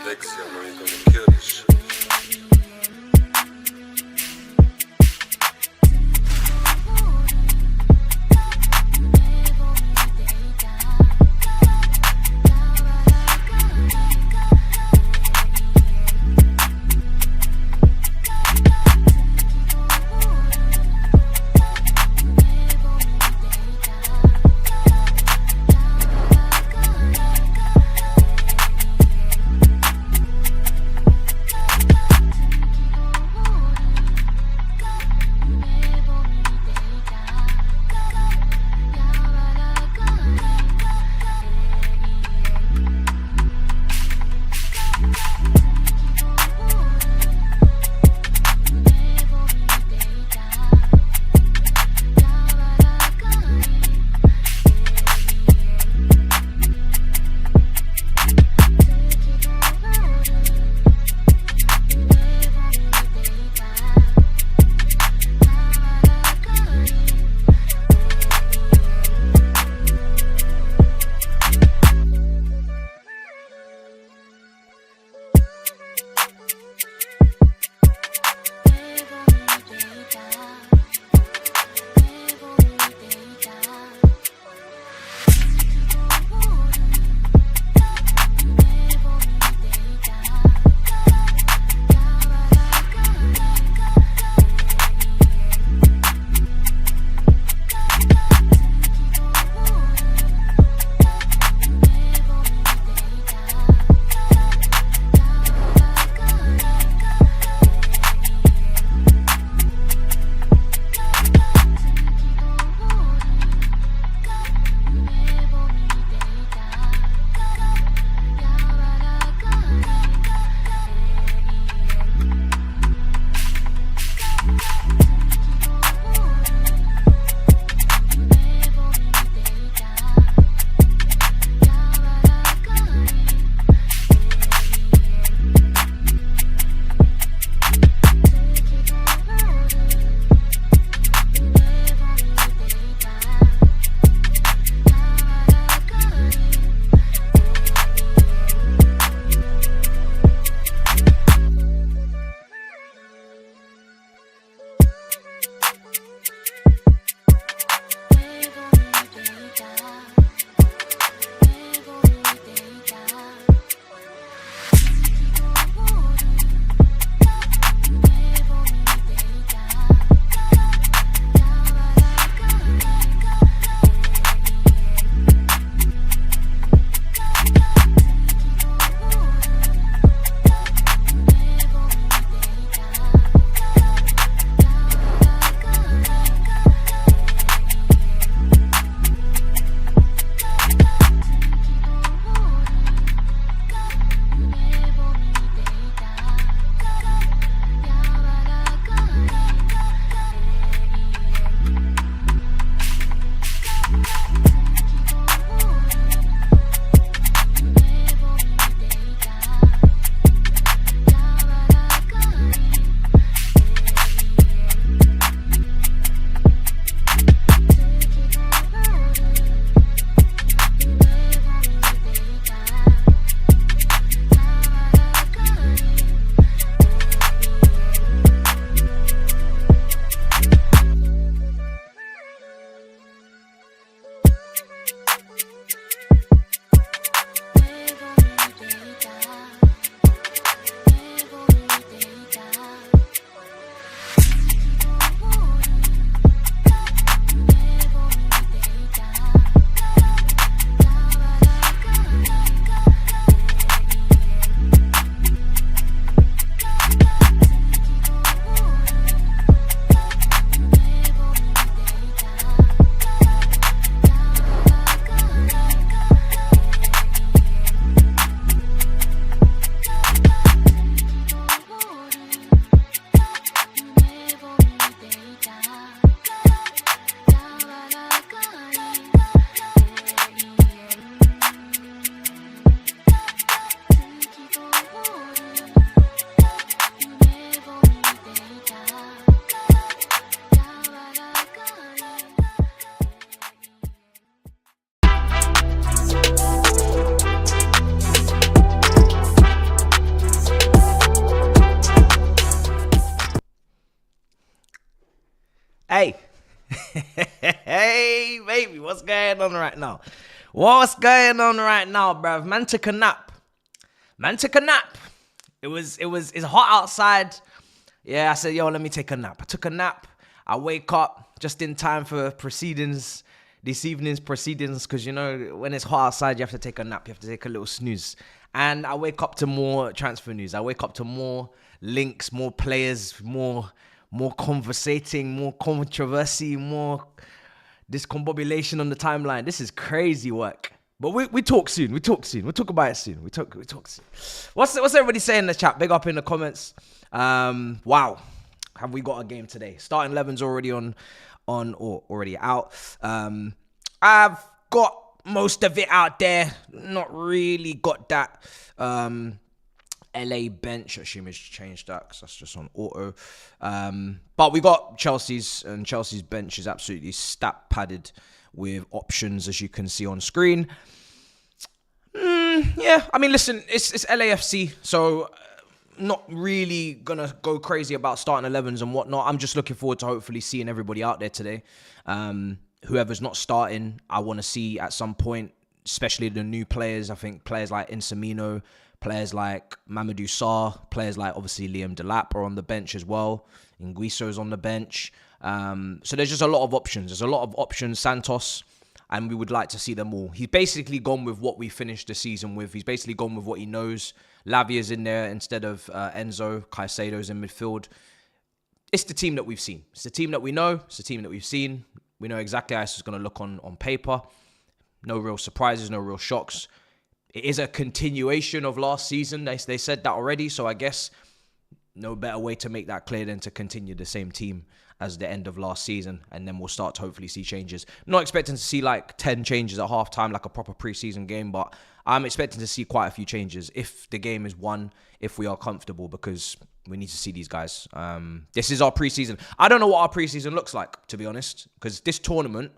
lekcja, no i to nie kiedyś. Hey, baby, what's going on right now? What's going on right now, bruv? Man took a nap. It's hot outside. Yeah, I said, yo, let me take a nap. I took a nap. I wake up just in time for this evening's proceedings, because, you know, when it's hot outside, you have to take a nap. You have to take a little snooze. And I wake up to more transfer news. I wake up to more links, more players, more conversating, more controversy, more discombobulation on the timeline. This is crazy work. But we talk soon. We'll talk about it soon. We talk soon. What's everybody saying in the chat? Big up in the comments. Wow. Have we got a game today? Starting 11's already on or already out. I've got most of it out there. Not really got that LA bench. I assume it's changed that because that's just on auto. But we got Chelsea's, and Chelsea's bench is absolutely stat padded with options, as you can see on screen. Yeah, I mean, listen, it's LAFC, so not really gonna go crazy about starting 11s and whatnot. I'm just looking forward to hopefully seeing everybody out there today. Whoever's not starting, I want to see at some point, especially the new players. I think players like Insamino, players like Mamadou Sarr, players like obviously Liam Delap are on the bench as well. Nguisso's on the bench. So there's just a lot of options. There's a lot of options. Santos, and we would like to see them all. He's basically gone with what we finished the season with. He's basically gone with what he knows. Lavia's in there instead of Enzo. Caicedo's in midfield. It's the team that we've seen. It's the team that we know. It's the team that we've seen. We know exactly how it's going to look on paper. No real surprises, no real shocks. It is a continuation of last season. They said that already, so I guess no better way to make that clear than to continue the same team as the end of last season, and then we'll start to hopefully see changes. I'm not expecting to see like 10 changes at halftime like a proper preseason game, but I'm expecting to see quite a few changes if the game is won, if we are comfortable, because we need to see these guys. This is our preseason. I don't know what our preseason looks like, to be honest, because this tournament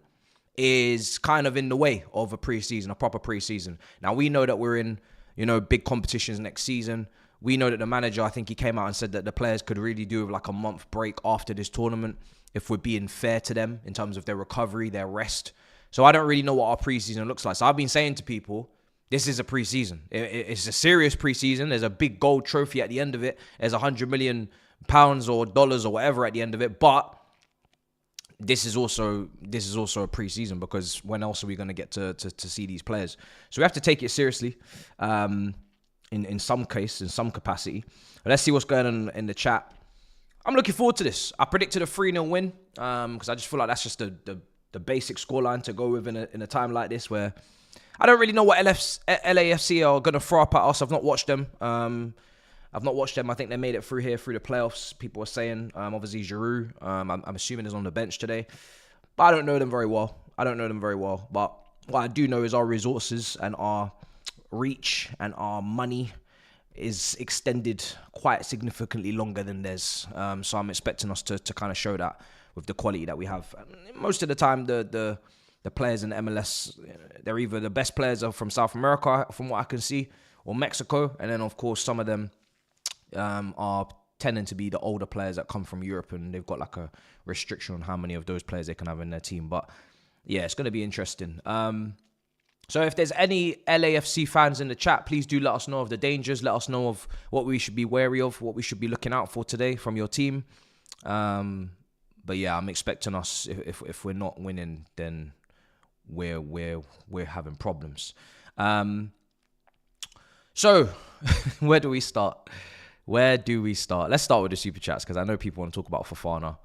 is kind of in the way of a preseason, a proper preseason. Now, we know that we're in, big competitions next season. We know that the manager, I think he came out and said that the players could really do with like a month break after this tournament, if we're being fair to them in terms of their recovery, their rest. So I don't really know what our preseason looks like. So I've been saying to people, this is a preseason. It's a serious preseason. There's a big gold trophy at the end of it. There's £100 million or dollars or whatever at the end of it. But this is also a preseason, because when else are we going to get to see these players? So we have to take it seriously. In some case, in some capacity. But let's see what's going on in the chat. I'm looking forward to this. I predicted a 3-0 win because I just feel like that's just the basic scoreline to go with in a time like this, where I don't really know what LAFC are going to throw up at us. I've not watched them. I think they made it through the playoffs. People are saying, obviously, Giroud, I'm assuming is on the bench today. But I don't know them very well. But what I do know is our resources and our reach and our money is extended quite significantly longer than theirs. So I'm expecting us to kind of show that with the quality that we have. Most of the time, the players in the MLS, they're either the best players are from South America, from what I can see, or Mexico. And then, of course, some of them are tending to be the older players that come from Europe, and they've got like a restriction on how many of those players they can have in their team. But yeah, it's going to be interesting. So if there's any LAFC fans in the chat, please do let us know of the dangers. Let us know of what we should be wary of, what we should be looking out for today from your team. But yeah, I'm expecting us, if we're not winning, then we're having problems. So where do we start? Let's start with the super chats, because I know people want to talk about Fofana,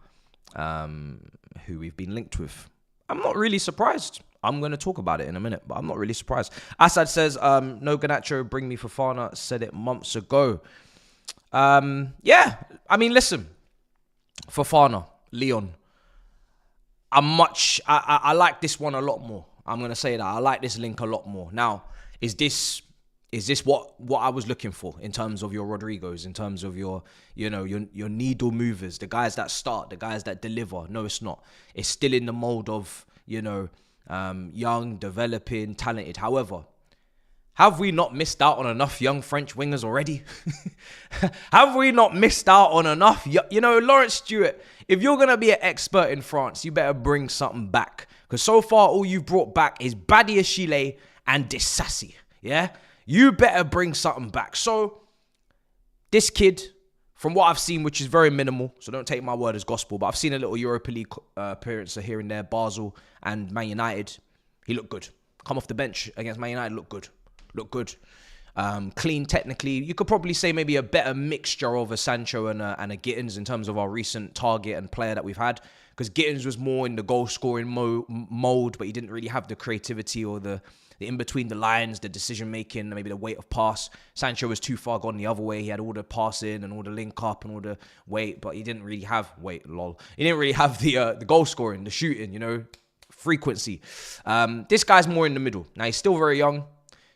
who we've been linked with. I'm not really surprised. I'm going to talk about it in a minute, but I'm not really surprised. Assad says, no Garnacho, bring me Fofana. Said it months ago. Yeah, I mean, listen. Fofana, Leon. I like this one a lot more. I'm going to say that. I like this link a lot more. Now, is this what I was looking for in terms of your Rodrigos, in terms of your needle movers, the guys that start, the guys that deliver? No, it's not. It's still in the mold of, young, developing, talented. However, Have we not missed out on enough young French wingers already? Have we not missed out on enough? You know, Lawrence Stewart, if you're going to be an expert in France, you better bring something back. Because so far, all you've brought back is Badiashile and Disassi. Yeah? You better bring something back. So, this kid, from what I've seen, which is very minimal, so don't take my word as gospel, but I've seen a little Europa League appearance here and there, Basel and Man United. He looked good. Come off the bench against Man United, looked good. Look good. Clean technically. You could probably say maybe a better mixture of a Sancho and a Gittins in terms of our recent target and player that we've had. Because Gittins was more in the goal-scoring mode, but he didn't really have the creativity or the in-between the lines, the decision-making, maybe the weight of pass. Sancho was too far gone the other way. He had all the passing and all the link-up and all the weight, but he didn't really have weight, lol. He didn't really have the goal-scoring, the shooting, you know, frequency. This guy's more in the middle. Now, he's still very young.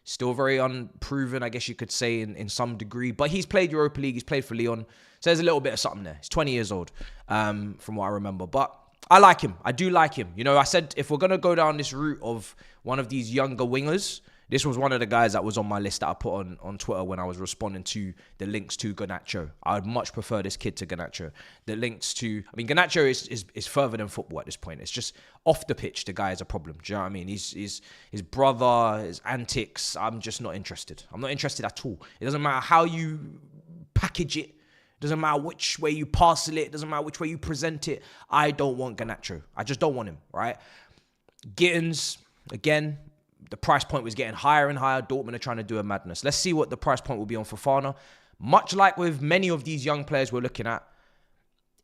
Still very unproven, I guess you could say, in some degree. But he's played Europa League. He's played for Lyon. So there's a little bit of something there. He's 20 years old, from what I remember. But I like him. I do like him. You know, I said if we're going to go down this route of one of these younger wingers, this was one of the guys that was on my list that I put on Twitter when I was responding to the links to Garnacho. I would much prefer this kid to Garnacho. The links to... I mean, Garnacho is further than football at this point. It's just off the pitch, the guy is a problem. Do you know what I mean? His brother, his antics, I'm just not interested. I'm not interested at all. It doesn't matter how you package it. It doesn't matter which way you parcel it. It doesn't matter which way you present it. I don't want Garnacho. I just don't want him, right? Gittins, again... The price point was getting higher and higher. Dortmund are trying to do a madness. Let's see what the price point will be on Fofana. Much like with many of these young players we're looking at,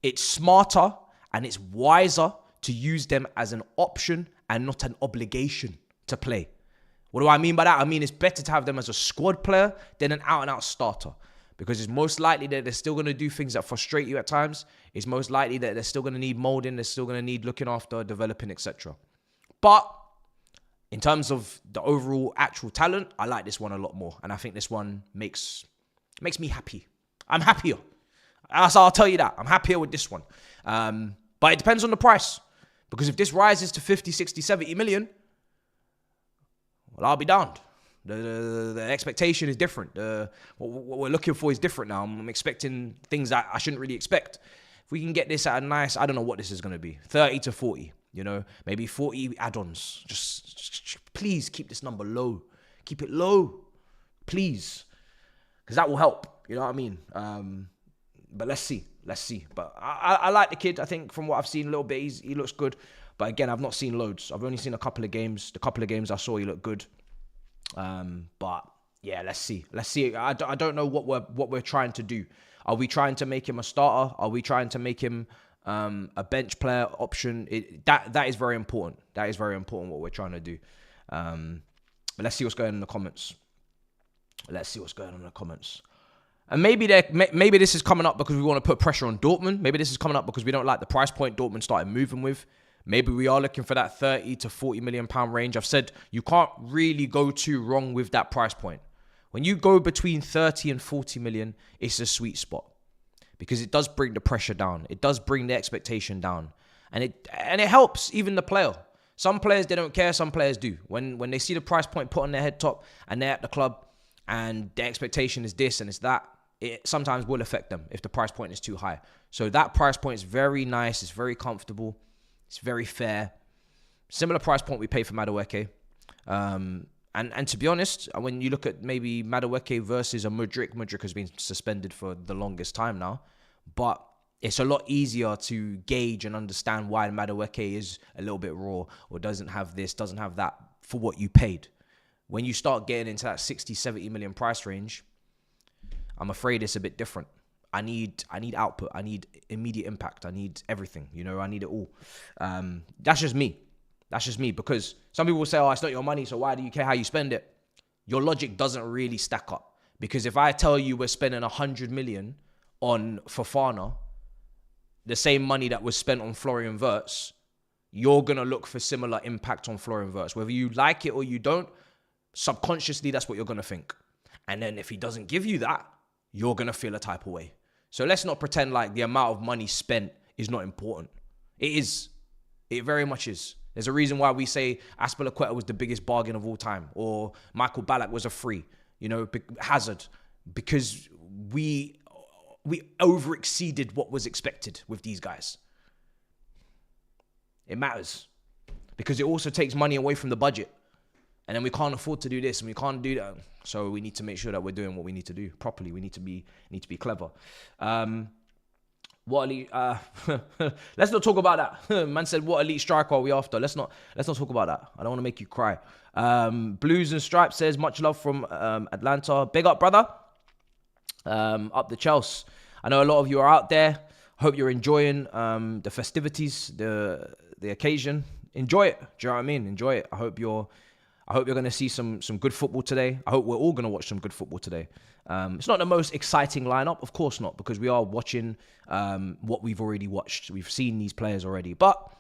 it's smarter and it's wiser to use them as an option and not an obligation to play. What do I mean by that? I mean, it's better to have them as a squad player than an out-and-out starter. Because it's most likely that they're still going to do things that frustrate you at times. It's most likely that they're still going to need molding. They're still going to need looking after, developing, etc. But... in terms of the overall actual talent, I like this one a lot more. And I think this one makes me happy. I'm happier. I'll tell you that. I'm happier with this one. But it depends on the price. Because if this rises to 50, 60, 70 million, well, I'll be darned. The expectation is different. What we're looking for is different now. I'm expecting things that I shouldn't really expect. If we can get this at a nice, I don't know what this is going to be, 30 to 40. You know, maybe 40 add-ons. Just please keep this number low. Keep it low, please. Because that will help. You know what I mean? But let's see. But I like the kid. I think from what I've seen a little bit, he looks good. But again, I've not seen loads. I've only seen a couple of games. The couple of games I saw, he looked good. But yeah, let's see. I don't know what we're trying to do. Are we trying to make him a starter? Are we trying to make him... a bench player option, that is very important. That is very important what we're trying to do. But let's see what's going on in the comments. And maybe this is coming up because we want to put pressure on Dortmund. Maybe this is coming up because we don't like the price point Dortmund started moving with. Maybe we are looking for that 30 to 40 million pound range. I've said you can't really go too wrong with that price point. When you go between 30 and 40 million, it's a sweet spot. Because it does bring the pressure down. It does bring the expectation down. And it helps even the player. Some players, they don't care. Some players do. When they see the price point put on their head top and they're at the club and the expectation is this and it's that, it sometimes will affect them if the price point is too high. So that price point is very nice. It's very comfortable. It's very fair. Similar price point we pay for Madueke. And to be honest, when you look at maybe Madueke versus a Mudryk has been suspended for the longest time now. But it's a lot easier to gauge and understand why Madueke is a little bit raw or doesn't have this, doesn't have that for what you paid. When you start getting into that 60, 70 million price range, I'm afraid it's a bit different. I need output. I need immediate impact. I need everything. You know, I need it all. That's just me. Because some people will say, oh, it's not your money, so why do you care how you spend it? Your logic doesn't really stack up. Because if I tell you we're spending 100 million on Fofana, the same money that was spent on Florian Wirtz, you're going to look for similar impact on Florian Wirtz. Whether you like it or you don't, subconsciously, that's what you're going to think. And then if he doesn't give you that, you're going to feel a type of way. So let's not pretend like the amount of money spent is not important. It is. It very much is. There's a reason why we say Aspilicueta was the biggest bargain of all time, or Michael Ballack was a free, Hazard, because we over-exceeded what was expected with these guys. It matters because it also takes money away from the budget. And then we can't afford to do this and we can't do that. So we need to make sure that we're doing what we need to do properly. We need to be clever. What elite? Let's not talk about that. Man said, "What elite striker are we after?" Let's not talk about that. I don't want to make you cry. Blues and Stripes says, "Much love from Atlanta. Big up, brother. Up the Chelsea. I know a lot of you are out there. Hope you're enjoying the festivities, the occasion. Enjoy it. Do you know what I mean? Enjoy it. I hope you're going to see some good football today. I hope we're all going to watch some good football today. It's not the most exciting lineup, of course not, because we are watching what we've already watched. We've seen these players already, but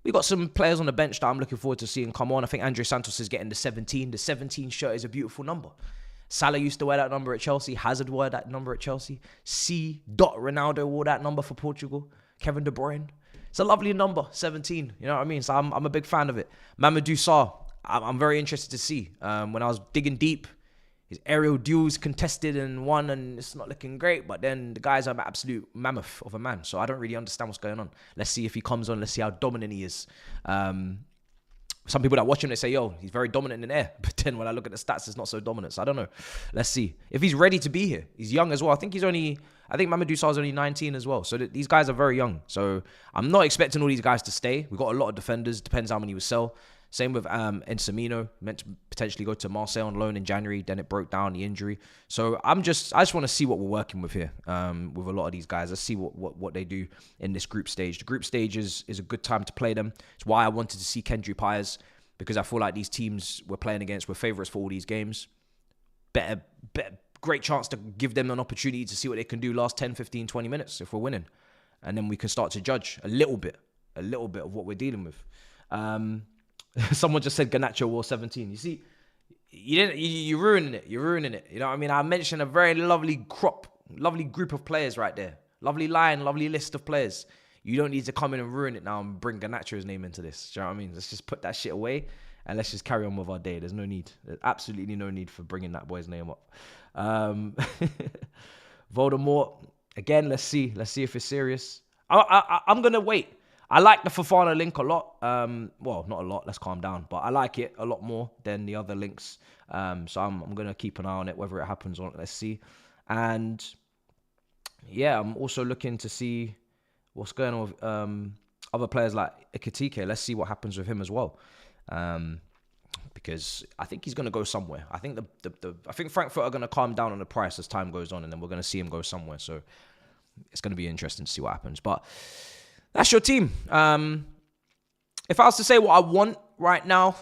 we got some players on the bench that I'm looking forward to seeing come on. I think Andre Santos is getting the 17. The 17 shirt is a beautiful number. Salah used to wear that number at Chelsea. Hazard wore that number at Chelsea. Ronaldo wore that number for Portugal. Kevin De Bruyne. It's a lovely number, 17. You know what I mean? So I'm a big fan of it. Mamadou Sarr. I'm very interested to see. When I was digging deep, his aerial duels contested and won, and it's not looking great. But then the guy's an absolute mammoth of a man. So I don't really understand what's going on. Let's see if he comes on. Let's see how dominant he is. Some people that watch him, they say, yo, he's very dominant in the air. But then when I look at the stats, it's not so dominant. So I don't know. Let's see. If he's ready to be here. He's young as well. I think Mamadou Sarr's only 19 as well. So these guys are very young. So I'm not expecting all these guys to stay. We've got a lot of defenders. Depends how many we sell. Same with Encimino, meant to potentially go to Marseille on loan in January. Then it broke down, the injury. So I just want to see what we're working with here with a lot of these guys. Let's see what they do in this group stage. The group stage is a good time to play them. It's why I wanted to see Kendry Pires, because I feel like these teams we're playing against were favourites for all these games. Better, great chance to give them an opportunity to see what they can do last 10, 15, 20 minutes if we're winning. And then we can start to judge a little bit of what we're dealing with. Someone just said Garnacho wore 17. You see, you're ruining it. You're ruining it. You know what I mean? I mentioned a very lovely group of players right there. Lovely line, lovely list of players. You don't need to come in and ruin it now and bring Garnacho's name into this. Do you know what I mean? Let's just put that shit away and let's just carry on with our day. There's no need. There's absolutely no need for bringing that boy's name up. Voldemort. Again, let's see. Let's see if it's serious. I'm going to wait. I like the Fofana link a lot. Well, not a lot. Let's calm down. But I like it a lot more than the other links. So I'm going to keep an eye on it, whether it happens or not. Let's see. And yeah, I'm also looking to see what's going on with other players like Ekitike. Let's see what happens with him as well. Because I think he's going to go somewhere. I think I think Frankfurt are going to calm down on the price as time goes on, and then we're going to see him go somewhere. So it's going to be interesting to see what happens. But that's your team. If I was to say what I want right now,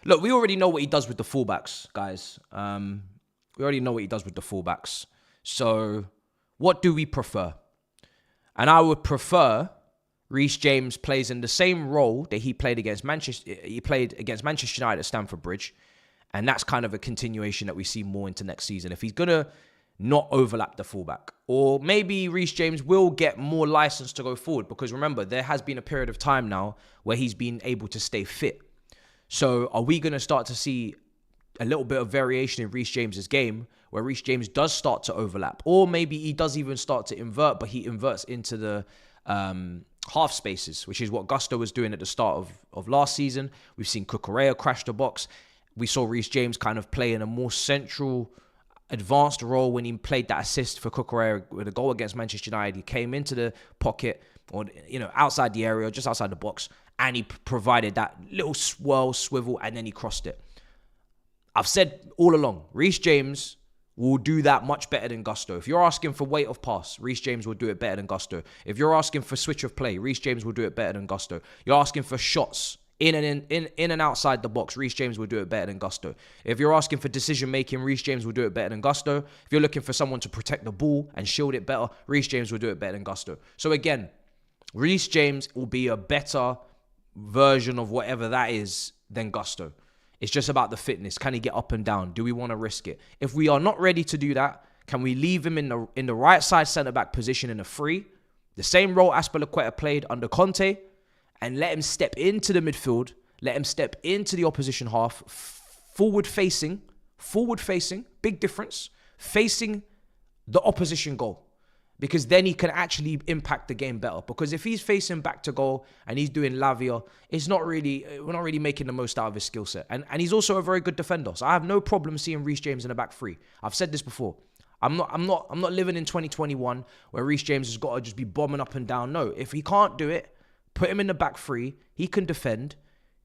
look, we already know what he does with the fullbacks, guys. We already know what he does with the fullbacks. So what do we prefer? And I would prefer Reece James plays in the same role that he played against Manchester. He played against Manchester United at Stamford Bridge. And that's kind of a continuation that we see more into next season. If he's going to not overlap the fullback. Or maybe Reece James will get more license to go forward, because remember, there has been a period of time now where he's been able to stay fit. So are we going to start to see a little bit of variation in Reece James's game where Reece James does start to overlap? Or maybe he does even start to invert, but he inverts into the half spaces, which is what Gusto was doing at the start of last season. We've seen Cucurella crash the box. We saw Reece James kind of play in a more central advanced role when he played that assist for Cucurella with a goal against Manchester United. He came into the pocket, or outside the area, just outside the box, and he provided that little swirl, swivel, and then he crossed it. I've said all along, Reece James will do that much better than Gusto. If you're asking for weight of pass, Reece James will do it better than Gusto. If you're asking for switch of play, Reece James will do it better than Gusto. You're asking for shots in and outside the box, Reece James will do it better than Gusto. If you're asking for decision-making, Reece James will do it better than Gusto. If you're looking for someone to protect the ball and shield it better, Reece James will do it better than Gusto. So again, Reece James will be a better version of whatever that is than Gusto. It's just about the fitness. Can he get up and down? Do we want to risk it? If we are not ready to do that, can we leave him in the right side centre-back position in a free? The same role Aspilicueta played under Conte, and let him step into the midfield, let him step into the opposition half, forward facing, big difference, facing the opposition goal. Because then he can actually impact the game better. Because if he's facing back to goal and he's doing Lavia, we're not really making the most out of his skill set. And he's also a very good defender. So I have no problem seeing Reece James in the back three. I've said this before. I'm not living in 2021 where Reece James has got to just be bombing up and down. No, if he can't do it, put him in the back three. He can defend.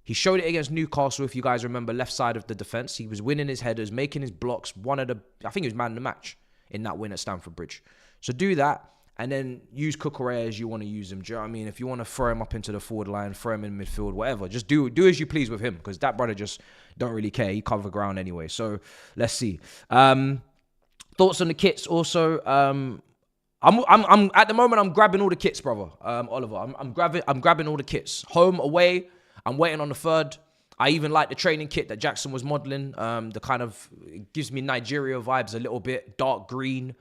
He showed it against Newcastle, if you guys remember, left side of the defense. He was winning his headers, making his blocks. I think he was man of the match in that win at Stamford Bridge. So do that, and then use Cucurella as you want to use him. Do you know what I mean? If you want to throw him up into the forward line, throw him in midfield, whatever. Just do as you please with him, because that brother just don't really care. He cover ground anyway. So let's see. Thoughts on the kits also. I'm at the moment I'm grabbing all the kits, brother. Oliver, I'm grabbing all the kits. Home, away. I'm waiting on the third. I even like the training kit that Jackson was modeling. The kind of, it gives me Nigeria vibes a little bit. Dark green.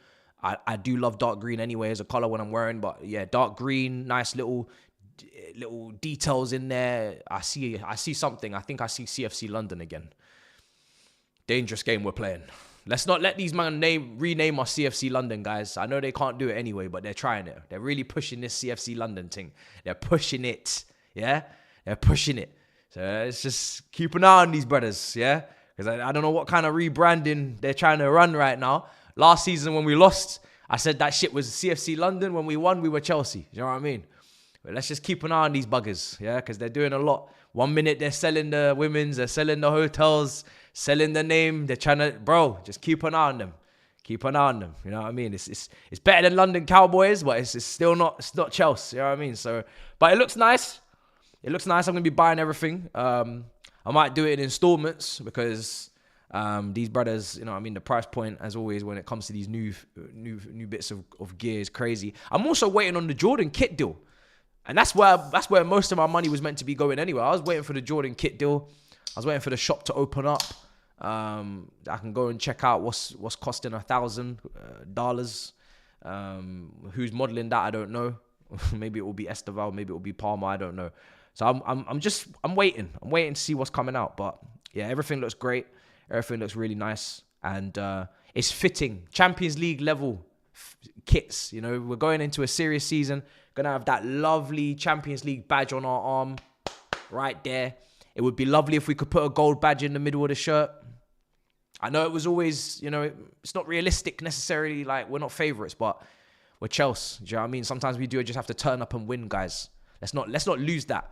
I do love dark green anyway as a color when I'm wearing, but yeah, dark green, nice little details in there. I see something. I think I see CFC London again. Dangerous game we're playing. Let's not let these men rename our CFC London, guys. I know they can't do it anyway, but they're trying it. They're really pushing this CFC London thing. They're pushing it. Yeah? They're pushing it. So let's just keep an eye on these brothers, yeah? Because I don't know what kind of rebranding they're trying to run right now. Last season when we lost, I said that shit was CFC London. When we won, we were Chelsea. You know what I mean? But let's just keep an eye on these buggers, yeah? Because they're doing a lot. 1 minute they're selling the women's, they're selling the hotels, selling the name. They're trying to, bro, just keep an eye on them. Keep an eye on them. You know what I mean? It's better than London Cowboys, but it's still not, it's not Chelsea. You know what I mean? So, but it looks nice. It looks nice. I'm going to be buying everything. I might do it in installments because these brothers, you know what I mean, the price point, as always, when it comes to these new bits of gear is crazy. I'm also waiting on the Jordan kit deal. And that's where most of my money was meant to be going anyway. I was waiting for the Jordan kit deal. I was waiting for the shop to open up. I can go and check out what's costing $1,000. Who's modeling that, I don't know. Maybe it will be Esteval, maybe it will be Palmer, I don't know. So I'm waiting. I'm waiting to see what's coming out. But yeah, everything looks great. Everything looks really nice. And it's fitting. Champions League level kits. You know, we're going into a serious season. Gonna have that lovely Champions League badge on our arm. Right there. It would be lovely if we could put a gold badge in the middle of the shirt. I know it was always, you know, it's not realistic necessarily. Like, we're not favourites, but we're Chelsea. Do you know what I mean? Sometimes we do just have to turn up and win, guys. Let's not lose that.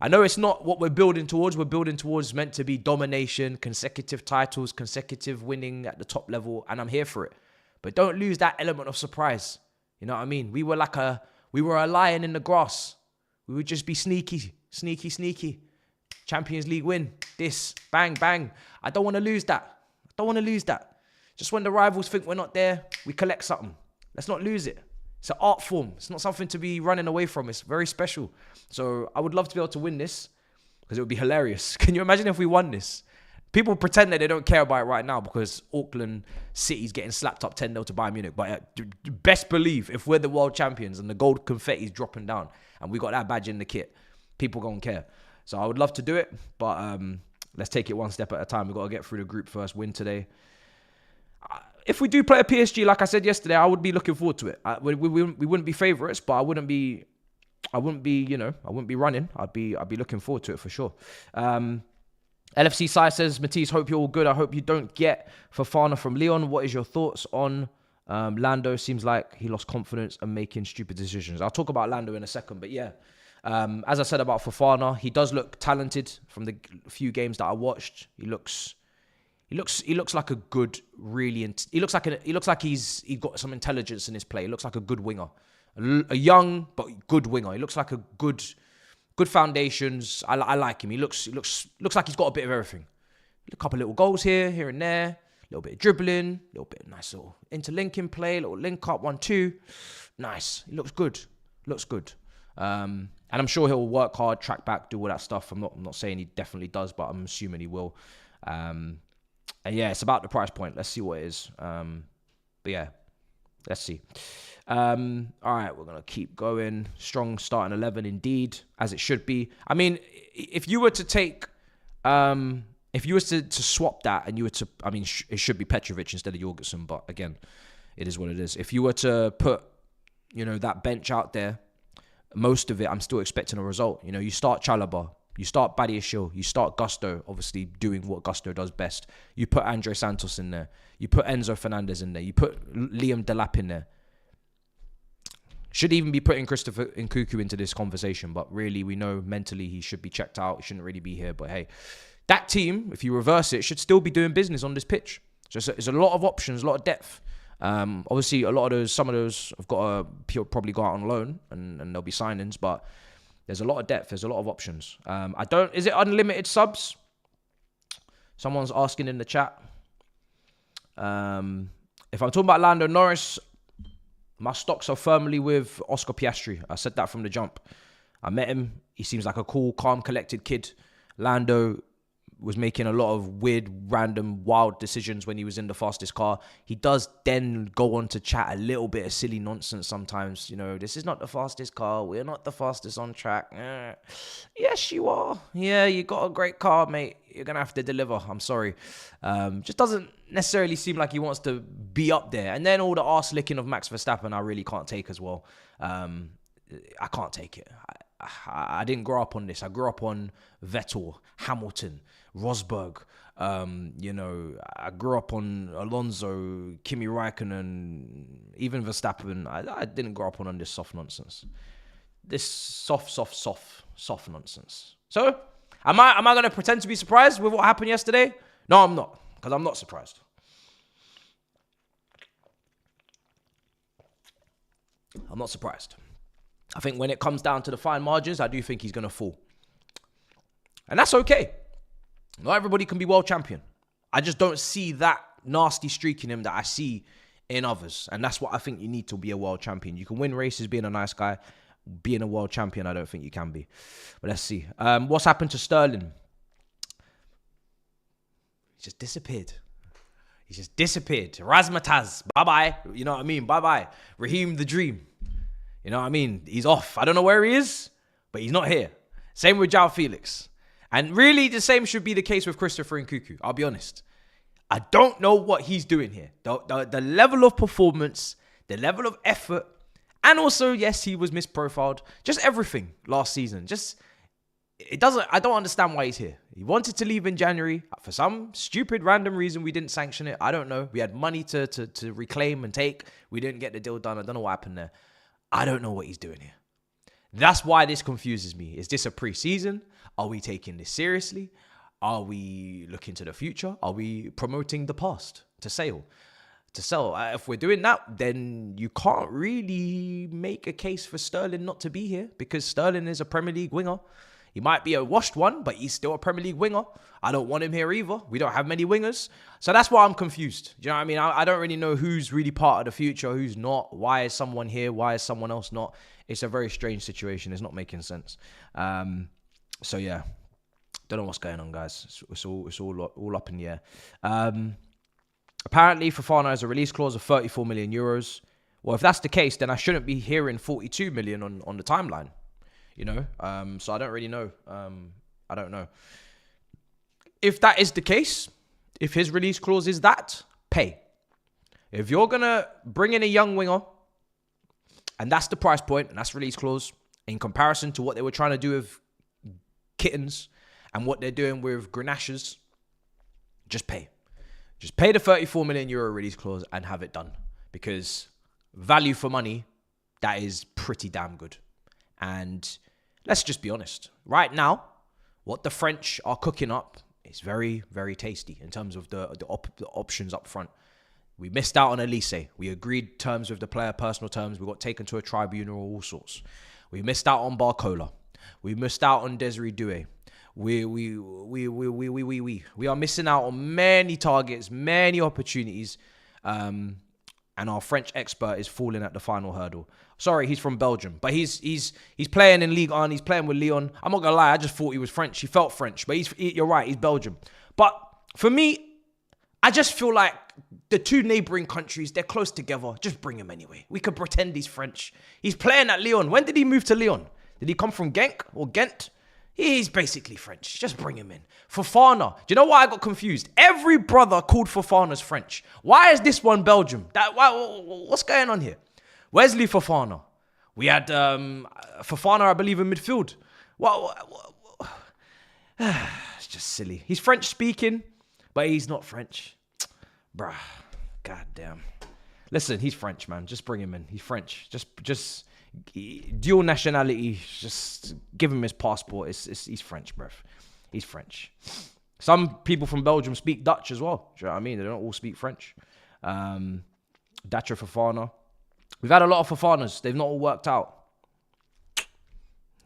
I know it's not what we're building towards. We're building towards meant to be domination, consecutive titles, consecutive winning at the top level, and I'm here for it. But don't lose that element of surprise. You know what I mean? We were a lion in the grass. We would just be sneaky. Champions League win. This. Bang, bang. I don't want to lose that. Just when the rivals think we're not there, we collect something. Let's not lose it. It's an art form. It's not something to be running away from. It's very special. So I would love to be able to win this because it would be hilarious. Can you imagine if we won this? People pretend that they don't care about it right now because Auckland City's getting slapped up 10-0 to Bayern Munich. But best believe, if we're the world champions and the gold confetti's dropping down and we got that badge in the kit, people gonna care. So I would love to do it, but let's take it one step at a time. We've got to get through the group first, win today. If we do play a PSG, like I said yesterday, I would be looking forward to it. We wouldn't be favourites, but I wouldn't be running. I'd be looking forward to it for sure. LFC Sai says, Matisse, hope you're all good. I hope you don't get Fofana from Lyon. What is your thoughts on Lando? Seems like he lost confidence and making stupid decisions. I'll talk about Lando in a second, but yeah. As I said about Fofana, he does look talented from the few games that I watched. He looks like a good, really. He looks like he's got some intelligence in his play. He looks like a good winger, a young but good winger. He looks like a good foundations. I like him. He looks like he's got a bit of everything. A couple of little goals here and there. A little bit of dribbling. A little bit of nice little interlinking play. A little link up 1-2. Nice. He looks good. And I'm sure he'll work hard, track back, do all that stuff. I'm not saying he definitely does, but I'm assuming he will. And yeah, it's about the price point. Let's see what it is. But yeah, let's see. All right, we're going to keep going. Strong starting 11 indeed, as it should be. I mean, if you were to take... if you were to swap that and you were to... I mean, it should be Petrovic instead of Jorgensen, but again, it is what it is. If you were to put, that bench out there, most of it, I'm still expecting a result. You start Chalobah, you start Badiashile, you start Gusto, obviously doing what Gusto does best. You put Andre Santos in there. You put Enzo Fernandez in there. You put Liam Delap in there. Should even be putting Christopher Nkunku into this conversation, but really we know mentally he should be checked out. He shouldn't really be here. But hey, that team, if you reverse it, should still be doing business on this pitch. So it's a lot of options, a lot of depth. Obviously, some of those have got to probably go out on loan and there'll be signings, but there's a lot of depth. There's a lot of options. Is it unlimited subs? Someone's asking in the chat. If I'm talking about Lando Norris, my stocks are firmly with Oscar Piastri. I said that from the jump. I met him. He seems like a cool, calm, collected kid. Lando was making a lot of weird, random, wild decisions when he was in the fastest car. He does then go on to chat a little bit of silly nonsense sometimes. This is not the fastest car. We're not the fastest on track. Yes, you are. Yeah, you got a great car, mate. You're going to have to deliver. I'm sorry. Just doesn't necessarily seem like he wants to be up there. And then all the arse licking of Max Verstappen, I really can't take as well. I can't take it. I didn't grow up on this. I grew up on Vettel, Hamilton, Rosberg. I grew up on Alonso, Kimi Raikkonen, even Verstappen. I didn't grow up on this soft nonsense. This soft nonsense. So, am I going to pretend to be surprised with what happened yesterday? No, I'm not, because I'm not surprised. I'm not surprised. I think when it comes down to the fine margins, I do think he's going to fall. And that's okay. Not everybody can be world champion. I just don't see that nasty streak in him that I see in others. And that's what I think you need to be a world champion. You can win races being a nice guy. Being a world champion, I don't think you can be. But let's see. What's happened to Sterling? He just disappeared. Razmataz, bye-bye. You know what I mean? Bye-bye. Raheem the Dream. You know what I mean? He's off. I don't know where he is, but he's not here. Same with João Felix. And really, the same should be the case with Christopher Nkunku. I'll be honest. I don't know what he's doing here. The level of performance, the level of effort, and also, yes, he was misprofiled. Just everything last season. I don't understand why he's here. He wanted to leave in January. For some stupid, random reason, we didn't sanction it. I don't know. We had money to reclaim and take. We didn't get the deal done. I don't know what happened there. I don't know what he's doing here. That's why this confuses me. Is this a pre-season? Are we taking this seriously? Are we looking to the future? Are we promoting the past to sell? If we're doing that, then you can't really make a case for Sterling not to be here, because Sterling is a Premier League winger. He might be a washed one, but he's still a Premier League winger. I don't want him here either. We don't have many wingers. So that's why I'm confused. Do you know what I mean? I don't really know who's really part of the future, who's not. Why is someone here? Why is someone else not? It's a very strange situation. It's not making sense. So yeah, don't know what's going on, guys. It's all up in the air. Apparently, Fofana has a release clause of 34 million euros. Well, if that's the case, then I shouldn't be hearing 42 million on the timeline. So I don't really know. I don't know. If that is the case, if his release clause is that, pay. If you're going to bring in a young winger, and that's the price point, and that's release clause, in comparison to what they were trying to do with Kittens and what they're doing with Grenaches, just pay. Just pay the 34 million euro release clause and have it done. Because value for money, that is pretty damn good. And let's just be honest. Right now, what the French are cooking up is very, very tasty in terms of the options up front. We missed out on Elise. We agreed terms with the player, personal terms. We got taken to a tribunal, all sorts. We missed out on Barcola. We missed out on Desiree Doué. We are missing out on many targets, many opportunities. And our French expert is falling at the final hurdle. Sorry, he's from Belgium, but he's playing in Ligue 1. He's playing with Lyon. I'm not gonna lie, I just thought he was French. He felt French, but you're right, he's Belgium. But for me, I just feel like the two neighboring countries, they're close together. Just bring him anyway. We could pretend he's French. He's playing at Lyon. When did he move to Lyon? Did he come from Genk or Ghent? He's basically French. Just bring him in. Fofana. Do you know why I got confused? Every brother called Fofana's French. Why is this one Belgium? What's going on here? Wesley Fofana. We had Fofana, I believe, in midfield. It's just silly. He's French speaking, but he's not French. Bruh. God damn. Listen, he's French, man. Just bring him in. He's French. Just dual nationality. Just give him his passport. He's French, bruv. He's French. Some people from Belgium speak Dutch as well. Do you know what I mean? They don't all speak French. Dacho Fofana. We've had a lot of Fofanas. They've not all worked out.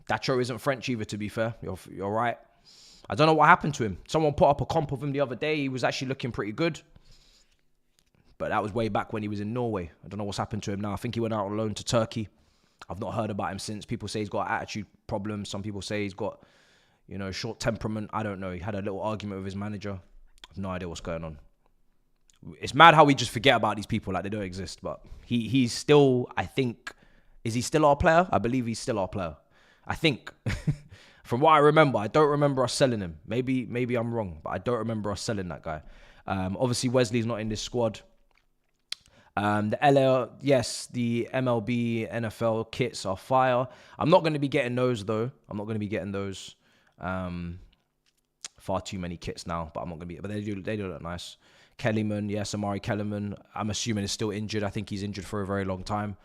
Dacho isn't French either, to be fair. You're right. I don't know what happened to him. Someone put up a comp of him the other day. He was actually looking pretty good. But that was way back when he was in Norway. I don't know what's happened to him now. I think he went out on loan to Turkey. I've not heard about him since. People say he's got attitude problems. Some people say he's got, short temperament. I don't know. He had a little argument with his manager. I have no idea what's going on. It's mad how we just forget about these people like they don't exist. But he's still, I think, is he still our player? I believe he's still our player. I think. From what I remember, I don't remember us selling him. Maybe I'm wrong, but I don't remember us selling that guy. Obviously, Wesley's not in this squad. The MLB, NFL kits are fire. I'm not going to be getting those, though. I'm not going to be getting those. Far too many kits now, but I'm not going to be. But they do look nice. Kellyman, yes, Amari Kellyman. I'm assuming is still injured. I think he's injured for a very long time.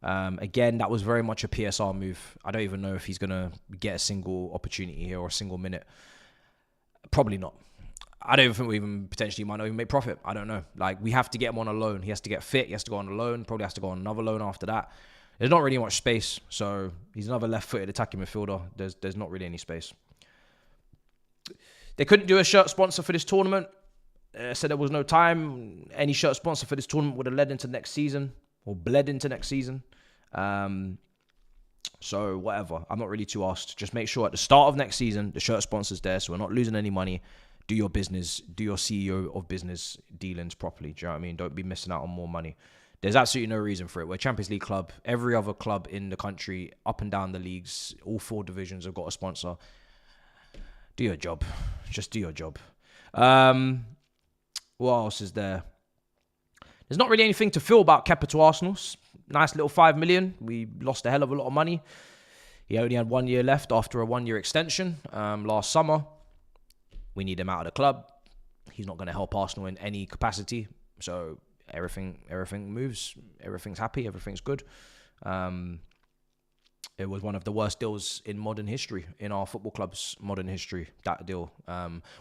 Again, that was very much a PSR move. I don't even know if he's going to get a single opportunity here or a single minute. Probably not. I don't even think we even potentially might not even make profit. I don't know. Like, we have to get him on a loan. He has to get fit. He has to go on a loan. Probably has to go on another loan after that. There's not really much space. So he's another left-footed attacking midfielder. There's not really any space. They couldn't do a shirt sponsor for this tournament. Said there was no time. Any shirt sponsor for this tournament would have led into next season or bled into next season. So whatever. I'm not really too asked. Just make sure at the start of next season, the shirt sponsor's there so we're not losing any money. Do your business, do your CEO of business dealings properly. Do you know what I mean? Don't be missing out on more money. There's absolutely no reason for it. We're a Champions League club. Every other club in the country, up and down the leagues, all 4 divisions have got a sponsor. Do your job. Just do your job. What else is there? There's not really anything to feel about Kepa to Arsenal. Nice little 5 million. We lost a hell of a lot of money. He only had 1 year left after a 1 year extension last summer. We need him out of the club. He's not going to help Arsenal in any capacity. So everything moves. Everything's happy. Everything's good. It was one of the worst deals in modern history, in our football club's modern history, that deal.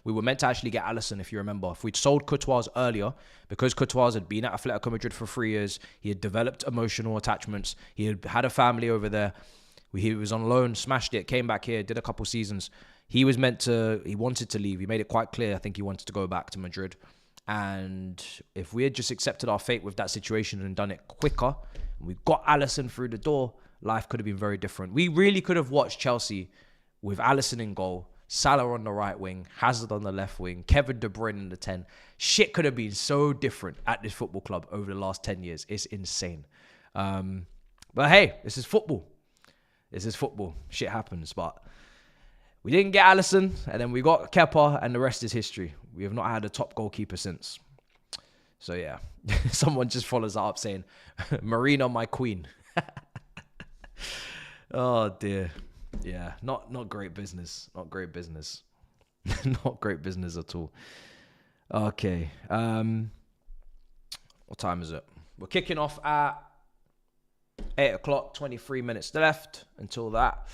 We were meant to actually get Alisson, if you remember. If we'd sold Courtois earlier, because Courtois had been at Atletico Madrid for 3 years, he had developed emotional attachments, he had a family over there, he was on loan, smashed it, came back here, did a couple seasons. He wanted to leave. He made it quite clear. I think he wanted to go back to Madrid. And if we had just accepted our fate with that situation and done it quicker, and we got Alisson through the door, life could have been very different. We really could have watched Chelsea with Alisson in goal, Salah on the right wing, Hazard on the left wing, Kevin De Bruyne in the 10. Shit could have been so different at this football club over the last 10 years. It's insane. But hey, this is football. This is football. Shit happens, but we didn't get Alisson, and then we got Kepa, and the rest is history. We have not had a top goalkeeper since. So yeah, someone just follows up saying, Marina, my queen. Oh dear. Yeah, not great business. Not great business. Not great business at all. Okay. What time is it? We're kicking off at 8 o'clock, 23 minutes left until that.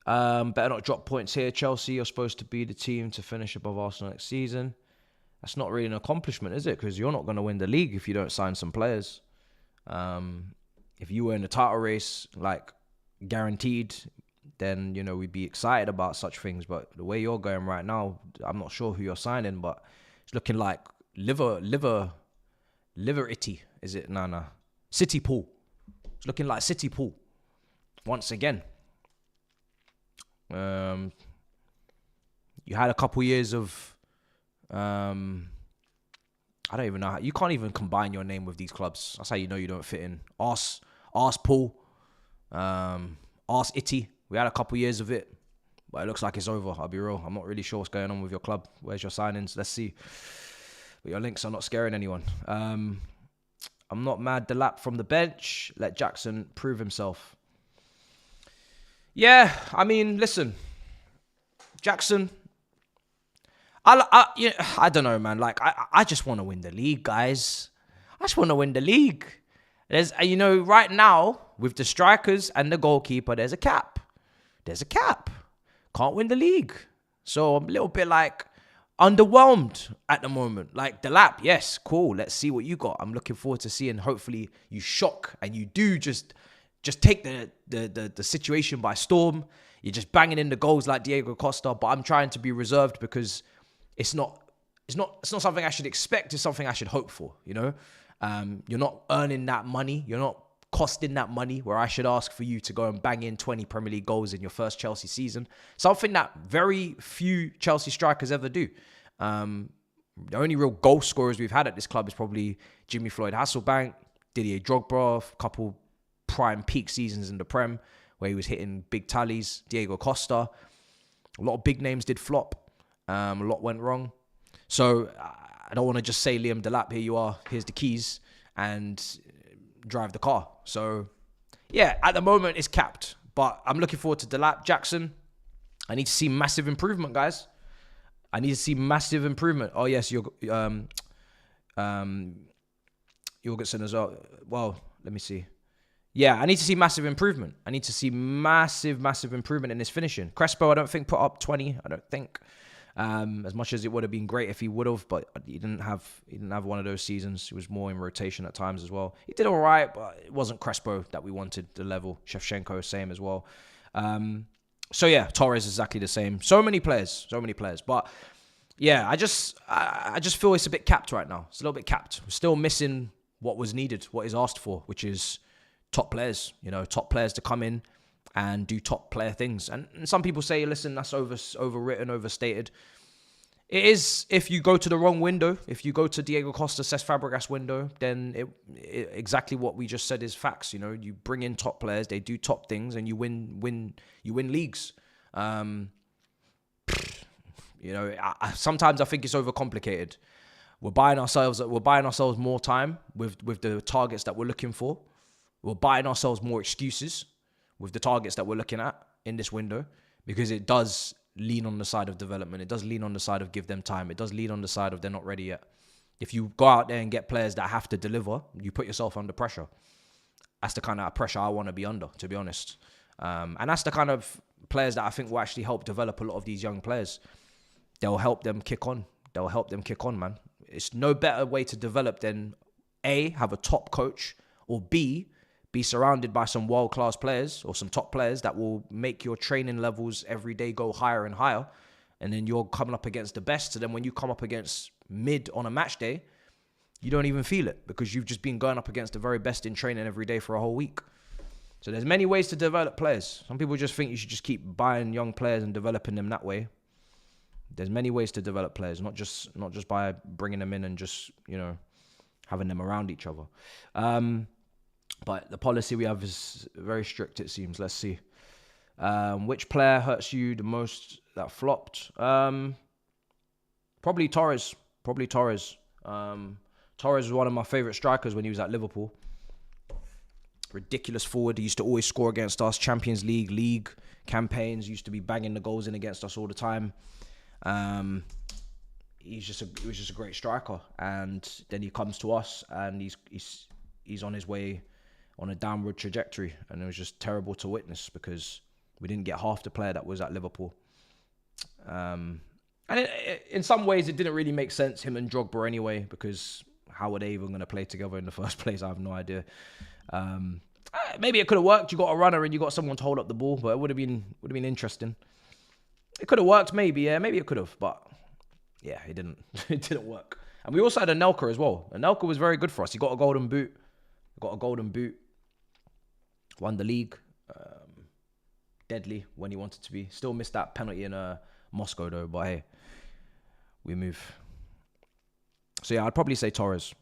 Better not drop points here. Chelsea are supposed to be the team to finish above Arsenal next season. That's not really an accomplishment, is it? Because you're not going to win the league if you don't sign some players. If you were in the title race, like guaranteed, then, we'd be excited about such things. But the way you're going right now, I'm not sure who you're signing, but it's looking like liver itty. Is it? No. City Pool. It's looking like City Pool once again. You had a couple years of, I I don't even know how. You can't even combine your name with these clubs. That's how you know you don't fit in. Paul, Itty. We had a couple years of it, but it looks like it's over. I'll be real. I'm not really sure what's going on with your club. Where's your signings? Let's see. But your links are not scaring anyone. I'm not mad. Delap from the bench. Let Jackson prove himself. Yeah, I mean, listen. Jackson, I don't know, man. Like, I just want to win the league, guys. I just want to win the league. There's, right now, with the strikers and the goalkeeper, there's a cap. Can't win the league. So I'm a little bit like underwhelmed at the moment. Like, the lap, yes, cool. Let's see what you got. I'm looking forward to seeing, hopefully, you shock and you do just take the situation by storm. You're just banging in the goals like Diego Costa, but I'm trying to be reserved because it's not something I should expect. It's something I should hope for, You're not earning that money. You're not costing that money where I should ask for you to go and bang in 20 Premier League goals in your first Chelsea season. Something that very few Chelsea strikers ever do. The only real goal scorers we've had at this club is probably Jimmy Floyd Hasselbank, Didier Drogba, a couple prime peak seasons in the Prem where he was hitting big tallies. Diego Costa. A lot of big names did flop. A lot went wrong. So I don't want to just say, Liam Delap, here you are, here's the keys, and drive the car. So, yeah, at the moment, it's capped. But I'm looking forward to Delap. Jackson, I need to see massive improvement, guys. I need to see massive improvement. Oh, yes, Jorgensen as well. Well, let me see. Yeah, I need to see massive improvement. I need to see massive improvement in his finishing. Crespo, I don't think, put up 20. I don't think. As much as it would have been great if he would have, but he didn't have one of those seasons. He was more in rotation at times as well. He did all right, but it wasn't Crespo that we wanted, the level. Shevchenko, same as well. So yeah, Torres is exactly the same. So many players. But yeah, I just feel it's a bit capped right now. It's a little bit capped. We're still missing what was needed, what is asked for, which is top players. Top players to come in and do top player things. And some people say, listen, that's overwritten, overstated. It is if you go to the wrong window. If you go to Diego Costa, Cesc Fabregas window, then it exactly what we just said is facts. You bring in top players, they do top things, and you win leagues. Sometimes I think it's overcomplicated. We're buying ourselves more time with the targets that we're looking for. We're buying ourselves more excuses with the targets that we're looking at in this window, because it does lean on the side of development. It does lean on the side of give them time. It does lean on the side of they're not ready yet. If you go out there and get players that have to deliver, you put yourself under pressure. That's the kind of pressure I want to be under, to be honest. And that's the kind of players that I think will actually help develop a lot of these young players. They'll help them kick on. Man. It's no better way to develop than A, have a top coach, or B, be surrounded by some world-class players or some top players that will make your training levels every day go higher and higher. And then you're coming up against the best. So then when you come up against mid on a match day, you don't even feel it because you've just been going up against the very best in training every day for a whole week. So there's many ways to develop players. Some people just think you should just keep buying young players and developing them that way. There's many ways to develop players, not just by bringing them in and just, having them around each other. But the policy we have is very strict, it seems. Let's see. Which player hurts you the most that flopped? Probably Torres. Torres was one of my favourite strikers when he was at Liverpool. Ridiculous forward. He used to always score against us. Champions League campaigns. Used to be banging the goals in against us all the time. He was just a great striker. And then he comes to us and he's on his way on a downward trajectory, and it was just terrible to witness because we didn't get half the player that was at Liverpool. And in some ways, it didn't really make sense, him and Drogba anyway, because how were they even going to play together in the first place? I have no idea. Maybe it could have worked. You got a runner and you got someone to hold up the ball, but it would have been interesting. It could have worked, maybe. Yeah, maybe it could have, but yeah, it didn't. It didn't work. And we also had Anelka as well. Anelka was very good for us. He got a golden boot. Won the league. Deadly when he wanted to be. Still missed that penalty in Moscow though, but hey, we move. So yeah, I'd probably say Torres.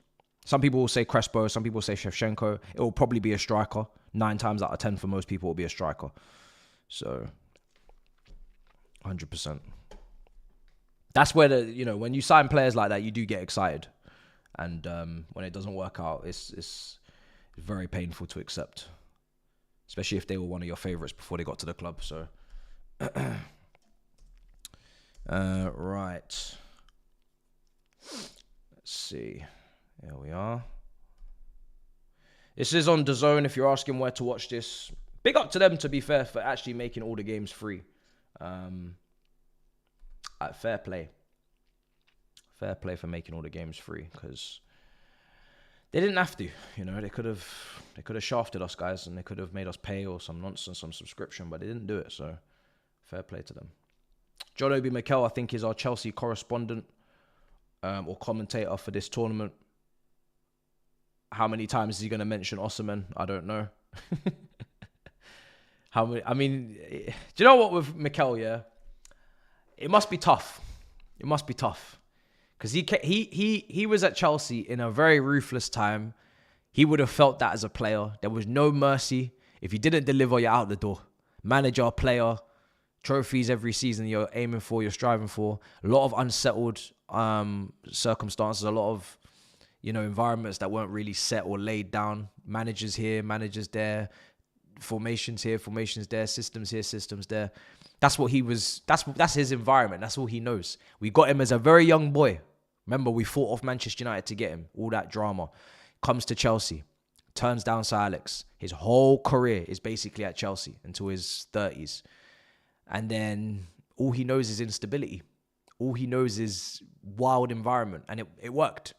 Some people will say Crespo. Some people say Shevchenko. It will probably be a striker. 9 times out of 10 for most people will be a striker. So 100%. That's where when you sign players like that, you do get excited. And when it doesn't work out, it's very painful to accept. Especially if they were one of your favorites before they got to the club. So, right. Let's see. Here we are. This is on DAZN. If you're asking where to watch this, big up to them, to be fair, for actually making all the games free. Fair play. Fair play for making all the games free, because they didn't have to. They could have shafted us, guys, and they could have made us pay or some nonsense, some subscription, but they didn't do it. So fair play to them. John Obi Mikel, I think, is our Chelsea correspondent or commentator for this tournament. How many times is he going to mention Osimhen? I don't know. How many? I mean, do you know what with Mikel? Yeah, it must be tough. It must be tough, because he was at Chelsea in a very ruthless time. He would have felt that as a player. There was no mercy. If you didn't deliver, you're out the door. Manager, player, trophies every season you're aiming for, you're striving for. A lot of unsettled circumstances. A lot of environments that weren't really set or laid down. Managers here, managers there, formations here, formations there, systems here, systems there. That's what he was. That's his environment. That's all he knows. We got him as a very young boy. Remember, we fought off Manchester United to get him. All that drama. Comes to Chelsea, turns down Sir Alex. His whole career is basically at Chelsea until his 30s. And then all he knows is instability. All he knows is wild environment. And it worked.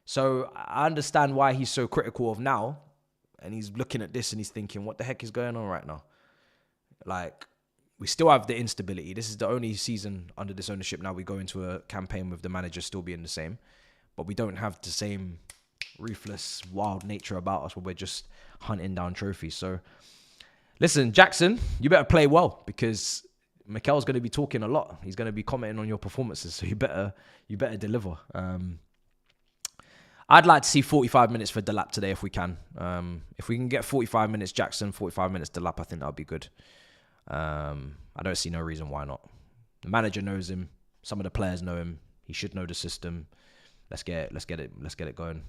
So I understand why he's so critical of now. And he's looking at this and he's thinking, what the heck is going on right now? Like, we still have the instability. This is the only season under this ownership now we go into a campaign with the manager still being the same. But we don't have the same ruthless, wild nature about us where we're just hunting down trophies. So, listen, Jackson, you better play well, because Mikel's going to be talking a lot. He's going to be commenting on your performances. So you better deliver. I'd like to see 45 minutes for Delap today if we can. If we can get 45 minutes Jackson, 45 minutes Delap, I think that would be good. I don't see no reason why not. The manager knows him. Some of the players know him. He should know the system. Let's get it going.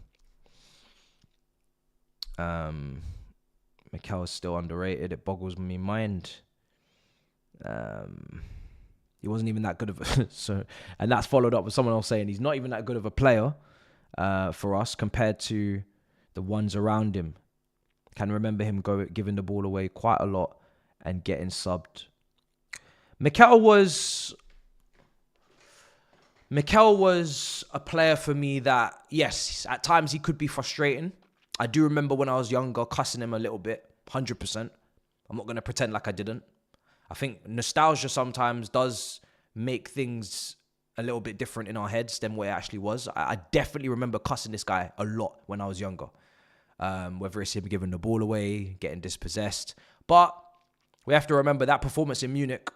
Mikel is still underrated. It boggles my mind. He wasn't even that good of a and that's followed up with someone else saying he's not even that good of a player for us compared to the ones around him. Can remember him giving the ball away quite a lot and getting subbed. Mikel was a player for me that, yes, at times he could be frustrating. I do remember when I was younger cussing him a little bit, 100%. I'm not going to pretend like I didn't. I think nostalgia sometimes does make things a little bit different in our heads than what it actually was. I definitely remember cussing this guy a lot when I was younger. Whether it's him giving the ball away, getting dispossessed. But we have to remember that performance in Munich,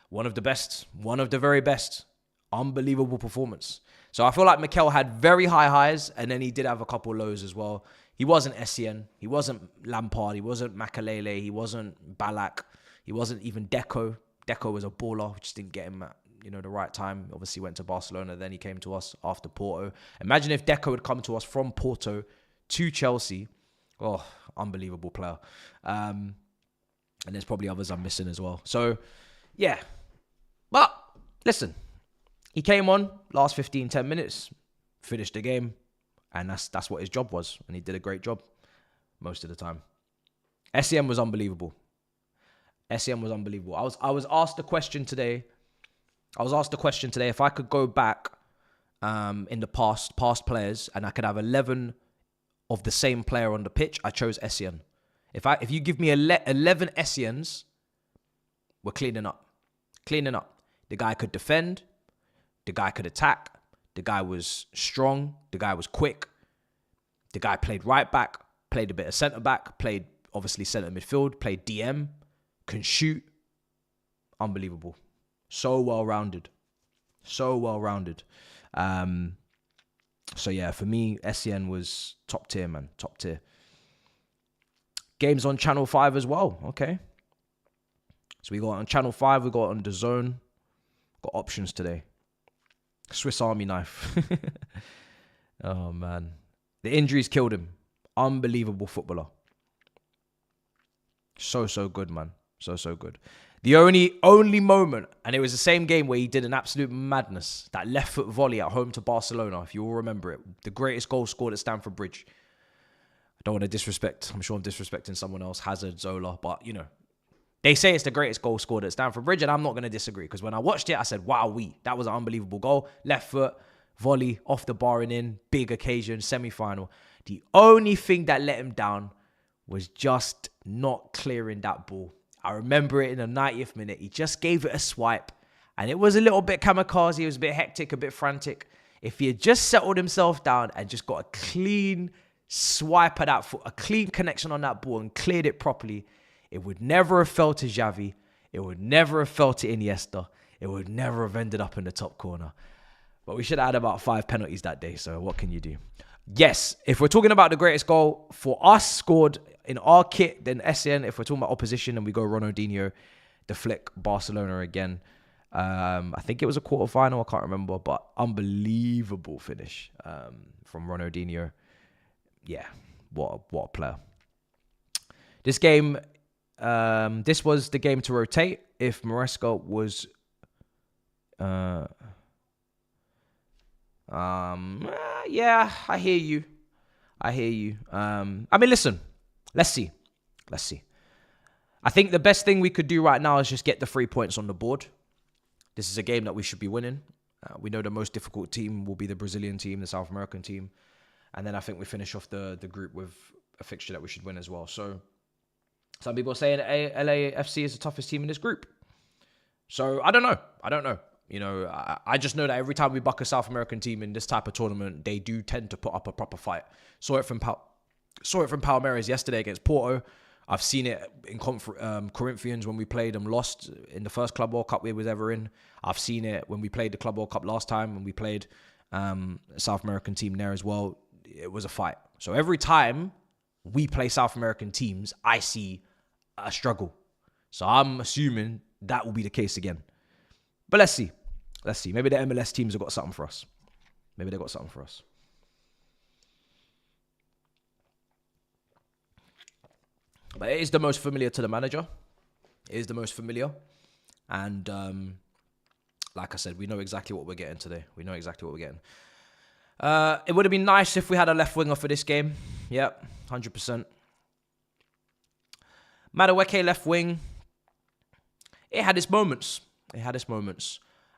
one of the best, one of the very best. Unbelievable performance. So I feel like Mikel had very high highs, and then he did have a couple lows as well. He wasn't Essien. He wasn't Lampard. He wasn't Makalele. He wasn't Ballack. He wasn't even Deco. Deco was a baller. We just didn't get him at the right time. Obviously went to Barcelona. Then he came to us after Porto. Imagine if Deco had come to us from Porto to Chelsea. Oh, unbelievable player. And there's probably others I'm missing as well. So, yeah. But, listen. He came on, last 15, 10 minutes, finished the game, and that's what his job was. And he did a great job most of the time. SEM was unbelievable. SEM was unbelievable. I was asked the question today. If I could go back in the past players, and I could have 11 of the same player on the pitch, I chose Essien. If you give me 11 Essiens, we're cleaning up. The guy could defend. The guy could attack. The guy was strong. The guy was quick. The guy played right back, played a bit of centre back, played obviously centre midfield, played DM, can shoot. Unbelievable. So well-rounded. So yeah, for me, SCN was top tier, man. Top tier. Games on Channel 5 as well. Okay. So we got on Channel 5, we got on the Zone. Got options today. Swiss Army knife. Oh, man. The injuries killed him. Unbelievable footballer. So good, man. So good. The only moment, and it was the same game where he did an absolute madness. That left foot volley at home to Barcelona, if you all remember it. The greatest goal scored at Stamford Bridge. I don't want to disrespect. I'm sure I'm disrespecting someone else, Hazard, Zola, but, you know. They say it's the greatest goal scored at Stamford Bridge, and I'm not going to disagree. Because when I watched it, I said, wow, that was an unbelievable goal. Left foot, volley, off the bar and in. Big occasion, semi-final. The only thing that let him down was just not clearing that ball. I remember it in the 90th minute. He just gave it a swipe. And it was a little bit kamikaze. It was a bit hectic, a bit frantic. If he had just settled himself down and just got a clean swipe at that foot, a clean connection on that ball and cleared it properly, it would never have fell to Xavi. It would never have fell to Iniesta. It would never have ended up in the top corner. But we should have had about 5 penalties that day. So what can you do? Yes, if we're talking about the greatest goal for us scored in our kit, then SCN. If we're talking about opposition and we go Ronaldinho, the flick, Barcelona again. I think it was a quarterfinal. I can't remember. But unbelievable finish from Ronaldinho. Yeah, what a player. This game... this was the game to rotate if Maresca was yeah, I hear you. I mean, listen, let's see. I think the best thing we could do right now is just get the 3 points on the board. This is a game that we should be winning. We know the most difficult team will be the Brazilian team, the South American team, and then I think we finish off the group with a fixture that we should win as well. So some people are saying LAFC is the toughest team in this group. So I don't know. You know, I just know that every time we buck a South American team in this type of tournament, they do tend to put up a proper fight. Saw it from Palmeiras yesterday against Porto. I've seen it in Corinthians when we played and lost in the first Club World Cup we was ever in. I've seen it when we played the Club World Cup last time, when we played a South American team there as well. It was a fight. So every time we play South American teams, I see a struggle. So I'm assuming that will be the case again. But let's see. Maybe the MLS teams have got something for us. But it is the most familiar to the manager. It is the most familiar. And like I said, we know exactly what we're getting today. It would have been nice if we had a left winger for this game. Yep, 100%. Madueke left wing. It had its moments.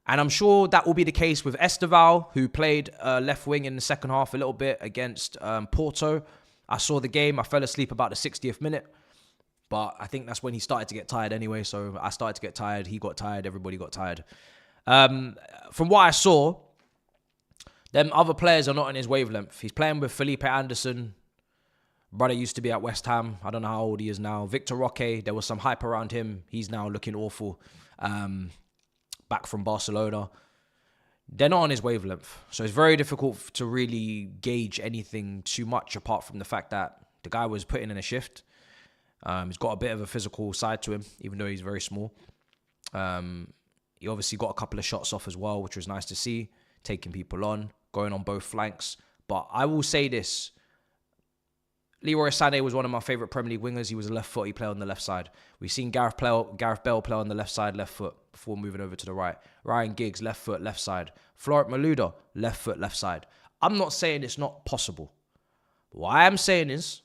And I'm sure that will be the case with Esteval, who played left wing in the second half a little bit against Porto. I saw the game. I fell asleep about the 60th minute. But I think that's when he started to get tired anyway. So I started to get tired. He got tired. Everybody got tired. From what I saw, them other players are not on his wavelength. He's playing with Felipe Anderson. Brother used to be at West Ham. I don't know how old he is now. Victor Roque, there was some hype around him. He's now looking awful. Back from Barcelona. They're not on his wavelength. So it's very difficult to really gauge anything too much apart from the fact that the guy was putting in a shift. He's got a bit of a physical side to him, even though he's very small. He obviously got a couple of shots off as well, which was nice to see. Taking people on, going on both flanks. But I will say this. Leroy Sané was one of my favourite Premier League wingers. He was a left foot. He played on the left side. We've seen Gareth Bale play on the left side, left foot, before moving over to the right. Ryan Giggs, left foot, left side. Florent Malouda, left foot, left side. I'm not saying it's not possible. But what I am saying is,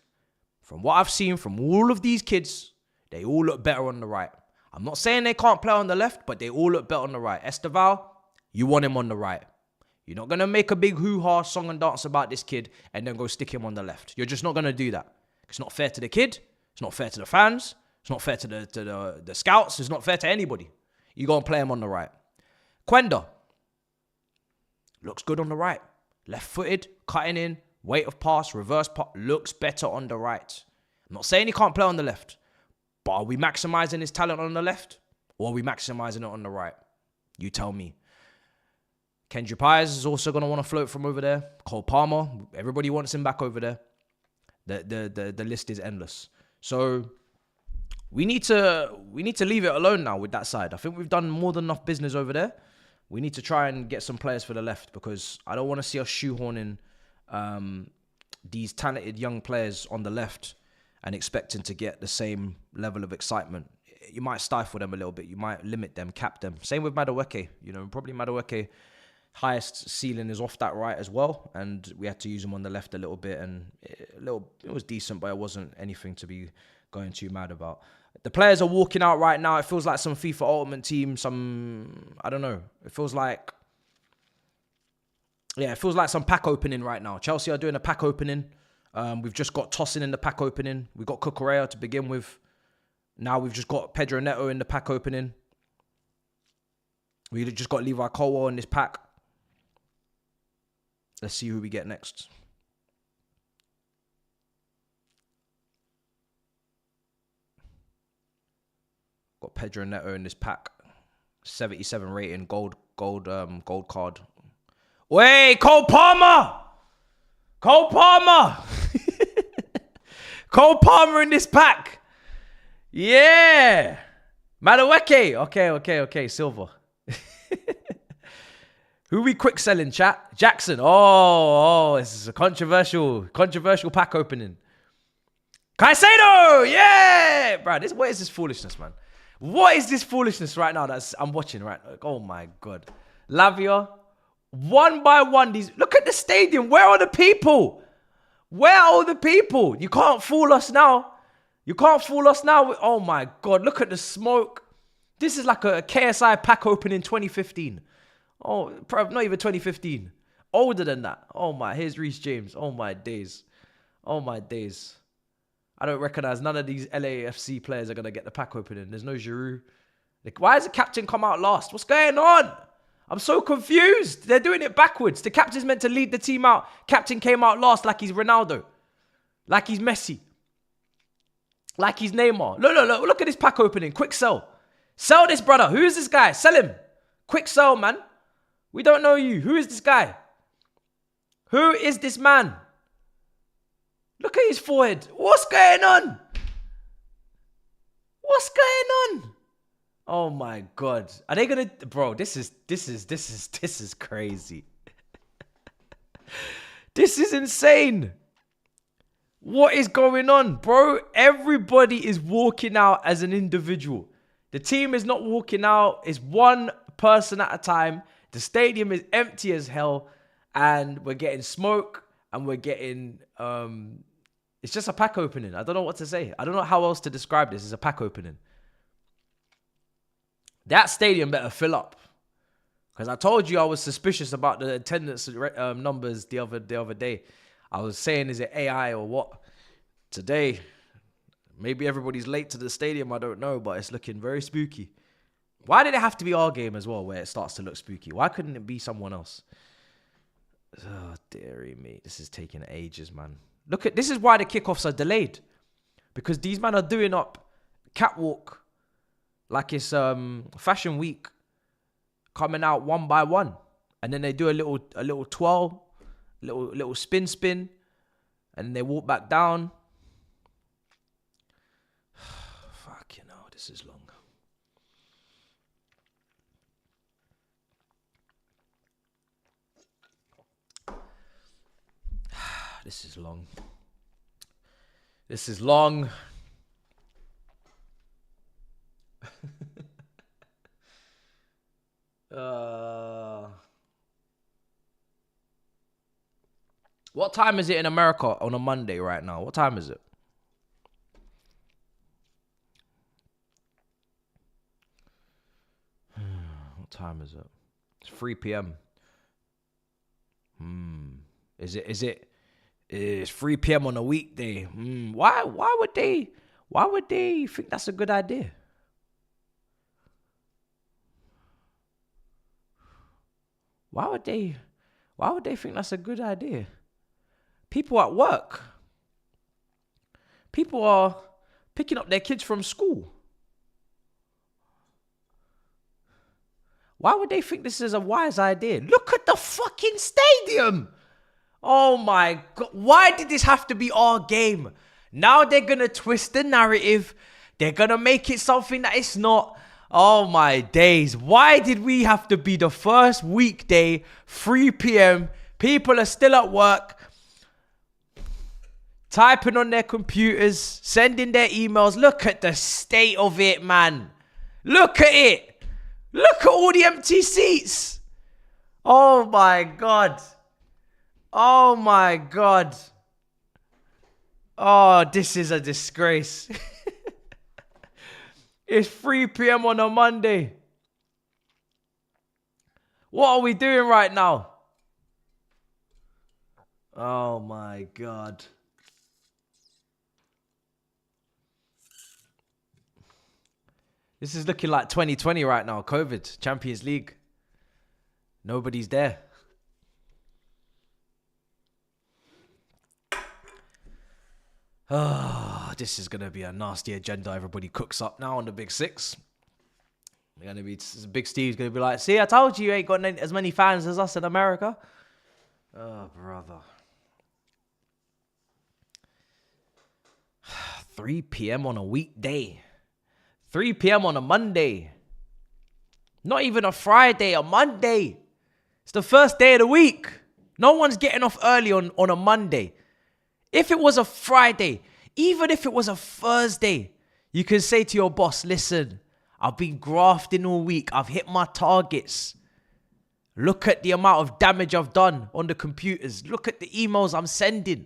from what I've seen from all of these kids, they all look better on the right. I'm not saying they can't play on the left, but they all look better on the right. Esteval, you want him on the right. You're not going to make a big hoo-ha song and dance about this kid and then go stick him on the left. You're just not going to do that. It's not fair to the kid. It's not fair to the fans. It's not fair to the scouts. It's not fair to anybody. You go and play him on the right. Quenda looks good on the right. Left-footed, cutting in, weight of pass, reverse pass, looks better on the right. I'm not saying he can't play on the left, but are we maximizing his talent on the left or are we maximizing it on the right? You tell me. Kendrick Pies is also going to want to float from over there. Cole Palmer, everybody wants him back over there. The list is endless. So we need to leave it alone now with that side. I think we've done more than enough business over there. We need to try and get some players for the left, because I don't want to see us shoehorning these talented young players on the left and expecting to get the same level of excitement. You might stifle them a little bit. You might limit them, cap them. Same with Madueke. Probably Madueke highest ceiling is off that right as well, and we had to use him on the left a little bit, and it was decent, but it wasn't anything to be going too mad about. The players are walking out right now. It feels like some FIFA Ultimate Team, I don't know. It feels like some pack opening right now. Chelsea are doing a pack opening. We've just got Tosin in the pack opening. We've got Cucurella to begin with. Now we've just got Pedro Neto in the pack opening. We just got Levi Colwell in this pack. Let's see who we get next. Got Pedro Neto in this pack. 77 rating, gold card. Wait, Cole Palmer! Cole Palmer! Cole Palmer in this pack. Yeah. Madueke. Okay. Silver. Who we quick selling, chat? Jackson. Oh, this is a controversial pack opening. Caicedo. Yeah. Bro, what is this foolishness, man? What is this foolishness right now that I'm watching right now? Oh my God. Lavia. One by one. Look at the stadium. Where are the people? Where are all the people? You can't fool us now. Oh my God. Look at the smoke. This is like a KSI pack opening 2015. Oh, probably not even 2015. Older than that. Oh my, here's Reece James. Oh my days. I don't recognize none of these LAFC players are going to get the pack opening. There's no Giroud. Why has the captain come out last? What's going on? I'm so confused. They're doing it backwards. The captain's meant to lead the team out. Captain came out last like he's Ronaldo. Like he's Messi. Like he's Neymar. Look at this pack opening. Quick sell. Sell this, brother. Who is this guy? Sell him. Quick sell, man. We don't know you. Who is this guy? Who is this man? Look at his forehead. What's going on? Oh my God. Are they gonna, bro, this is crazy. This is insane. What is going on, bro? Everybody is walking out as an individual. The team is not walking out. It's one person at a time. The stadium is empty as hell, and we're getting smoke, and we're getting, it's just a pack opening. I don't know what to say. I don't know how else to describe this. It's a pack opening. That stadium better fill up, because I told you I was suspicious about the attendance numbers the other day. I was saying, is it AI or what? Today, maybe everybody's late to the stadium. I don't know, but it's looking very spooky. Why did it have to be our game as well, where it starts to look spooky? Why couldn't it be someone else? Oh, dearie me. This is taking ages, man. This is why the kickoffs are delayed. Because these men are doing up catwalk like it's fashion week, coming out one by one. And then they do a little twirl, little spin, and then they walk back down. Fuck, this is long. This is long. What time is it in America on a Monday right now? What time is it? What time is it? It's 3 p.m. It's 3 p.m. on a weekday. Why would they think that's a good idea? Why would they think that's a good idea? People at work. People are picking up their kids from school. Why would they think this is a wise idea? Look at the fucking stadium. Oh my God. Why did this have to be our game? Now they're going to twist the narrative. They're going to make it something that it's not. Oh my days. Why did we have to be the first weekday, 3 p.m.? People are still at work, typing on their computers, sending their emails. Look at the state of it, man. Look at it. Look at all the empty seats. Oh my God. Oh my God. Oh, this is a disgrace. It's 3 p.m. on a Monday. What are we doing right now? Oh my God. This is looking like 2020 right now. COVID, Champions League. Nobody's there. Oh, this is going to be a nasty agenda everybody cooks up now on the Big Six. They're going to be, Big Steve's going to be like, see, I told you ain't got as many fans as us in America. Oh, brother. 3 p.m. on a weekday. 3 p.m. on a Monday. Not even a Friday, a Monday. It's the first day of the week. No one's getting off early on a Monday. If it was a Friday, even if it was a Thursday, you can say to your boss, listen, I've been grafting all week. I've hit my targets. Look at the amount of damage I've done on the computers. Look at the emails I'm sending.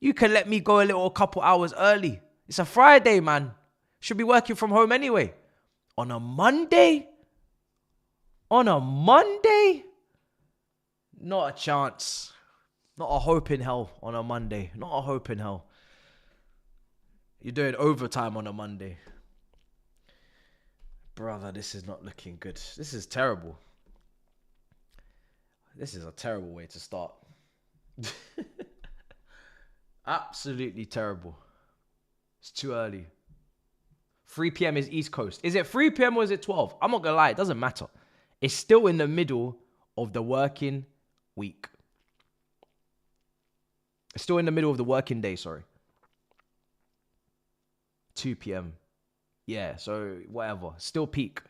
You can let me go a couple hours early. It's a Friday, man. Should be working from home anyway. On a Monday? On a Monday? Not a chance. Not a hope in hell on a Monday. Not a hope in hell. You're doing overtime on a Monday. Brother, this is not looking good. This is terrible. This is a terrible way to start. Absolutely terrible. It's too early. 3 p.m. is East Coast. Is it 3 p.m. or is it 12? I'm not going to lie. It doesn't matter. It's still in the middle of the working week. It's still in the middle of the working day, sorry. 2 p.m. Yeah, so whatever. Still peak.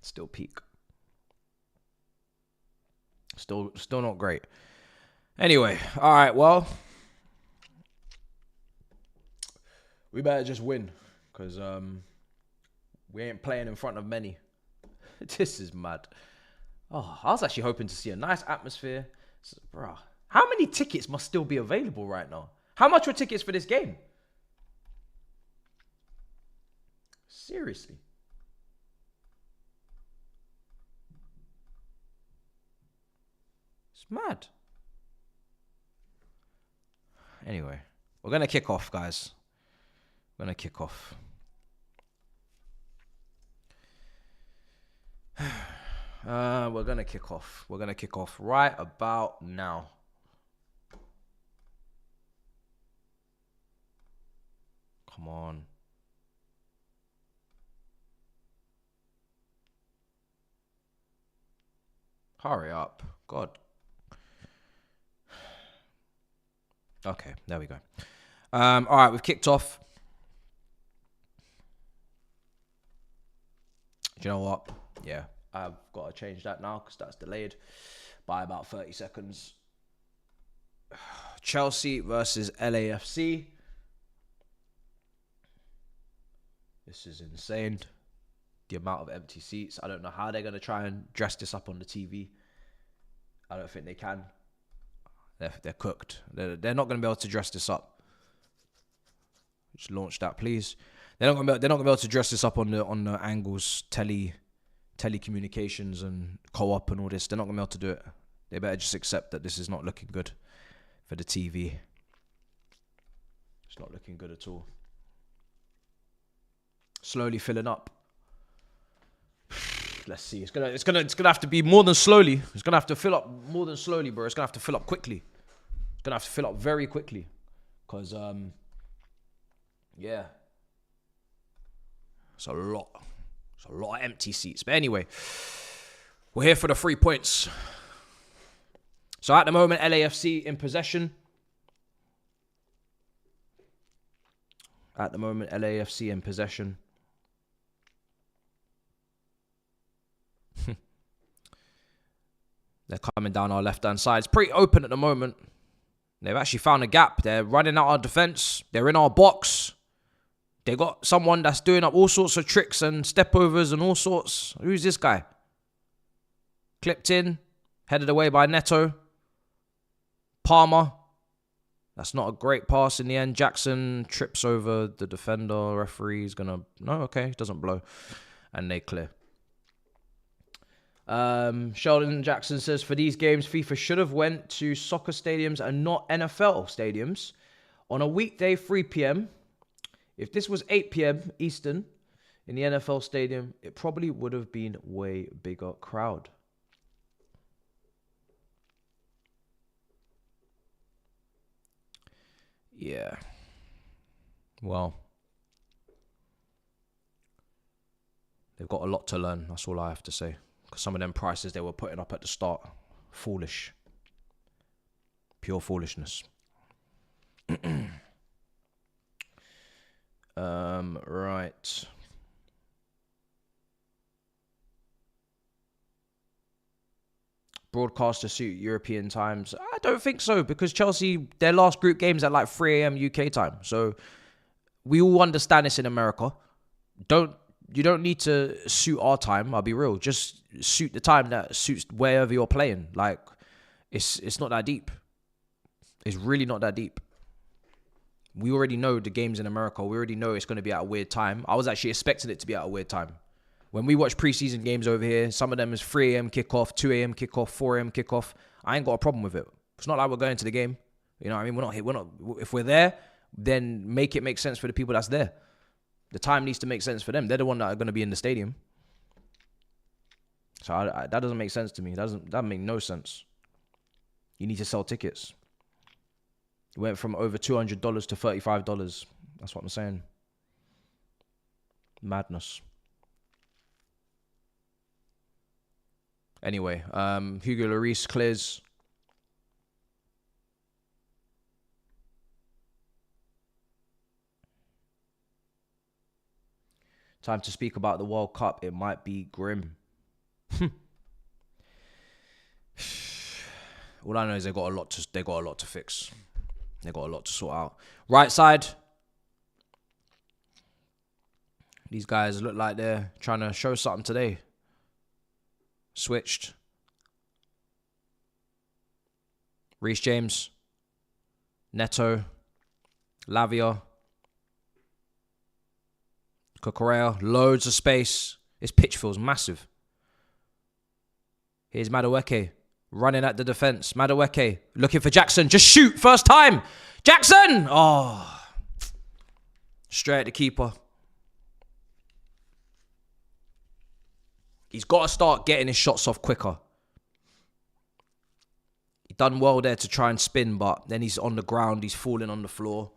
Still peak. Still not great. Anyway, all right, well. We better just win. Because we ain't playing in front of many. This is mad. Oh, I was actually hoping to see a nice atmosphere. So, bruh, how many tickets must still be available right now? How much were tickets for this game? Seriously. It's mad. Anyway, we're going to kick off, guys. We're going to kick off. We're going to kick off. We're going to kick off right about now. Come on. Hurry up. God. Okay, there we go. All right, we've kicked off. Do you know what? Yeah, I've got to change that now because that's delayed by about 30 seconds. Chelsea versus LAFC. This is insane. The amount of empty seats. I don't know how they're going to try and dress this up on the TV. I don't think they can. They're cooked. They're not going to be able to dress this up. Just launch that, please. They're not going to be able to dress this up on the angles, telecommunications and co-op and all this. They're not going to be able to do it. They better just accept that this is not looking good for the TV. It's not looking good at all. Slowly filling up. Let's see. It's gonna have to be more than slowly. It's gonna have to fill up more than slowly, bro. It's gonna have to fill up quickly. It's gonna have to fill up very quickly, cause yeah, it's a lot. It's a lot of empty seats. But anyway, We're here for the 3 points. So at the moment, LAFC in possession. At the moment, LAFC in possession. They're coming down our left-hand side. It's pretty open at the moment. They've actually found a gap. They're running out our defense. They're in our box. They got someone that's doing up all sorts of tricks and stepovers and all sorts. Who's this guy? Clipped in. Headed away by Neto. Palmer. That's not a great pass in the end. Jackson trips over the defender. Referee's gonna... No, okay. Doesn't blow. And they clear. Sheldon Jackson says, for these games, FIFA should have went to soccer stadiums and not NFL stadiums. On a weekday, 3 p.m. If this was 8 p.m. Eastern in the NFL stadium, it probably would have been way bigger crowd. Yeah. Well, they've got a lot to learn. That's all I have to say. Because some of them prices they were putting up at the start, foolish. Pure foolishness. Right. Broadcaster suit European times. I don't think so, because Chelsea, their last group game's at like 3 a.m. UK time. So we all understand this in America. You don't need to suit our time, I'll be real. Just suit the time that suits wherever you're playing. Like, it's not that deep. It's really not that deep. We already know the games in America. We already know it's going to be at a weird time. I was actually expecting it to be at a weird time. When we watch preseason games over here, some of them is 3 a.m. kickoff, 2 a.m. kickoff, 4 a.m. kickoff. I ain't got a problem with it. It's not like we're going to the game. You know what I mean? We're not. If we're there, then make it make sense for the people that's there. The time needs to make sense for them. They're the one that are going to be in the stadium. So that doesn't make sense to me. That make no sense. You need to sell tickets. It went from over $200 to $35. That's what I'm saying. Madness. Anyway, Hugo Lloris clears. Time to speak about the World Cup. It might be grim. All I know is they got a lot to fix. They got a lot to sort out. Right side. These guys look like they're trying to show something today. Switched. Reece James. Neto. Lavia. Cucurella, loads of space. This pitch feels massive. Here's Madueke running at the defense. Madueke looking for Jackson. Just shoot. First time. Jackson. Oh. Straight at the keeper. He's got to start getting his shots off quicker. He done well there to try and spin, but then he's on the ground. He's falling on the floor.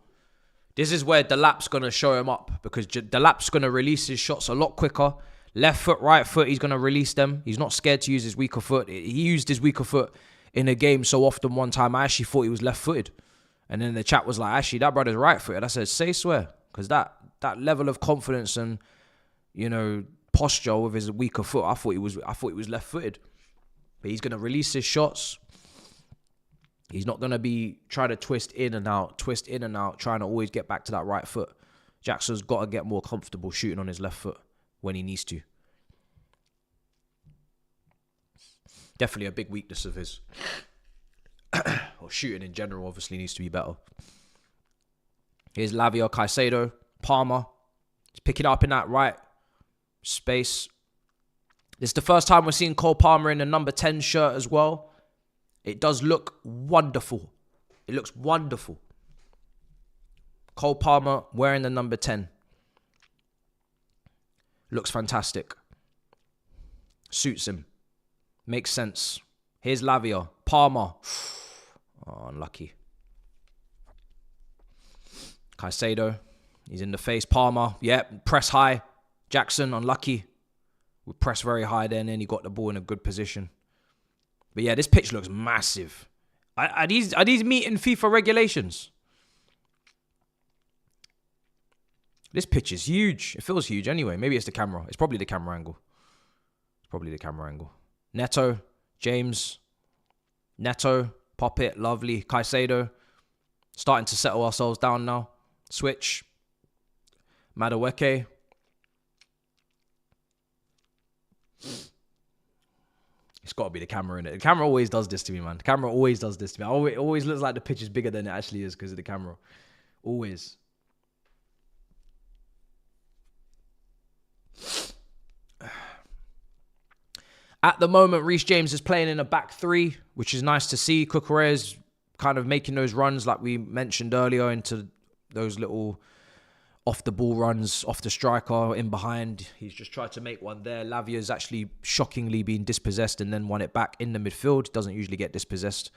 This is where Delap's going to show him up, because Delap's going to release his shots a lot quicker. Left foot, right foot, he's going to release them. He's not scared to use his weaker foot. He used his weaker foot in a game so often one time. I actually thought he was left-footed. And then the chat was like, actually, that brother's right-footed. I said, say swear. Because that level of confidence and, posture with his weaker foot, I thought he was left-footed. But he's going to release his shots. He's not going to be trying to twist in and out, trying to always get back to that right foot. Jackson's got to get more comfortable shooting on his left foot when he needs to. Definitely a big weakness of his. Or shooting in general obviously needs to be better. Here's Lavia, Caicedo, Palmer. He's picking up in that right space. This is the first time we're seeing Cole Palmer in a number 10 shirt as well. It does look wonderful. It looks wonderful. Cole Palmer wearing the number 10. Looks fantastic. Suits him. Makes sense. Here's Lavia. Palmer. Oh, unlucky. Caicedo. He's in the face. Palmer. Yep. Press high. Jackson. Unlucky. We pressed very high there, and then he got the ball in a good position. But yeah, this pitch looks massive. Are these meeting FIFA regulations? This pitch is huge. It feels huge anyway. Maybe it's the camera. It's probably the camera angle. Neto, James, Neto, pop it, lovely. Caicedo, starting to settle ourselves down now. Switch. Madueke. It's got to be the camera in it. The camera always does this to me, man. The camera always does this to me. It always looks like the pitch is bigger than it actually is because of the camera. Always. At the moment, Reece James is playing in a back three, which is nice to see. Cucurella is kind of making those runs like we mentioned earlier into those little off-the-ball runs, off the striker, in behind. He's just tried to make one there. Lavia's actually shockingly been dispossessed and then won it back in the midfield. Doesn't usually get dispossessed,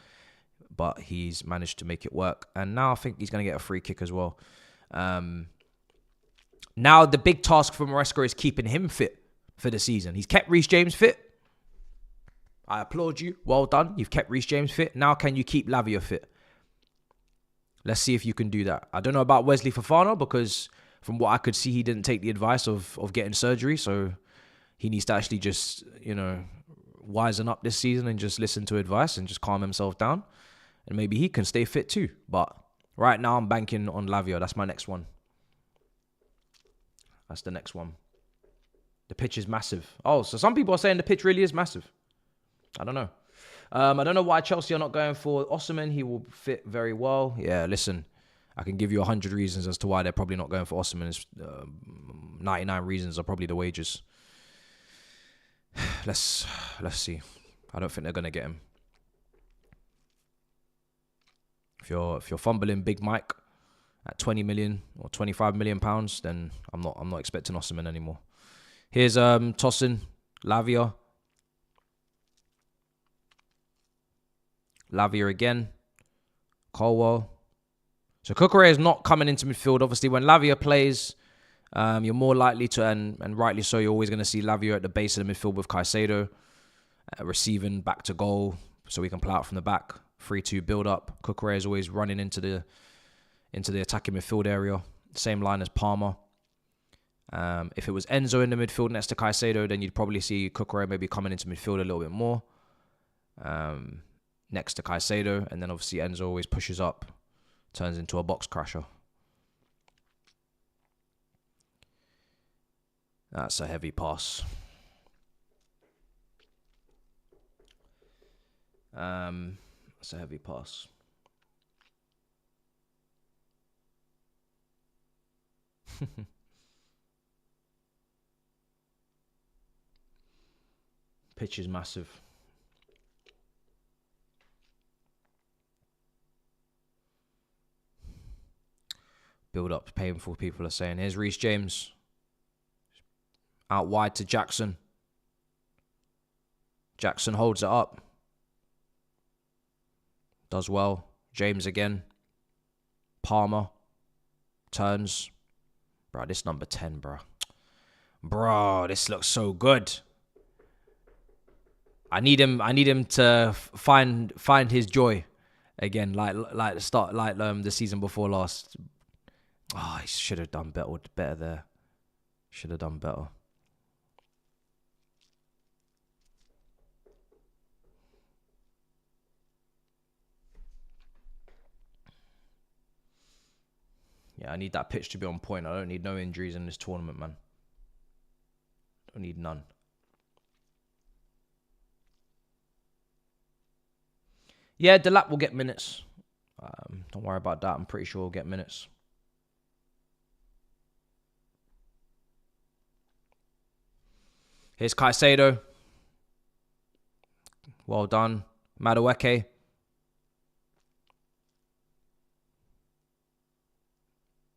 but he's managed to make it work. And now I think he's going to get a free kick as well. Now the big task for Maresca is keeping him fit for the season. He's kept Reece James fit. I applaud you. Well done. You've kept Reece James fit. Now can you keep Lavia fit? Let's see if you can do that. I don't know about Wesley Fofana because from what I could see, he didn't take the advice of getting surgery. So he needs to actually just, wisen up this season and just listen to advice and just calm himself down. And maybe he can stay fit too. But right now I'm banking on Lavia. That's my next one. That's the next one. The pitch is massive. Oh, so some people are saying the pitch really is massive. I don't know. I don't know why Chelsea are not going for Osimhen. He will fit very well. Yeah, listen, I can give you 100 reasons as to why they're probably not going for Osimhen. 99 reasons are probably the wages. Let's see. I don't think they're going to get him. If you're fumbling Big Mike at 20 million or 25 million pounds, then I'm not expecting Osimhen anymore. Here's Tosin, Lavia again, Colwell. So Cucurella is not coming into midfield. Obviously, when Lavia plays, you're more likely to, and rightly so, you're always going to see Lavia at the base of the midfield with Caicedo, receiving back to goal, so we can play out from the back. 3-2 build up. Cucurella is always running into the attacking midfield area. Same line as Palmer. If it was Enzo in the midfield next to Caicedo, then you'd probably see Cucurella maybe coming into midfield a little bit more. Next to Caicedo, and then obviously Enzo always pushes up, turns into a box crasher. That's a heavy pass. That's a heavy pass. Pitch is massive. Build up, painful, people are saying. Here's Reece James. Out wide to Jackson. Jackson holds it up. Does well. James again. Palmer. Turns. Bro, this number 10, bro. Bro, this looks so good. I need him to find his joy again, like the season before last. Oh, he should have done better there. Should have done better. Yeah, I need that pitch to be on point. I don't need no injuries in this tournament, man. Don't need none. Yeah, Delap will get minutes. Don't worry about that. I'm pretty sure he'll get minutes. Here's Caicedo. Well done. Madueke.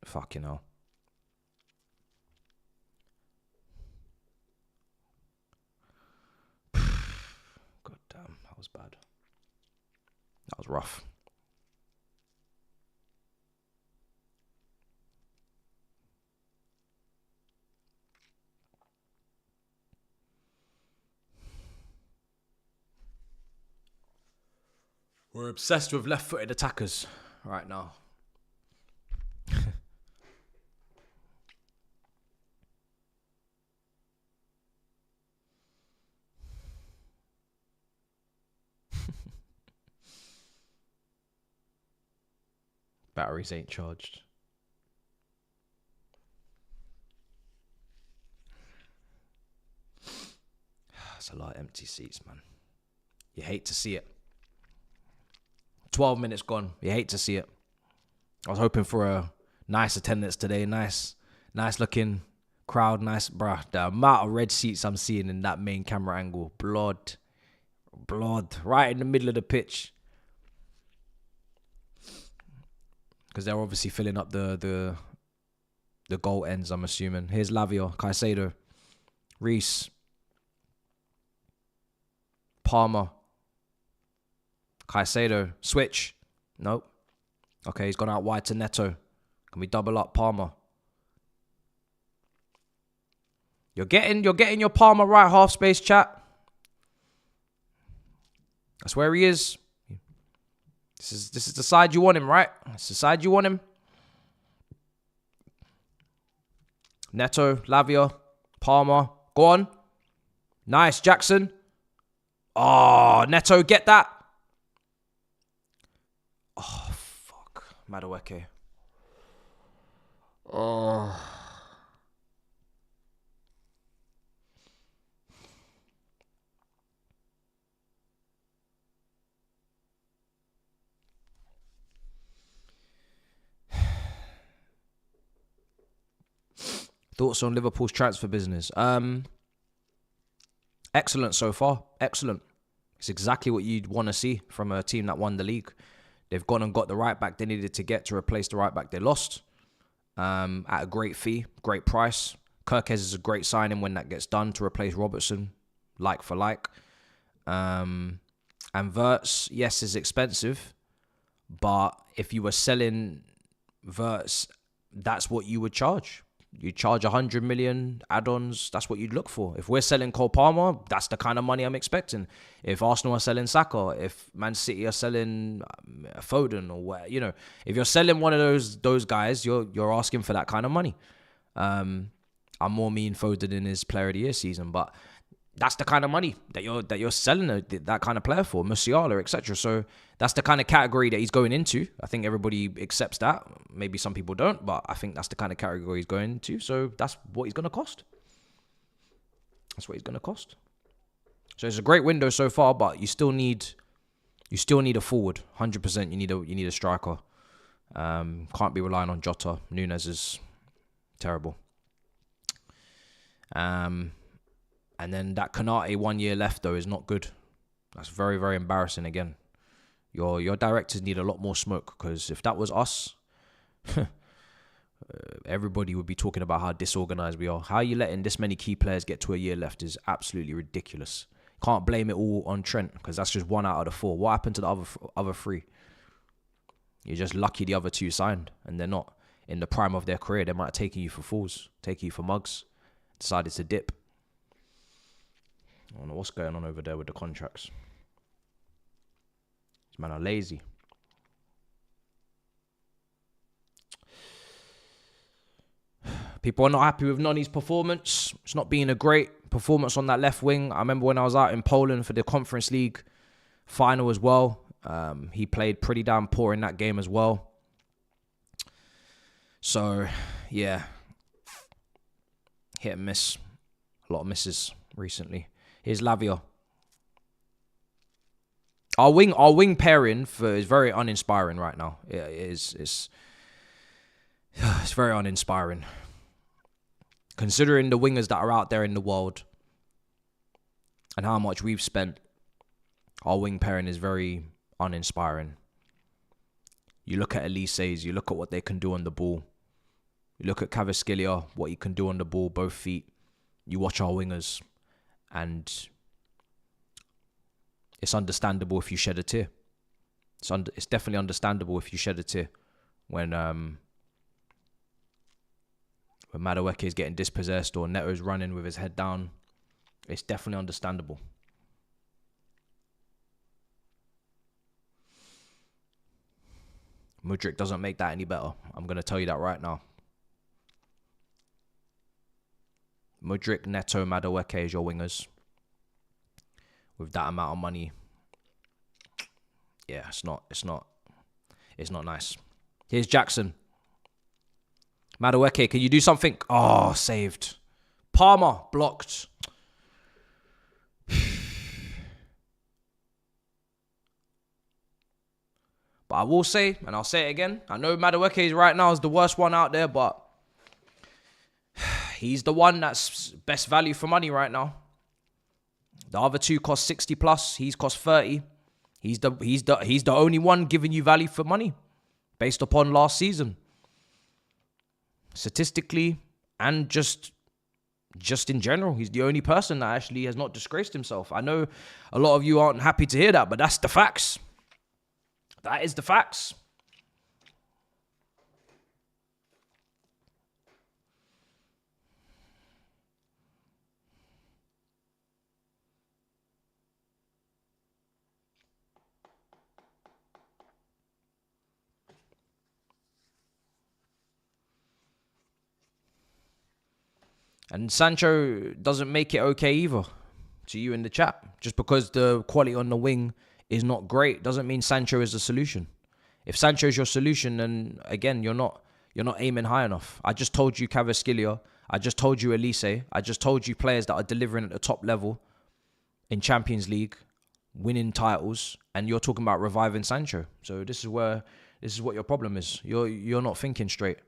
Fucking hell. God damn, that was bad. That was rough. We're obsessed with left-footed attackers right now. Batteries ain't charged. That's a lot of empty seats, man. You hate to see it. 12 minutes gone. You hate to see it. I was hoping for a nice attendance today. Nice looking crowd. Nice, bruh. The amount of red seats I'm seeing in that main camera angle. Blood. Right in the middle of the pitch. Because they're obviously filling up the goal ends, I'm assuming. Here's Lavia, Caicedo, Reese, Palmer, Caicedo, switch. Nope. Okay, he's gone out wide to Neto. Can we double up Palmer? You're getting your Palmer right half space, chat. That's where he is. This is the side you want him, right? It's the side you want him. Neto, Lavia, Palmer. Go on. Nice, Jackson. Oh, Neto, get that. Oh, fuck. Madueke. Oh. Thoughts on Liverpool's transfer business? Excellent so far. Excellent. It's exactly what you'd want to see from a team that won the league. They've gone and got the right back they needed to get to replace the right back they lost. At a great fee, great price. Kirkes is a great signing when that gets done to replace Robertson, like for like. And Wirtz, yes, is expensive. But if you were selling Wirtz, that's what you would charge. You charge 100 million add-ons. That's what you'd look for. If we're selling Cole Palmer, that's the kind of money I'm expecting. If Arsenal are selling Saka, if Man City are selling Foden, or where, you know, if you're selling one of those guys, you're asking for that kind of money. I'm more mean Foden in his Player of the Year season, but that's the kind of money that you're selling that kind of player for, Musiala, etc. So that's the kind of category that he's going into. I think everybody accepts that. Maybe some people don't, but I think that's the kind of category he's going into. So that's what he's going to cost. That's what he's going to cost. So it's a great window so far, but you still need a forward. 100%. You need a striker. Can't be relying on Jota. Nunes is terrible. And then that Kanate 1 year left, though, is not good. That's very, very embarrassing again. Your directors need a lot more smoke, because if that was us, everybody would be talking about how disorganized we are. How are you letting this many key players get to a year left is absolutely ridiculous. Can't blame it all on Trent, because that's just 1 out of the 4. What happened to the other 3? You're just lucky the other 2 signed, and they're not in the prime of their career. They might have taken you for fools, taken you for mugs, decided to dip. I don't know what's going on over there with the contracts. These men are lazy. People are not happy with Noni's performance. It's not been a great performance on that left wing. I remember when I was out in Poland for the Conference League final as well. He played pretty damn poor in that game as well. So, yeah. Hit and miss. A lot of misses recently. Here's Lavia. Our wing pairing is very uninspiring right now. It's very uninspiring. Considering the wingers that are out there in the world and how much we've spent, our wing pairing is very uninspiring. You look at Elise's, you look at what they can do on the ball. You look at Kvaratskhelia, what he can do on the ball, both feet. You watch our wingers, and it's understandable if you shed a tear. It's definitely understandable if you shed a tear when Madueke is getting dispossessed or Neto's running with his head down. It's definitely understandable. Mudryk doesn't make that any better. I'm going to tell you that right now. Mudryk, Neto, Madueke is your wingers. With that amount of money. Yeah, it's not nice. Here's Jackson. Madueke, can you do something? Oh, saved. Palmer, blocked. But I will say, and I'll say it again, I know Madueke right now is the worst one out there, but he's the one that's best value for money right now. The other two cost 60 plus. He's cost 30. He's the only one giving you value for money based upon last season. Statistically and just in general, he's the only person that actually has not disgraced himself. I know a lot of you aren't happy to hear that, but that's the facts. That is the facts. And Sancho doesn't make it okay either to you in the chat. Just because the quality on the wing is not great doesn't mean Sancho is the solution. If Sancho is your solution, then again, you're not aiming high enough. I just told you Kvaratskhelia. I just told you Elise. I just told you players that are delivering at the top level in Champions League, winning titles, and you're talking about reviving Sancho. So this is what your problem is. You're not thinking straight.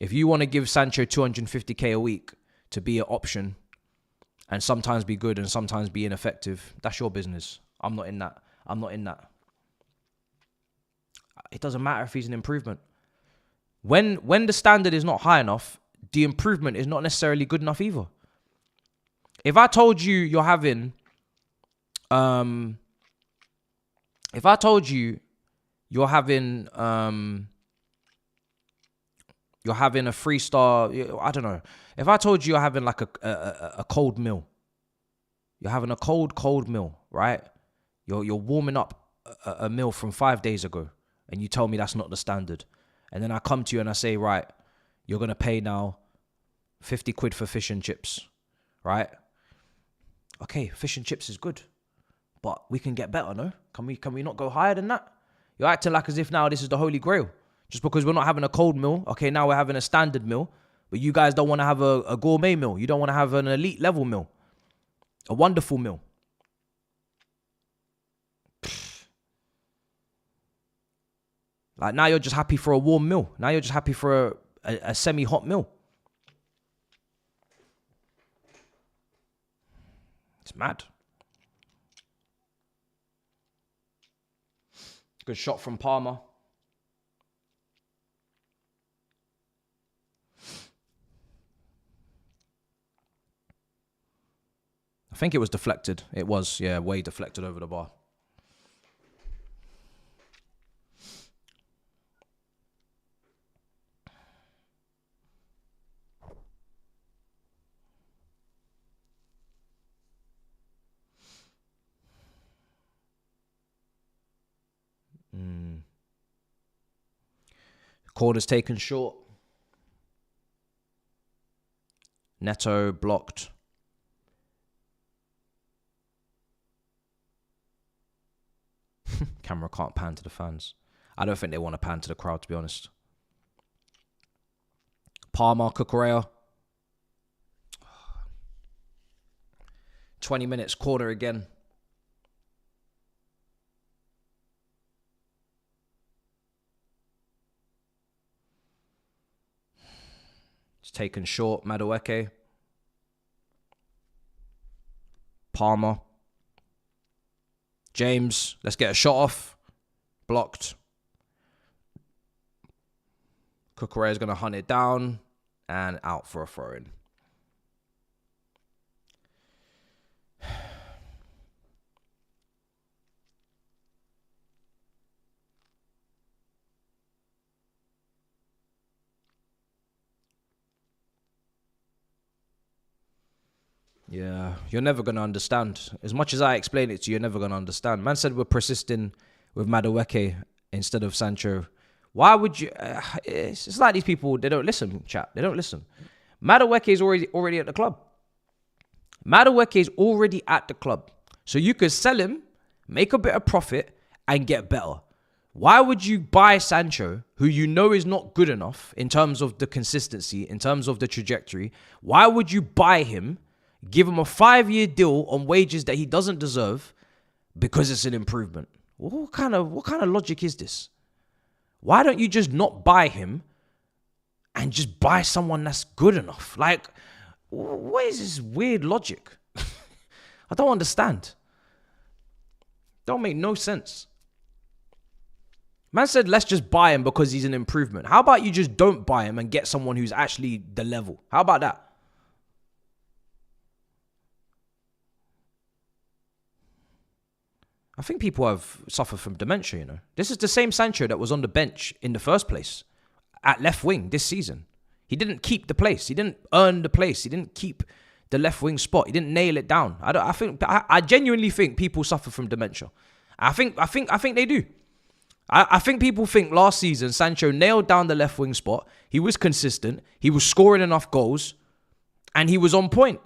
If you want to give Sancho 250k a week to be an option and sometimes be good and sometimes be ineffective, that's your business. I'm not in that. It doesn't matter if he's an improvement. When the standard is not high enough, the improvement is not necessarily good enough either. If I told you you're having a 3-star, I don't know. If I told you you're having like a cold meal, you're having a cold meal, right? You're warming up a meal from 5 days ago, and you tell me that's not the standard. And then I come to you and I say, right, you're going to pay now 50 quid for fish and chips, right? Okay, fish and chips is good, but we can get better, no? Can we not go higher than that? You're acting like as if now this is the Holy Grail. Just because we're not having a cold meal, okay, now we're having a standard meal, but you guys don't want to have a gourmet meal. You don't want to have an elite level meal, a wonderful meal. Like now you're just happy for a warm meal. Now you're just happy for a semi-hot meal. It's mad. Good shot from Palmer. I think it was deflected. It was, yeah, way deflected over the bar. Corner's taken short. Neto blocked. Camera can't pan to the fans. I don't think they want to pan to the crowd, to be honest. Palmer, Cucurella. 20 minutes, corner again. It's taken short, Madueke. Palmer. James, let's get a shot off. Blocked. Cucurella is going to hunt it down and out for a throw-in. Yeah, you're never going to understand. As much as I explain it to you, you're never going to understand. Man said we're persisting with Madueke instead of Sancho. Why would you? It's like these people, they don't listen, chat. They don't listen. Madueke is already at the club. Madueke is already at the club. So you could sell him, make a bit of profit, and get better. Why would you buy Sancho, who you know is not good enough in terms of the consistency, in terms of the trajectory? Why would you buy him, give him a 5-year deal on wages that he doesn't deserve because it's an improvement? What kind of logic is this? Why don't you just not buy him and just buy someone that's good enough? Like, what is this weird logic? I don't understand. Don't make no sense. Man said, let's just buy him because he's an improvement. How about you just don't buy him and get someone who's actually the level? How about that? I think people have suffered from dementia, you know. This is the same Sancho that was on the bench in the first place at left wing this season. He didn't keep the place. He didn't earn the place. He didn't keep the left wing spot. He didn't nail it down. I genuinely think people suffer from dementia. I think they do. I think people think last season Sancho nailed down the left wing spot. He was consistent. He was scoring enough goals, and he was on point.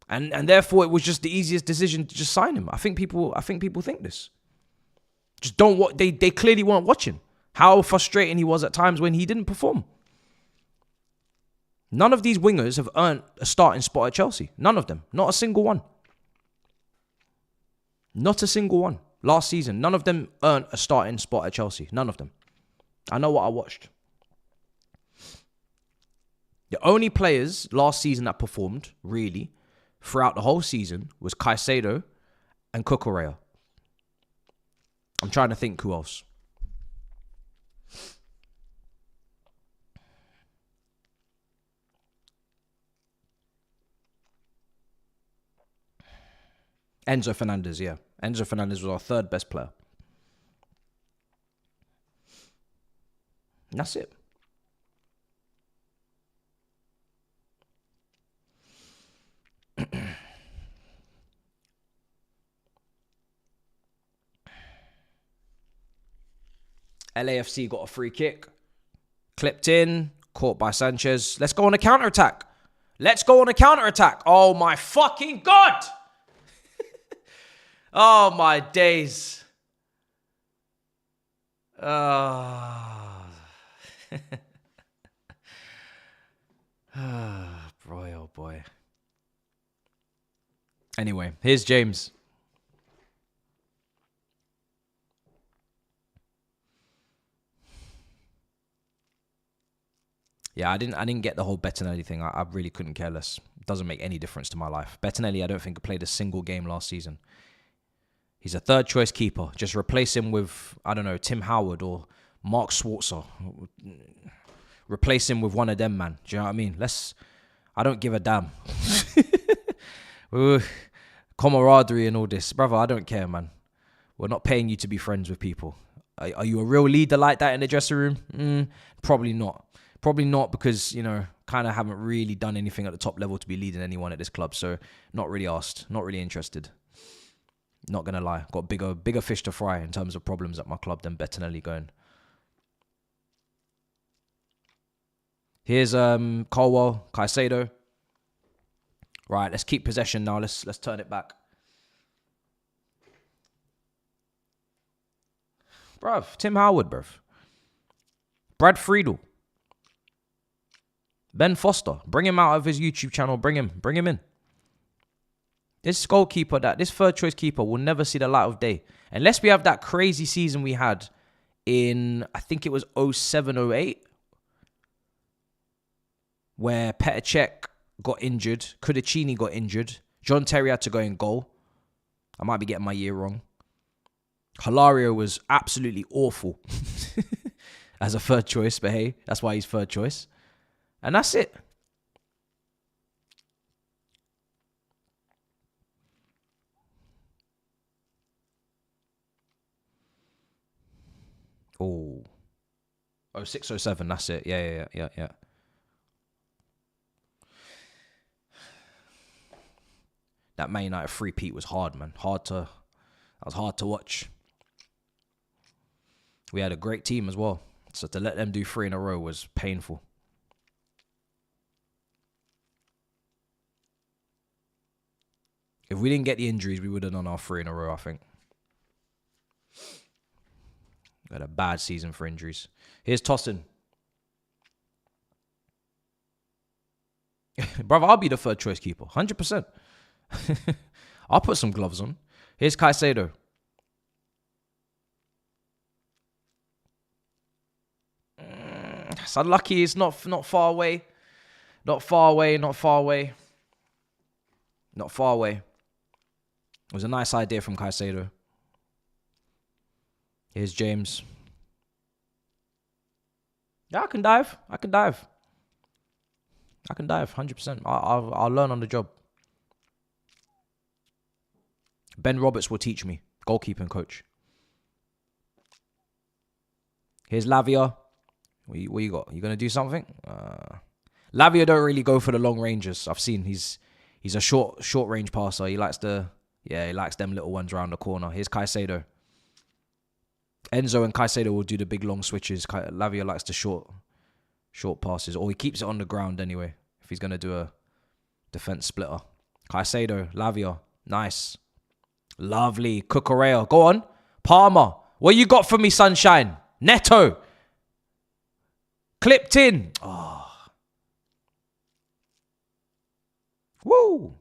And therefore it was just the easiest decision to just sign him. I think people think this. Just don't they clearly weren't watching how frustrating he was at times when he didn't perform. None of these wingers have earned a starting spot at Chelsea. None of them. Not a single one. Not a single one. Last season, none of them earned a starting spot at Chelsea. None of them. I know what I watched. The only players last season that performed, really, throughout the whole season was Caicedo and Cucurella. I'm trying to think who else. Enzo Fernandez, yeah. Enzo Fernandez was our third best player. And that's it. LAFC got a free kick. Clipped in. Caught by Sanchez. Let's go on a counter-attack. Let's go on a counter-attack. Oh my fucking God! Oh, my days. Oh. Boy, oh boy. Anyway, here's James. Yeah, I didn't get the whole Bettinelli thing. I really couldn't care less. It doesn't make any difference to my life. Bettinelli, I don't think played a single game last season. He's a third choice keeper. Just replace him with, I don't know, Tim Howard or Mark Schwarzer. Replace him with one of them, man. Do you know what I mean? I don't give a damn. Camaraderie and all this. Brother, I don't care, man. We're not paying you to be friends with people. Are you a real leader like that in the dressing room? Probably not. Probably not because, you know, kind of haven't really done anything at the top level to be leading anyone at this club. So not really asked. Not really interested. Not going to lie. Got bigger fish to fry in terms of problems at my club than Bettinelli going. Here's Colwell, Caicedo. Right, let's keep possession now. Let's turn it back. Bruv, Tim Howard, bruv. Brad Friedel. Ben Foster. Bring him out of his YouTube channel. Bring him in. This goalkeeper, this third choice keeper will never see the light of day. Unless we have that crazy season we had in, I think it was 07-08, where Petr Cech got injured, Kudicini got injured, John Terry had to go in goal. I might be getting my year wrong. Hilario was absolutely awful as a third choice, but hey, that's why he's third choice. And that's it. Oh. 06, 07, that's it. Yeah. That Man United three-peat was hard, man. That was hard to watch. We had a great team as well. So to let them do 3 in a row was painful. If we didn't get the injuries, we would have done our 3 in a row, I think. We had a bad season for injuries. Here's Tossin. Brother, I'll be the third choice keeper. 100%. I'll put some gloves on. Here's Caicedo. It's unlucky. It's not far away. Not far away. Not far away. Not far away. It was a nice idea from Caicedo. Here's James. Yeah, I can dive. I can dive. I can dive. 100%. I'll learn on the job. Ben Roberts will teach me. Goalkeeping coach. Here's Lavia. What you got? You gonna do something? Lavia don't really go for the long ranges. I've seen he's a short range passer. He likes them little ones around the corner. Here's Caicedo. Enzo and Caicedo will do the big long switches. Lavia likes the short passes, or he keeps it on the ground anyway. If he's gonna do a defense splitter. Caicedo, Lavia, nice, lovely. Cucurella, go on. Palmer, what you got for me, sunshine? Neto. Clipped in. Oh. Woo.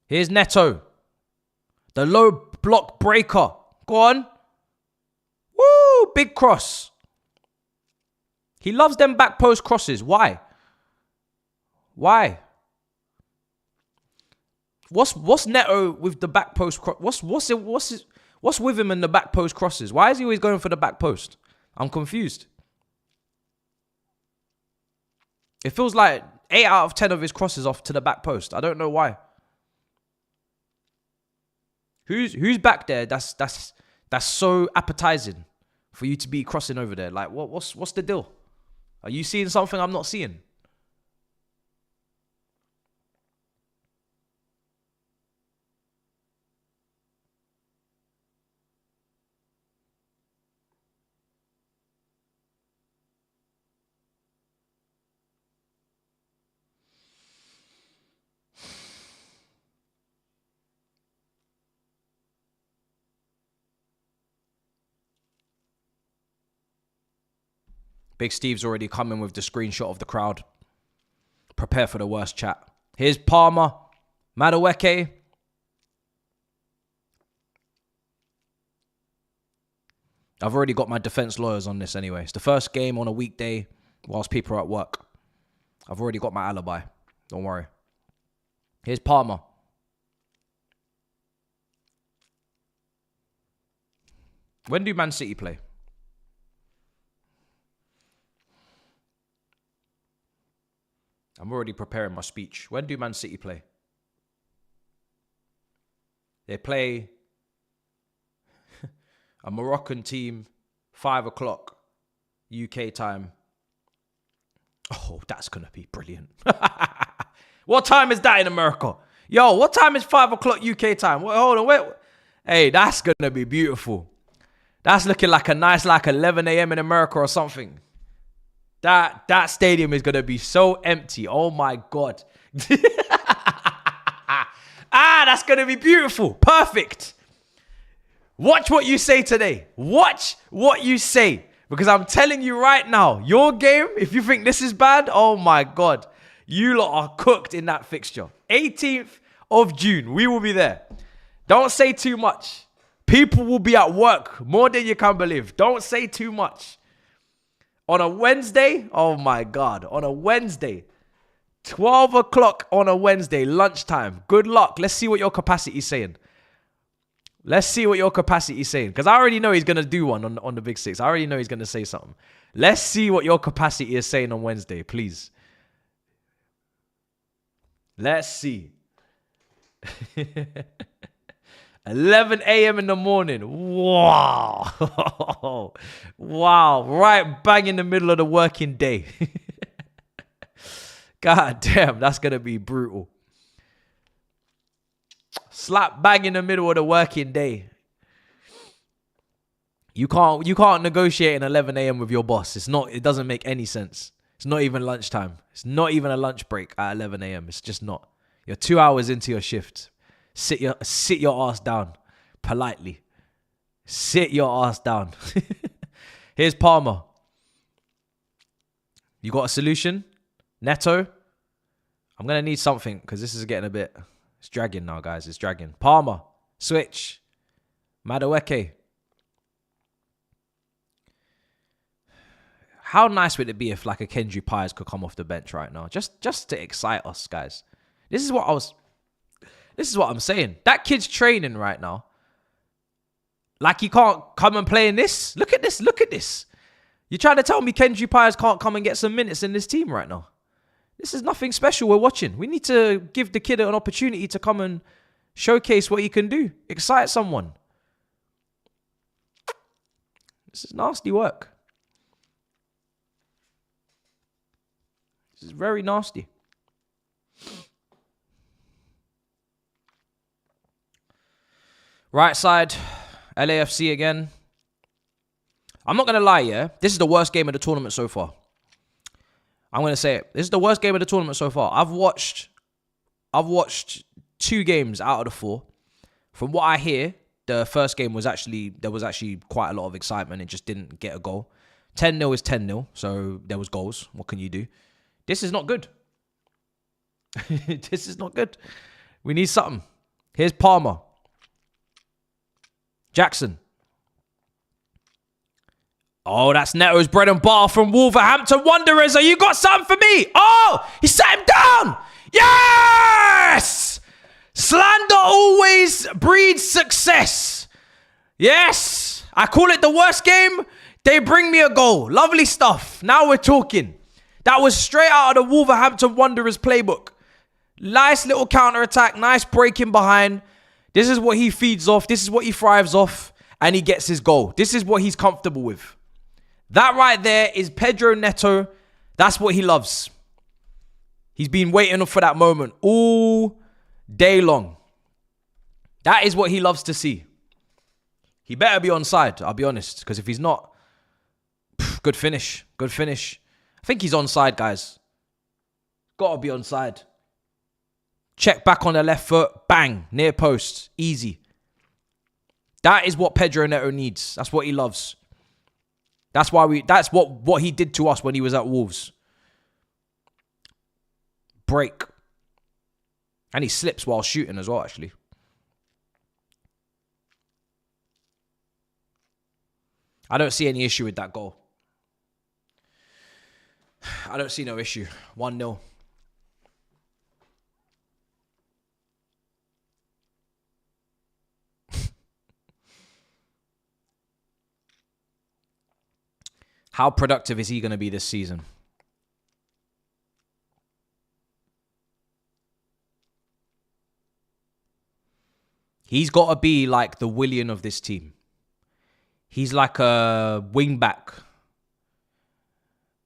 Here's Neto. The low block breaker. Go on. Woo. Big cross. He loves them back post crosses. Why? Why? What's Neto with the back post cross? What's with him in the back post crosses? Why is he always going for the back post? I'm confused. It feels like 8 out of 10 of his crosses off to the back post. I don't know why. Who's back there? That's so appetizing for you to be crossing over there. Like what's the deal? Are you seeing something I'm not seeing? Big Steve's already coming with the screenshot of the crowd. Prepare for the worst chat. Here's Palmer. Madueke. I've already got my defense lawyers on this anyway. It's the first game on a weekday whilst people are at work. I've already got my alibi. Don't worry. Here's Palmer. When do Man City play? I'm already preparing my speech. When do Man City play? They play a Moroccan team, 5 o'clock UK time. Oh, that's going to be brilliant. What time is that in America? Yo, what time is 5 o'clock UK time? Wait, hold on, wait. Hey, that's going to be beautiful. That's looking like a nice, like 11 a.m. in America or something. That stadium is going to be so empty. Oh, my God. That's going to be beautiful. Perfect. Watch what you say today. Watch what you say. Because I'm telling you right now, your game, if you think this is bad, oh, my God. You lot are cooked in that fixture. 18th of June, we will be there. Don't say too much. People will be at work more than you can believe. Don't say too much. On a Wednesday, oh my God, on a Wednesday, 12 o'clock on a Wednesday, lunchtime. Good luck. Let's see what your capacity is saying. Let's see what your capacity is saying. Because I already know he's going to do one on the Big Six. I already know he's going to say something. Let's see what your capacity is saying on Wednesday, please. Let's see. 11 a.m. in the morning. Wow. Wow. Right bang in the middle of the working day. God damn, that's going to be brutal. Slap bang in the middle of the working day. You can't negotiate at 11 a.m. with your boss. It doesn't make any sense. It's not even lunchtime. It's not even a lunch break at 11 a.m. It's just not. You're 2 hours into your shift. Sit your ass down politely. Sit your ass down. Here's Palmer. You got a solution? Neto? I'm going to need something because this is getting a bit... It's dragging now, guys. It's dragging. Palmer. Switch. Madueke. How nice would it be if like a Kendry Pires could come off the bench right now? Just to excite us, guys. This is what I'm saying. That kid's training right now. Like he can't come and play in this. Look at this. Look at this. You're trying to tell me Kendry Pires can't come and get some minutes in this team right now? This is nothing special we're watching. We need to give the kid an opportunity to come and showcase what he can do. Excite someone. This is nasty work. This is very nasty. Right side, LAFC again. I'm not going to lie, yeah. This is the worst game of the tournament so far. I'm going to say it. This is the worst game of the tournament so far. I've watched 2 games out of the 4. From what I hear, the first game was there was actually quite a lot of excitement. It just didn't get a goal. 10-0 is 10-0, so there was goals. What can you do? This is not good. This is not good. We need something. Here's Palmer. Jackson. Oh, that's Neto's bread and butter from Wolverhampton Wanderers. Are you got something for me? Oh, he sat him down. Yes! Slander always breeds success. Yes. I call it the worst game. They bring me a goal. Lovely stuff. Now we're talking. That was straight out of the Wolverhampton Wanderers playbook. Nice little counter-attack. Nice breaking behind. This is what he feeds off. This is what he thrives off. And he gets his goal. This is what he's comfortable with. That right there is Pedro Neto. That's what he loves. He's been waiting for that moment all day long. That is what he loves to see. He better be onside, I'll be honest. Because if he's not, good finish. Good finish. I think he's onside, guys. Gotta be onside. Check back on the left foot. Bang. Near post. Easy. That is what Pedro Neto needs. That's what he loves. That's what he did to us when he was at Wolves. Break. And he slips while shooting as well, actually. I don't see any issue with that goal. I don't see no issue. 1-0. How productive is he going to be this season? He's got to be like the Willian of this team. He's like a wing back.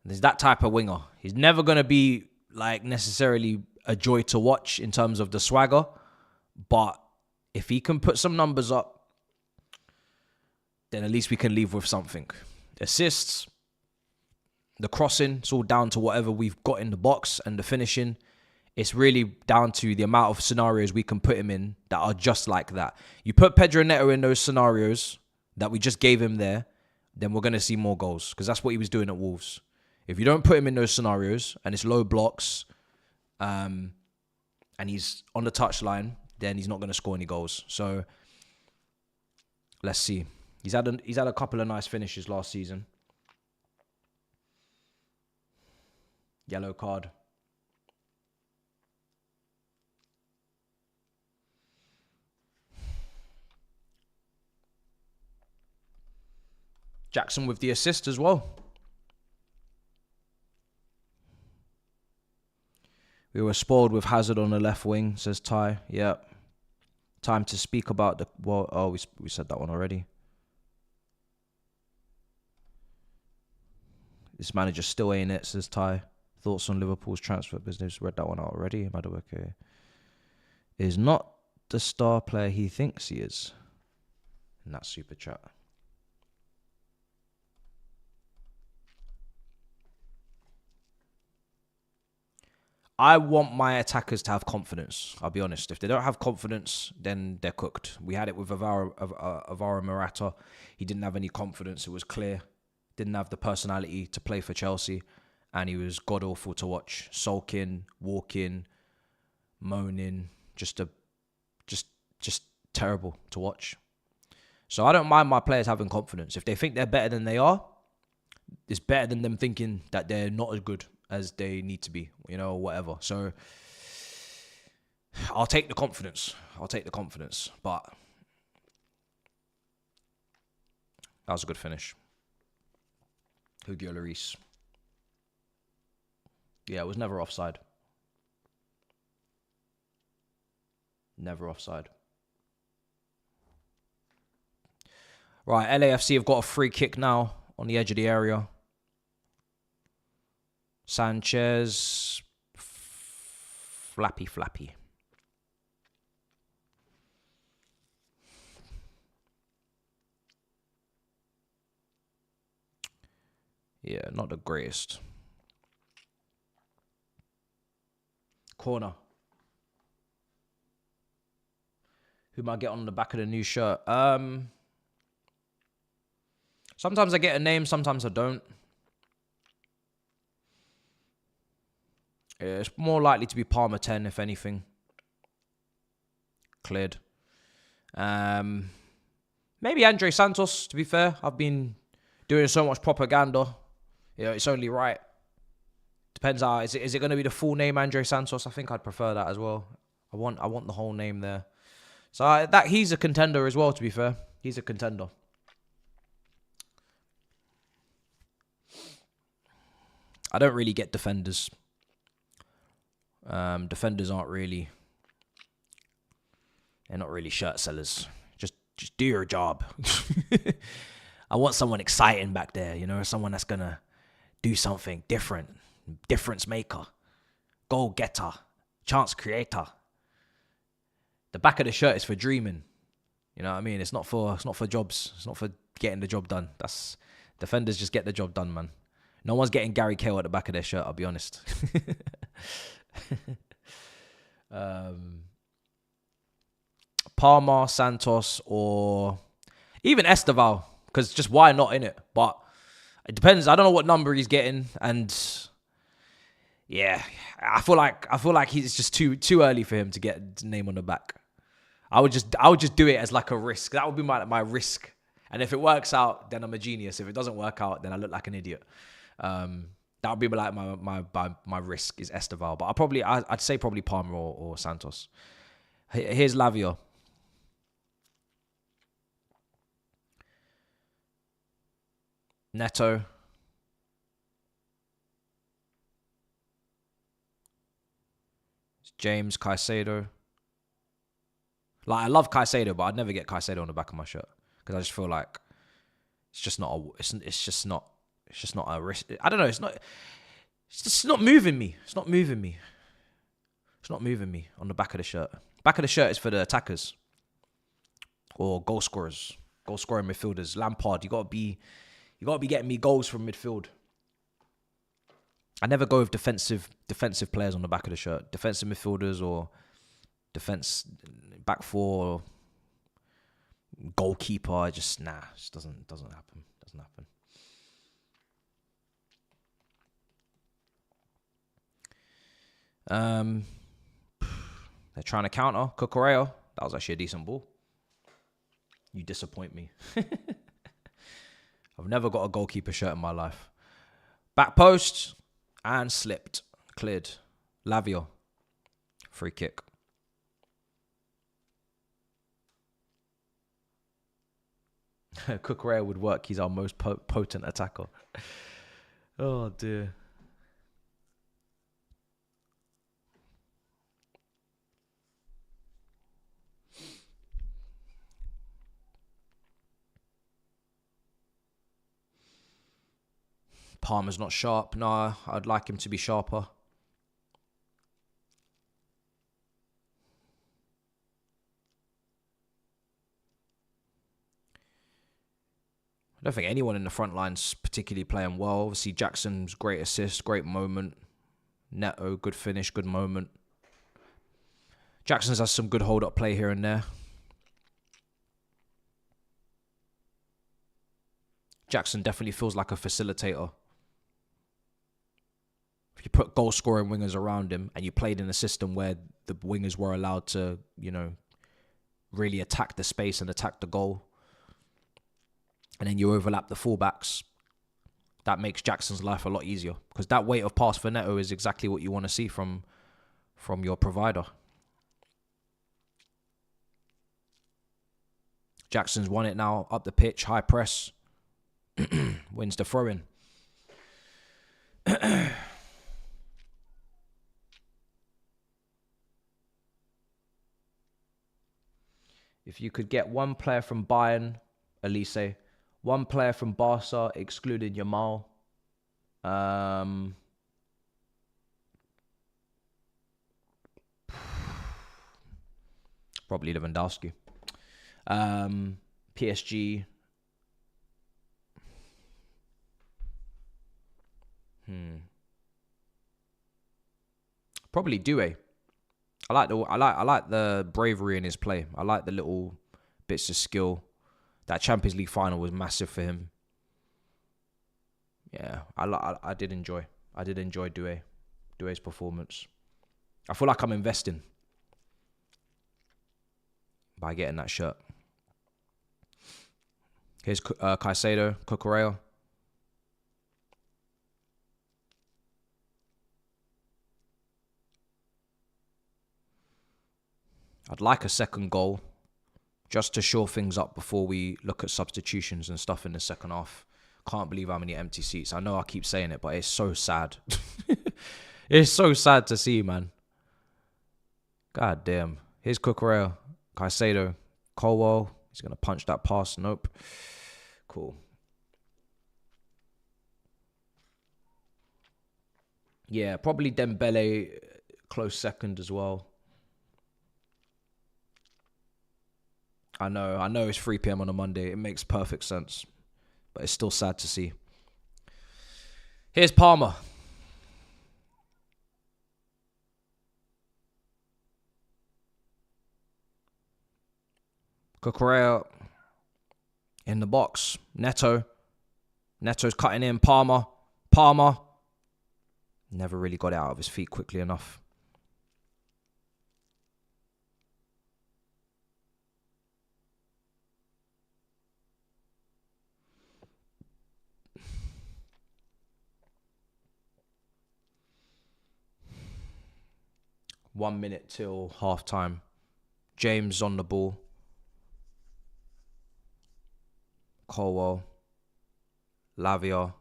There's that type of winger. He's never going to be like necessarily a joy to watch in terms of the swagger. But if he can put some numbers up, then at least we can leave with something. Assists, the crossing, it's all down to whatever we've got in the box, and the finishing, it's really down to the amount of scenarios we can put him in that are just like that. You put Pedro Neto in those scenarios that we just gave him there, then we're going to see more goals, because that's what he was doing at Wolves. If you don't put him in those scenarios and it's low blocks and he's on the touchline, then he's not going to score any goals. So let's see. He's had a couple of nice finishes last season. Yellow card. Jackson with the assist as well. We were spoiled with Hazard on the left wing, says Ty. Yep. Time to speak about the... Well, oh, we said that one already. This manager still ain't it, says Ty. Thoughts on Liverpool's transfer business? Read that one out already. Madueke is not the star player he thinks he is. In that super chat. I want my attackers to have confidence. I'll be honest. If they don't have confidence, then they're cooked. We had it with Alvaro Morata. He didn't have any confidence. It was clear. Didn't have the personality to play for Chelsea. And he was god-awful to watch. Sulking, walking, moaning. Just terrible to watch. So I don't mind my players having confidence. If they think they're better than they are, it's better than them thinking that they're not as good as they need to be, you know, whatever. So I'll take the confidence. But that was a good finish. Hugo Lloris. Yeah, it was never offside. Never offside. Right, LAFC have got a free kick now on the edge of the area. Sanchez. Flappy. Yeah, not the greatest. Corner. Who might get on the back of the new shirt? Sometimes I get a name, sometimes I don't. It's more likely to be Palmer 10, if anything. Cleared. Maybe Andre Santos, to be fair. I've been doing so much propaganda. You know, it's only right. Depends how. Is it going to be the full name, Andre Santos? I think I'd prefer that as well. I want the whole name there. So that he's a contender as well, to be fair. He's a contender. I don't really get defenders. Defenders aren't really... They're not really shirt sellers. Just do your job. I want someone exciting back there, you know, someone that's going to do something different. Difference maker. Goal getter. Chance creator. The back of the shirt is for dreaming. You know what I mean? It's not for jobs. It's not for getting the job done. Defenders just get the job done, man. No one's getting Gary Cahill at the back of their shirt, I'll be honest. Palmer, Santos, or even Esteval, because just why not, innit? But it depends. I don't know what number he's getting, and yeah, I feel like he's just too early for him to get the name on the back. I would just do it as like a risk. That would be my risk. And if it works out, then I'm a genius. If it doesn't work out, then I look like an idiot. That would be like my risk is Esteval. But I'd say probably Palmer or Santos. Here's Lavia. Neto. James Caicedo. Like, I love Caicedo, but I'd never get Caicedo on the back of my shirt because I just feel like it's just not a risk. I don't know. It's just not moving me. It's not moving me on the back of the shirt. Back of the shirt is for the attackers or goal scorers, goal scoring midfielders. Lampard, you gotta be getting me goals from midfield. I never go with defensive players on the back of the shirt. Defensive midfielders or defense back four, goalkeeper. It just doesn't happen. Doesn't happen. They're trying to counter Cucurella. That was actually a decent ball. You disappoint me. I've never got a goalkeeper shirt in my life. Back post and slipped. Cleared. Lavia. Free kick. Cucurella would work. He's our most potent attacker. Oh, dear. Palmer's not sharp. No, I'd like him to be sharper. I don't think anyone in the front line's particularly playing well. Obviously, Jackson's great assist, great moment. Neto, good finish, good moment. Jackson's has some good hold-up play here and there. Jackson definitely feels like a facilitator. If you put goal-scoring wingers around him and you played in a system where the wingers were allowed to, really attack the space and attack the goal, and then you overlap the fullbacks, that makes Jackson's life a lot easier, because that weight of pass for Neto is exactly what you want to see from your provider. Jackson's won it now, up the pitch, high press, wins the throw-in. If you could get one player from Bayern, Elise, one player from Barca, excluding Yamal, probably Lewandowski. PSG. Probably Doué. I like the bravery in his play. I like the little bits of skill. That Champions League final was massive for him. Yeah, I did enjoy Doué's performance. I feel like I'm investing by getting that shirt. Here's Caicedo, Cucurella. I'd like a second goal just to shore things up before we look at substitutions and stuff in the second half. Can't believe how many empty seats. I know I keep saying it, but it's so sad. It's so sad to see, man. God damn. Here's Cucurella, Caicedo, Colwell. He's going to punch that pass. Nope. Cool. Yeah, probably Dembele, close second as well. I know it's 3 p.m. on a Monday. It makes perfect sense. But it's still sad to see. Here's Palmer. Cucurella in the box. Neto's cutting in. Palmer. Never really got it out of his feet quickly enough. One minute till half time. James on the ball. Colwell. Lavia.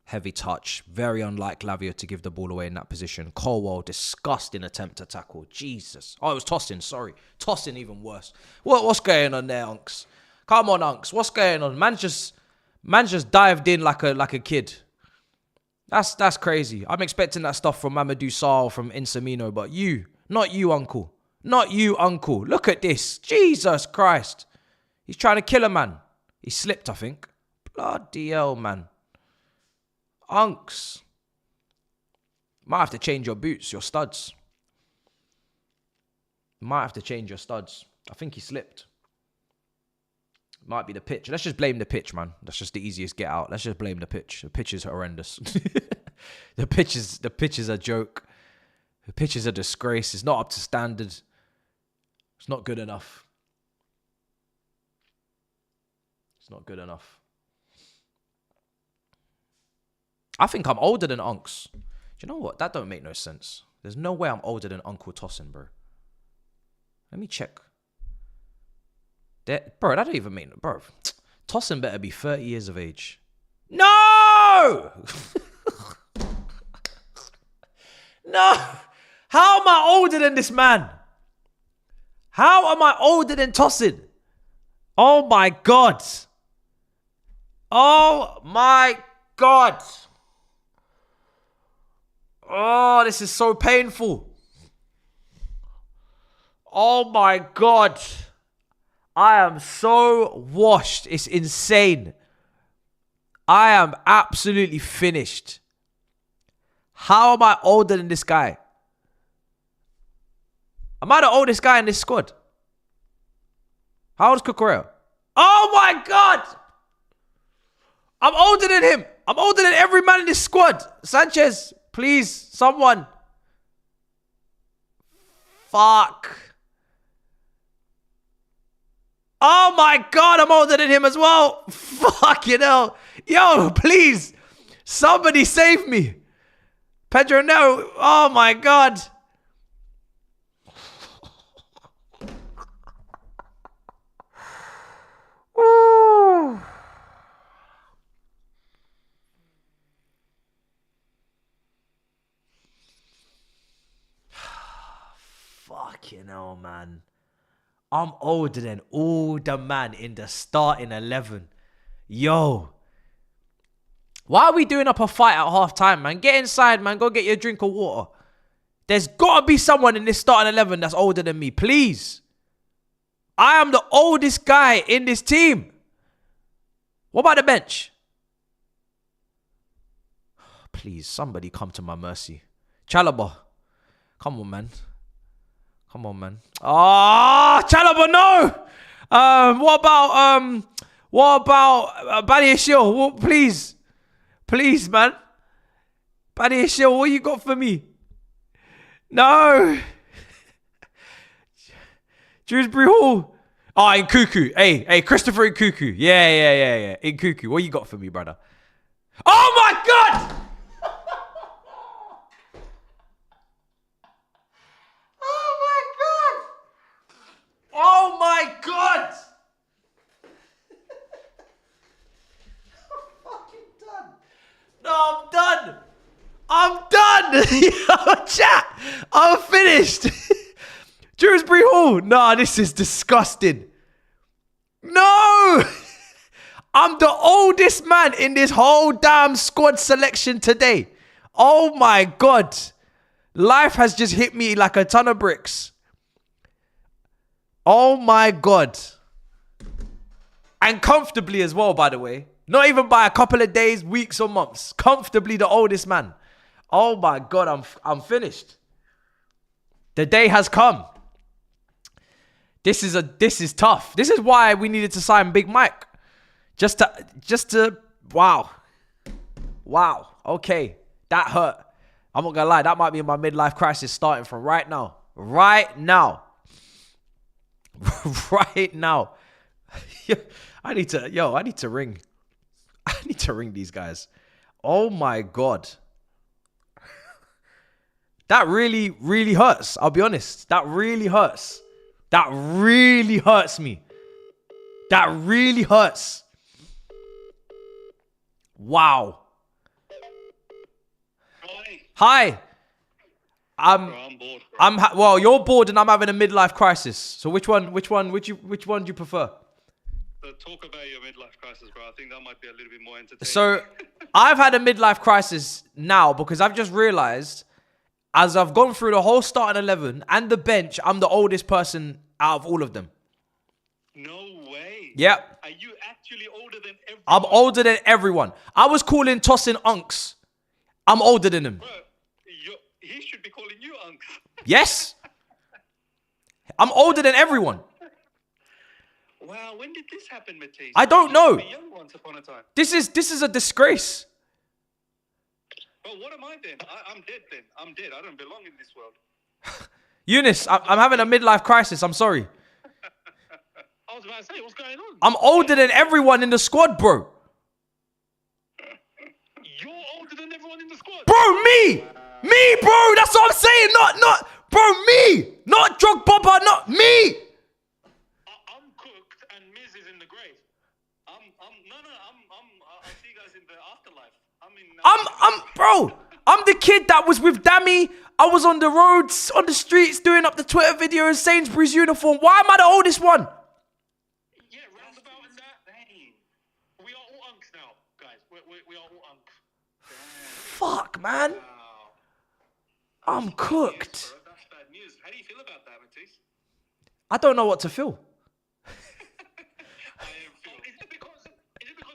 Heavy touch. Very unlike Lavia to give the ball away in that position. Colwell, disgusting attempt to tackle. Jesus. Oh, it was tossing. Sorry. Tossing even worse. What's going on there, Unks? Come on, Unks. What's going on? Man just dived in like a kid. That's crazy. I'm expecting that stuff from Mamadou Sarr, from Insamino, but not you, Uncle. Not you, Uncle. Look at this. Jesus Christ. He's trying to kill a man. He slipped, I think. Bloody hell, man. Unks. Might have to change your boots, your studs. Might have to change your studs. I think he slipped. Might be the pitch. Let's just blame the pitch, man. That's just the easiest get out. Let's just blame the pitch. The pitch is horrendous. The pitch is a joke. The pitch is a disgrace. It's not up to standard. It's not good enough. It's not good enough. I think I'm older than Unks. Do you know what? That don't make no sense. There's no way I'm older than Uncle Tossin, bro. Let me check. Bro, that don't even mean... Bro, Tossin better be 30 years of age. No! No! How am I older than this man? How am I older than Tossin? Oh my God. Oh my God. Oh, this is so painful. Oh my God. I am so washed. It's insane. I am absolutely finished. How am I older than this guy? Am I the oldest guy in this squad? How old is Cucurella? Oh my God! I'm older than him. I'm older than every man in this squad. Sanchez, please, someone. Fuck. Oh my God, I'm older than him as well. Fucking hell. Yo, please. Somebody save me. Pedro, no. Oh my God. Ooh. Fucking hell, man. I'm older than all the man in the starting 11. Yo. Why are we doing up a fight at half time, man? Get inside, man. Go get your drink of water. There's got to be someone in this starting 11 that's older than me. Please. I am the oldest guy in this team. What about the bench? Please, somebody come to my mercy. Chalobah. Come on, man. Come on, man. Oh, Chalobah, no. What about Badi Ashil? Please. Please, man. Badi Ashil, what you got for me? No. Dewsbury Hall. Oh, in Cuckoo. Hey, Christopher in Cuckoo. Yeah. In Cuckoo. What you got for me, brother? Oh, my God! Oh my God! I'm fucking done. No, I'm done. I'm done. Yo, chat. I'm finished. Dewsbury Hall. Nah, this is disgusting. No. I'm the oldest man in this whole damn squad selection today. Oh my God. Life has just hit me like a ton of bricks. Oh my God. And comfortably as well, by the way. Not even by a couple of days, weeks or months. Comfortably the oldest man. Oh my God, I'm finished. The day has come. This is tough. This is why we needed to sign Big Mike. Just to wow. Okay. That hurt. I'm not gonna lie, that might be my midlife crisis starting from right now. Right now. Right now. I need to ring. I need to ring these guys. Oh my God. That really, really hurts. I'll be honest. That really hurts. That really hurts me. That really hurts. Wow. Hi. I'm bored. Well, you're bored and I'm having a midlife crisis. So which one do you prefer? Talk about your midlife crisis, bro. I think that might be a little bit more entertaining. So I've had a midlife crisis now because I've just realized as I've gone through the whole starting 11 and the bench, I'm the oldest person out of all of them. No way. Yep. Are you actually older than everyone? I'm older than everyone. I was calling Tosin Unks. I'm older than him. Bro, he should be calling you Unks. Yes. I'm older than everyone. Wow, when did this happen, Matisse? I don't know. Young once upon a time. This is a disgrace. Well, what am I then? I'm dead then. I'm dead. I don't belong in this world. Eunice, I'm having a midlife crisis. I'm sorry. I was about to say, what's going on? I'm older than everyone in the squad, bro. You're older than everyone in the squad? Bro, me! Me, bro! That's what I'm saying! Not, bro, me! Not Drug Bubba, not me! I'm cooked and Miz is in the grave. I'll see you guys in the afterlife. Bro, I'm the kid that was with Dammy. I was on the roads, on the streets, doing up the Twitter video in Sainsbury's uniform. Why am I the oldest one? Yeah, roundabout in that. Dang. We are all unks now, guys. We are all unks. Fuck, man. Wow. I'm cooked. News, that's bad news. How do you feel about that, Matisse? I don't know what to feel. I am feel. Is it because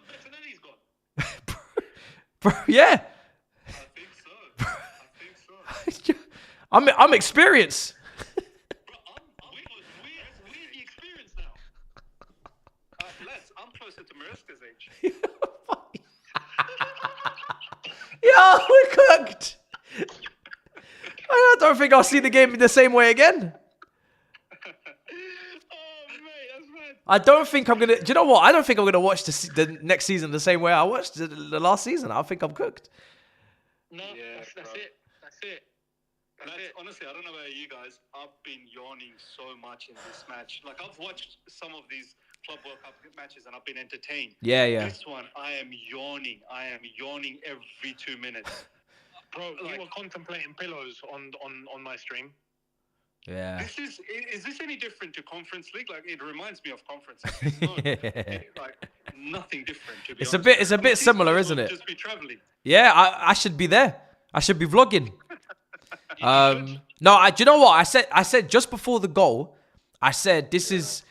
Bettinelli's gone? Bro, yeah. I think so. I I'm experienced. Bro, we're the experience now. I'm closer to Mariska's age. Yo, we're cooked. I don't think I'll see the game the same way again. Oh, mate, that's mad. I don't think I'm gonna. Do you know what? I don't think I'm gonna watch the next season the same way I watched the last season. I think I'm cooked. No, that's it. That's it. Honestly, I don't know about you guys. I've been yawning so much in this match. Like, I've watched some of these Club World Cup matches and I've been entertained. Yeah. This one, I am yawning. I am yawning every 2 minutes. Bro, you were contemplating pillows on my stream. Yeah. Is this any different to Conference League? Like, it reminds me of Conference League. It's not, like, nothing different, to be honest. It's a bit similar, isn't it? Just be traveling. Yeah, I should be there. I should be vlogging. No, do you know what? I said just before the goal, I said this is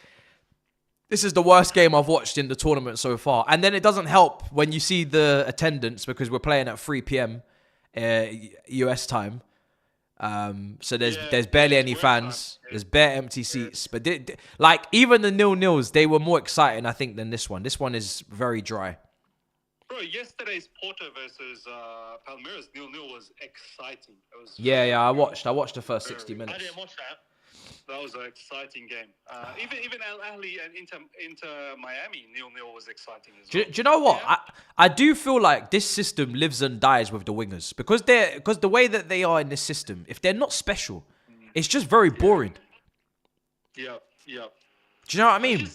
the worst game I've watched in the tournament so far. And then it doesn't help when you see the attendance because we're playing at 3 p.m. US time. So there's barely any fans. Yeah. There's bare empty seats. But like even the 0-0s, they were more exciting, I think, than this one. This one is very dry. Bro, yesterday's Porto versus Palmeiras 0-0 was exciting. It was I watched the first 60 minutes. I didn't watch that. That was an exciting game. Even Al Ahly and Inter Miami 0-0 was exciting as well. Do you know what? Yeah. I do feel like this system lives and dies with the wingers because the way that they are in this system, if they're not special, it's just very boring. Yeah. Do you know what I mean?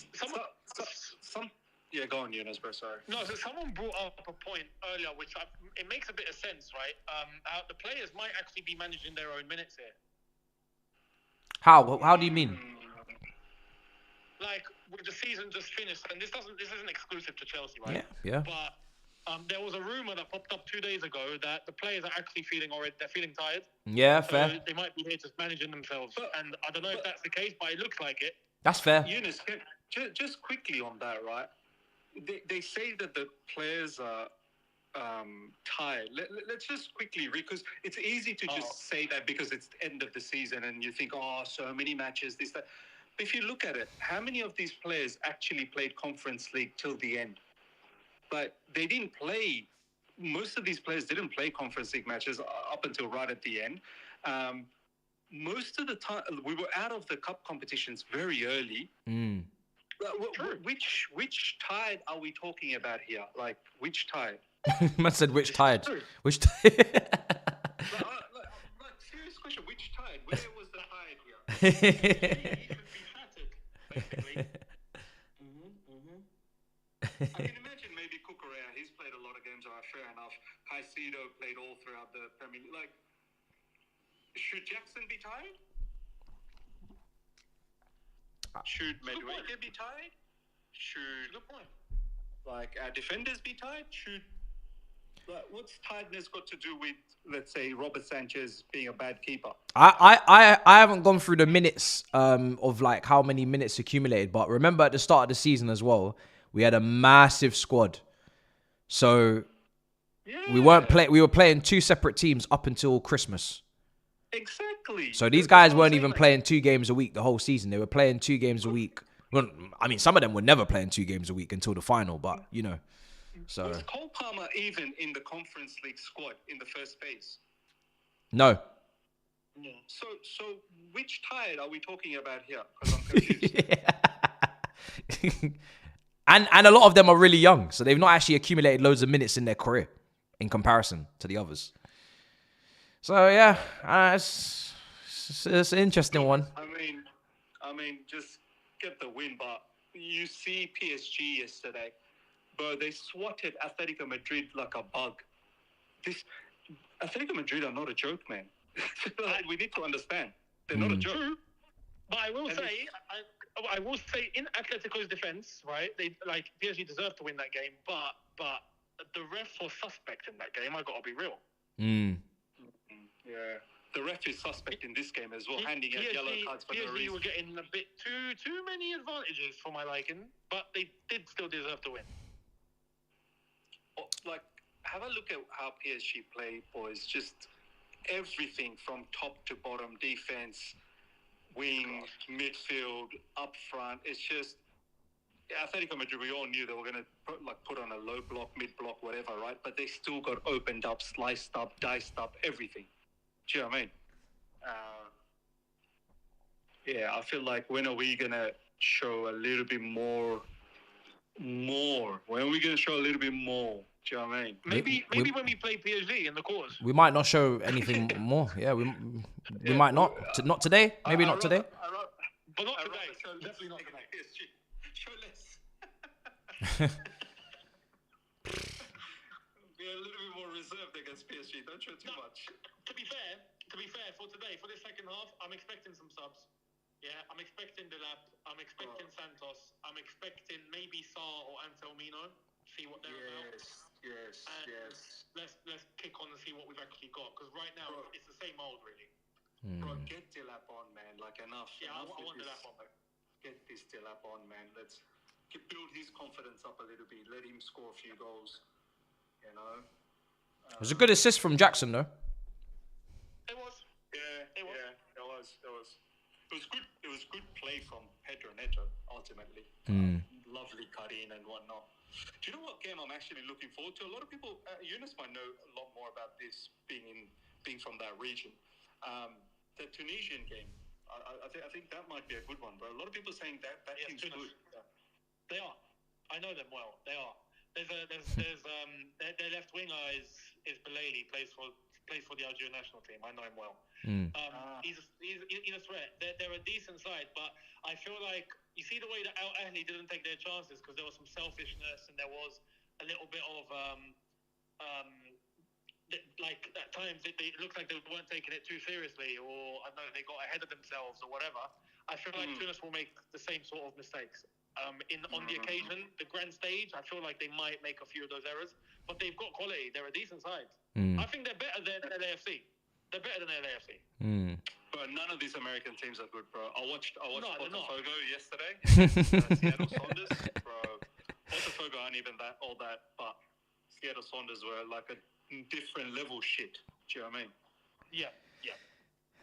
Yeah, go on, Yunus, bro. Sorry. No, so someone brought up a point earlier, which it makes a bit of sense, right? How the players might actually be managing their own minutes here. How do you mean? Like with the season just finished, and this isn't exclusive to Chelsea, right? Yeah. But there was a rumor that popped up 2 days ago that the players are actually feeling tired. Yeah, so fair. They might be here just managing themselves, and I don't know if that's the case, but it looks like it. That's fair. Yunus, just quickly on that, right? They say that the players are tired. Let's just quickly read, because it's easy to just say that because it's the end of the season and you think, so many matches, this, that. But if you look at it, how many of these players actually played Conference League till the end? But they didn't play. Most of these players didn't play Conference League matches up until right at the end. Most of the time, we were out of the cup competitions very early. Which tide are we talking about here? Like, which tide? Man said, which tide? Which tide? like, serious question. Which tide? Where was the tide here? He could be fatted, basically. I can imagine maybe Cucurella. He's played a lot of games. Fair enough. Caicedo played all throughout the Premier League. Like, should Jackson be tired? Should Madueke be tied? Should like our defenders be tied? What's tiredness got to do with, let's say, Robert Sanchez being a bad keeper? I haven't gone through the minutes of like how many minutes accumulated, but remember at the start of the season as well, we had a massive squad, so we were playing two separate teams up until Christmas. Exactly. So these guys weren't even playing 2 games a week the whole season. They were playing 2 games a week. Well, I mean, some of them were never playing 2 games a week until the final, but, you know. So was Cole Palmer even in the Conference League squad in the first phase? No. Yeah. So which tide are we talking about here? Because I'm confused. And a lot of them are really young, so they've not actually accumulated loads of minutes in their career in comparison to the others. So yeah, it's an interesting one. I mean, just get the win, but you see PSG yesterday, bro. They swatted Atletico Madrid like a bug. This Atletico Madrid are not a joke, man. We need to understand they're not a joke. True. But I will say, in Atletico's defense, right? They PSG deserved to win that game, but the refs were suspect in that game. I gotta be real. Yeah, the ref is suspect in this game as well, handing out yellow cards for no reason. PSG were getting a bit too many advantages for my liking, but they did still deserve to win. Like, have a look at how PSG play, boys. Just everything from top to bottom, defense, wing, midfield, up front. It's just Atletico Madrid. We all knew they were going to put on a low block, mid block, whatever, right? But they still got opened up, sliced up, diced up, everything. Do you know what I mean? Yeah, I feel like when are we going to show a little bit more? When are we going to show a little bit more? Do you know what I mean? Maybe when we play PSG in the quarters. We might not show anything more. Yeah, we might not. Not today. Maybe not today. But not today. Definitely not today. Show less. Be a little bit more reserved against PSG. Don't show too much. To be fair, for today, for the second half, I'm expecting some subs. Yeah, I'm expecting Delap. I'm expecting Santos. I'm expecting maybe Sarr or Anselmino. See what they're about. Yes. Let's kick on and see what we've actually got. Because right now it's the same old, really. Bro, get Delap on, man. Like enough. Yeah, I enough want Delap on, man. Get this Delap on, man. Let's build his confidence up a little bit. Let him score a few goals. You know. It was a good assist from Jackson, though. It was. Yeah, it was. It was good play from Pedro Neto, ultimately. Lovely cut in and whatnot. Do you know what game I'm actually looking forward to? A lot of people, Eunice might know a lot more about this, being from that region. The Tunisian game, I think that might be a good one, bro. A lot of people saying that team's good. Yeah. They are. I know them well. They are. Their left winger is Belali, plays for the Algerian national team. I know him well. He's a threat. They're a decent side, but I feel like you see the way that Al Ahly didn't take their chances because there was some selfishness and there was a little bit of like at times it looked like they weren't taking it too seriously, or I don't know, they got ahead of themselves or whatever. I feel like Tunis will make the same sort of mistakes. On the occasion, the grand stage, I feel like they might make a few of those errors, but they've got quality. They're a decent side. I think they're better than LAFC. They're better than LAFC. But none of these American teams are good, bro. I watched Botafogo yesterday. Seattle Sounders, bro. Botafogo aren't even all that, but Seattle Sounders were like a different level shit. Do you know what I mean?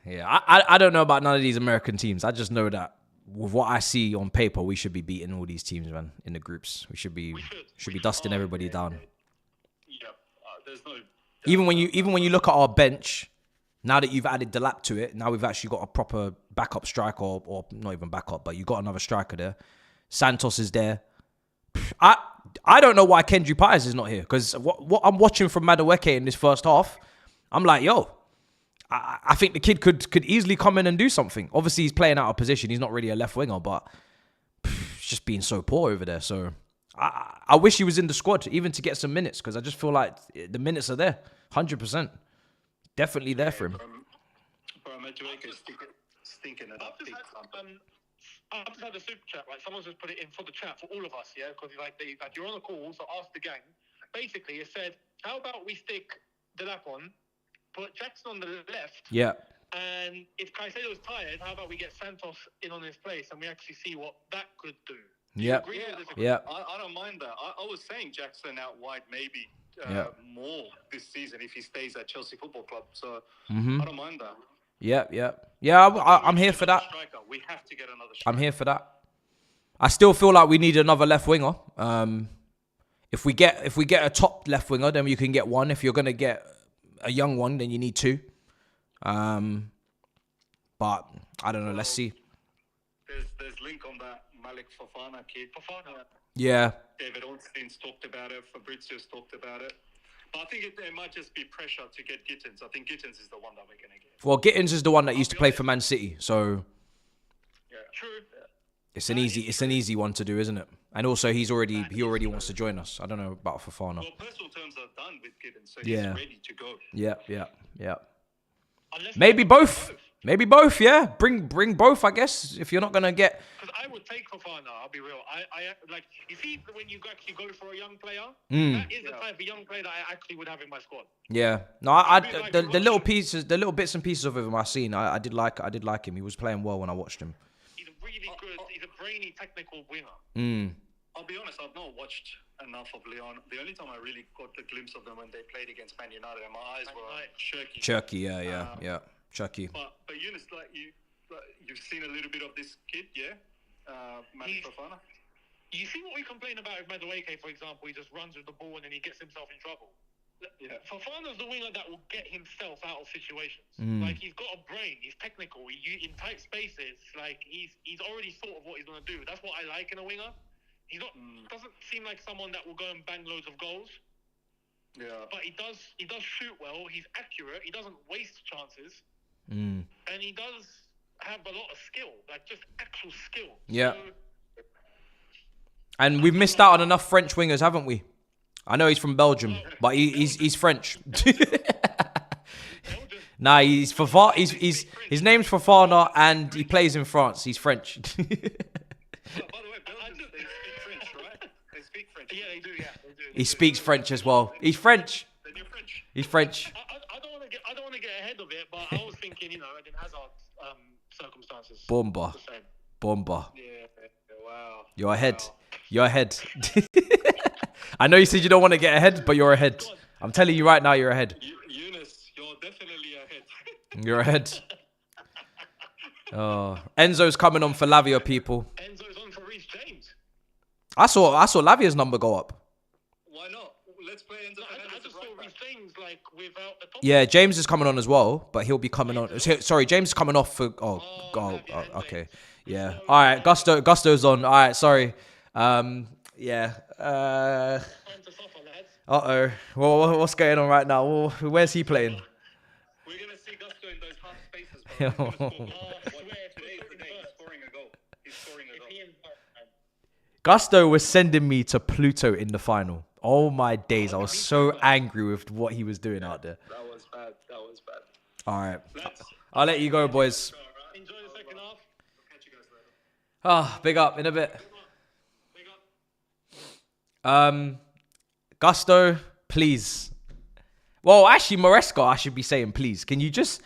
Yeah, I don't know about none of these American teams. I just know that with what I see on paper, we should be beating all these teams, man, in the groups. We should be dusting everybody down. Yeah, there's no. Even when you look at our bench, now that you've added Delap to it, now we've actually got a proper backup striker, or not even backup, but you got another striker there. Santos is there. I don't know why Kendry Pies is not here, because what I'm watching from Madueke in this first half, I'm like, yo, I think the kid could easily come in and do something. Obviously, he's playing out of position. He's not really a left winger, but he's just being so poor over there. So I wish he was in the squad, even to get some minutes, because I just feel like the minutes are there, 100%. Definitely there for him. Bro, Madueke is stinking it up. I've just had a super chat, right? Someone's just put it in for the chat for all of us, yeah? Because you're on a call, so ask the gang. Basically, it said, how about we stick Delap on, put Jackson on the left. Yeah. And if Caicedo's tired, how about we get Santos in on his place and we actually see what that could do? Yeah. Yeah. I don't mind that. I was saying Jackson out wide maybe more this season if he stays at Chelsea Football Club. So I don't mind that. Yeah. I'm here for that. We have to get another striker. I'm here for that. I still feel like we need another left winger. If we get a top left winger, then you can get one. If you're gonna get a young one, then you need two. But I don't know. Let's see. There's link on that Malik Fofana kid. Yeah. David Ornstein's talked about it. Fabrizio's talked about it. But I think it might just be pressure to get Gittins. I think Gittins is the one that we're gonna get. Well, Gittins is the one that used to play for Man City, so yeah, true. It's an easy one to do, isn't it? And also, he already wants to join us. I don't know about Fofana. Well, personal terms are done with Gittins, so he's ready to go. Yeah. Maybe both. Maybe both. Yeah, bring both. I guess if you're not gonna get. Because I would take Fofana. I'll be real. I like, you see, when you actually go for a young player, that is the type of young player that I actually would have in my squad. Yeah. No, the little pieces, the little bits and pieces of him I've seen. I did like him. He was playing well when I watched him. He's a really good. He's a brainy, technical winger. I'll be honest. I've not watched enough of Leon. The only time I really got the glimpse of them when they played against Man United, and my eyes were shirky. Chucky, yeah. Chucky. But Eunice, you've seen a little bit of this kid, yeah? Matty Fofana. You see what we complain about with Madueke, for example? He just runs with the ball and then he gets himself in trouble. Yeah. Fofana's the winger that will get himself out of situations. Like, he's got a brain. He's technical. In tight spaces, like, he's already thought of what he's going to do. That's what I like in a winger. He's not doesn't seem like someone that will go and bang loads of goals. Yeah. But he does shoot well. He's accurate. He doesn't waste chances. And he does have a lot of skill, like just actual skill. Yeah. And we've missed out on enough French wingers, haven't we? I know he's from Belgium, but he's French. Nah, he's his name's Fofana and he plays in France. He's French. By the way, Belgium, they speak French, right? They speak French. Yeah, they do. He speaks French as well. He's French. Then you're French. He's French. I don't want to get ahead of it, but I was thinking, in Hazard's circumstances. Bomba. Yeah. Wow. You're ahead. You're ahead. I know you said you don't want to get ahead, but you're ahead. I'm telling you right now, you're ahead. Eunice, you're definitely ahead. You're ahead. Oh, Enzo's coming on for Lavia, people. Enzo's on for Reece James. I saw Lavia's number go up. Why not? Let's play Enzo. I just saw Reece James without the top. Yeah, James is coming on as well, but he'll be coming on. Sorry, James is coming off for. Okay. Yeah. All right, Gusto's on. All right, sorry. Yeah. Uh-oh. Well, what's going on right now? Where's he playing? We're going to see Gusto in those half spaces. Today is the day. He's scoring a goal. Gusto was sending me to Pluto in the final. Oh, my days. I was so angry with what he was doing out there. That was bad. All right. I'll let you go, boys. Enjoy the second half. I'll catch you guys later. Big up in a bit. Gusto, please. Well, actually, Maresca, I should be saying please. Can you just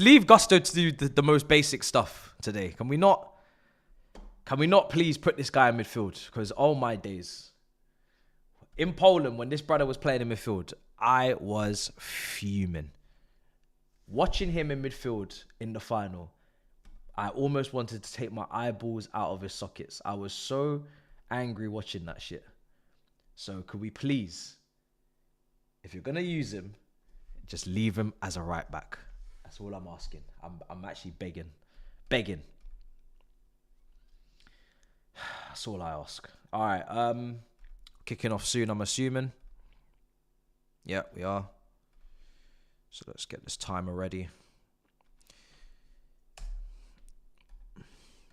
leave Gusto to do the most basic stuff today? Can we not please put this guy in midfield? Because oh my days. In Poland, when this brother was playing in midfield, I was fuming. Watching him in midfield in the final, I almost wanted to take my eyeballs out of his sockets. I was so angry watching that shit. So could we please, if you're going to use him, just leave him as a right back. That's all I'm asking. I'm actually begging. That's all I ask. All right. Kicking off soon, I'm assuming. Yeah, we are. So let's get this timer ready.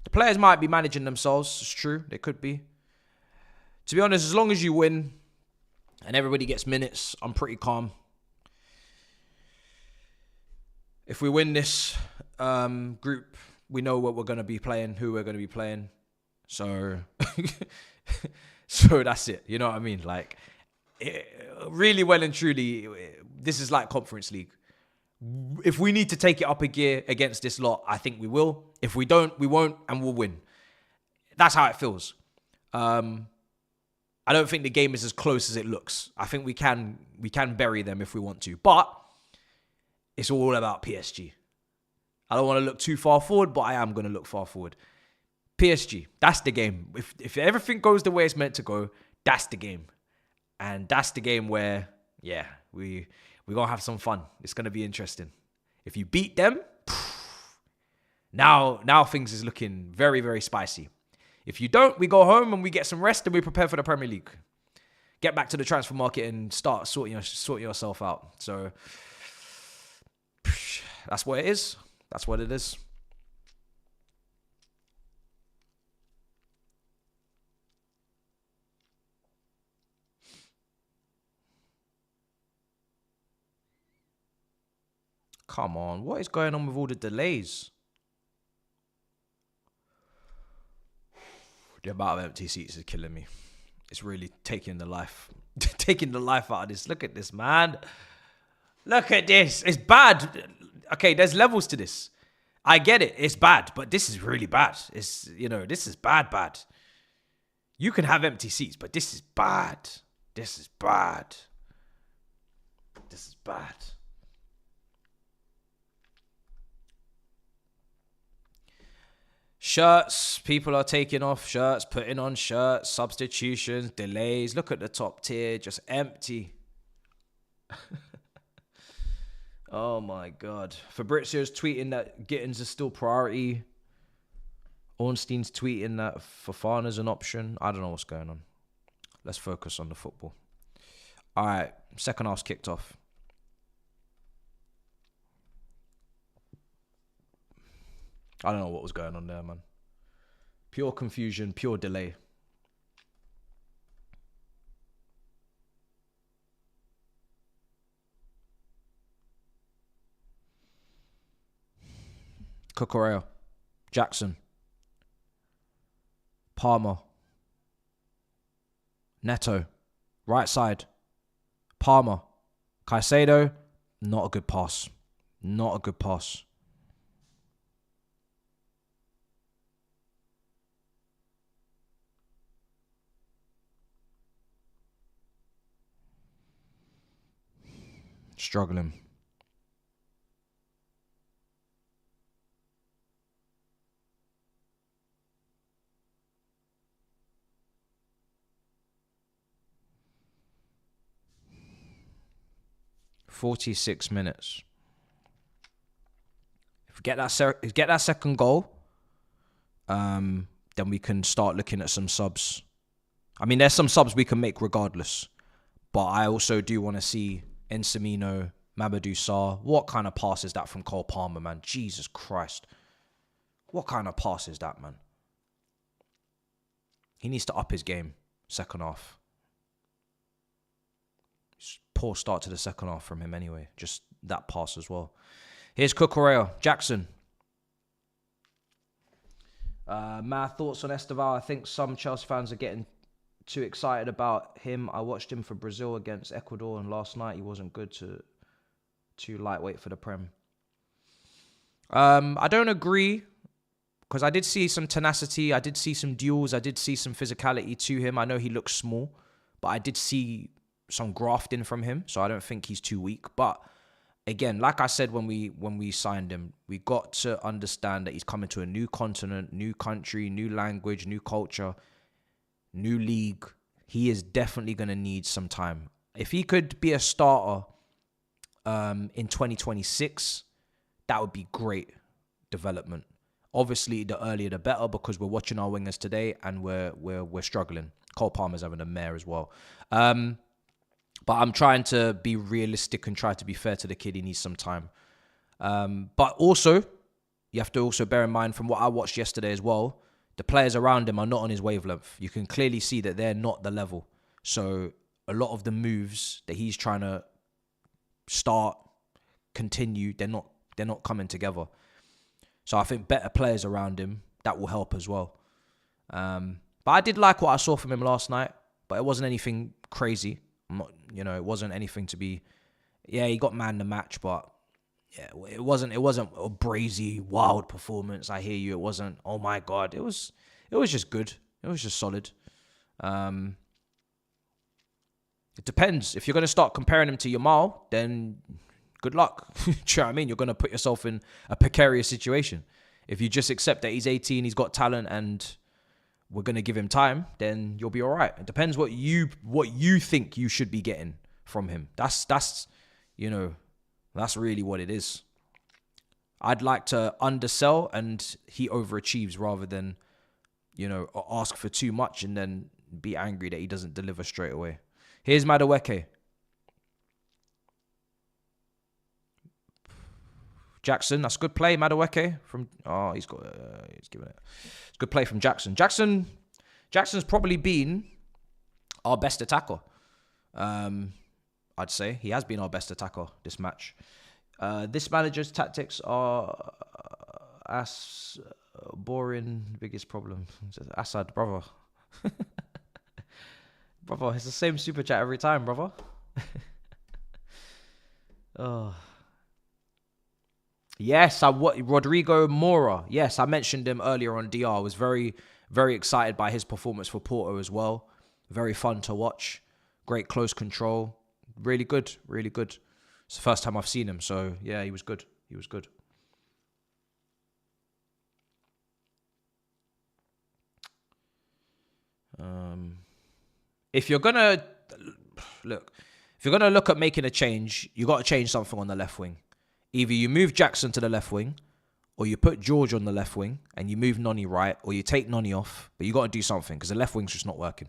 The players might be managing themselves. It's true. They could be. To be honest, as long as you win and everybody gets minutes, I'm pretty calm. If we win this group, we know what we're going to be playing, who we're going to be playing. So, so that's it. You know what I mean? Like, really well and truly, this is like Conference League. If we need to take it up a gear against this lot, I think we will. If we don't, we won't, and we'll win. That's how it feels. I don't think the game is as close as it looks. I think we can bury them if we want to. But it's all about PSG. I don't want to look too far forward, but I am going to look far forward. PSG, that's the game. If everything goes the way it's meant to go, that's the game. And that's the game where, yeah, we're going to have some fun. It's going to be interesting. If you beat them, now things is looking very, very spicy. If you don't, we go home and we get some rest and we prepare for the Premier League. Get back to the transfer market and start sorting yourself out. So that's what it is. That's what it is. Come on, what is going on with all the delays? The amount of empty seats is killing me. It's really taking the life out of this. Look at this, man. Look at this. It's bad. Okay, there's levels to this. I get it. It's bad, but this is really bad. This is bad. You can have empty seats, but this is bad. This is bad. This is bad. Shirts. People are taking off shirts, putting on shirts, substitutions, delays. Look at the top tier, just empty. Oh my God. Fabrizio's tweeting that Gittins is still priority. Ornstein's tweeting that Fofana's an option. I don't know what's going on. Let's focus on the football. All right. Second half's kicked off. I don't know what was going on there, man. Pure confusion, pure delay. Cucurella, Jackson, Palmer, Neto, right side, Palmer, Caicedo, not a good pass. Not a good pass. Struggling. "46 minutes. If we get that second goal, then we can start looking at some subs. I mean, there's some subs we can make regardless, but I also do want to see Encimino, Mamadou Sarr. What kind of pass is that from Cole Palmer, man? Jesus Christ. What kind of pass is that, man? He needs to up his game, second half. Poor start to the second half from him anyway. Just that pass as well. Here's Cucurella, Jackson. My thoughts on Esteval. I think some Chelsea fans are getting too excited about him. I watched him for Brazil against Ecuador, and last night he wasn't good. Too lightweight for the Prem. I don't agree, because I did see some tenacity. I did see some duels. I did see some physicality to him. I know he looks small, but I did see some grafting from him, so I don't think he's too weak. But again, like I said when we signed him, we got to understand that he's coming to a new continent, new country, new language, new culture, new league. He is definitely going to need some time. If he could be a starter in 2026, that would be great development. Obviously, the earlier the better, because we're watching our wingers today and we're struggling. Cole Palmer's having a mare as well. But I'm trying to be realistic and try to be fair to the kid. He needs some time. But also, you have to also bear in mind, from what I watched yesterday as well, the players around him are not on his wavelength. You can clearly see that they're not the level. So a lot of the moves that he's trying to start, continue, they're not coming together. So I think better players around him, that will help as well. But I did like what I saw from him last night, but it wasn't anything crazy. It wasn't anything to be. Yeah, he got man the match, but yeah, it wasn't a brazy, wild performance. I hear you. It wasn't, oh my God. It was just good. It was just solid. It depends. If you're going to start comparing him to Yamal, then good luck. Do you know what I mean? You're going to put yourself in a precarious situation. If you just accept that he's 18, he's got talent, and we're going to give him time, then you'll be all right. It depends what you think you should be getting from him. That's really what it is. I'd like to undersell and he overachieves, rather than, ask for too much and then be angry that he doesn't deliver straight away. Here's Madueke. Jackson, that's good play, Madueke. He's giving it. It's good play from Jackson. Jackson's probably been our best attacker. I'd say he has been our best attacker this match. This manager's tactics are as boring. Biggest problem, Assad, brother. Brother, it's the same super chat every time, brother. Oh. Yes, Rodrigo Mora. Yes, I mentioned him earlier on DR. I was very, Very excited by his performance for Porto as well. Very fun to watch. Great close control. Really good. Really good. It's the first time I've seen him. So, yeah, he was good. He was good. If you're going to... Look, if you're going to look at making a change, you got to change something on the left wing. Either you move Jackson to the left wing, or you put George on the left wing and you move Noni right, or you take Noni off, but you got to do something because the left wing's just not working.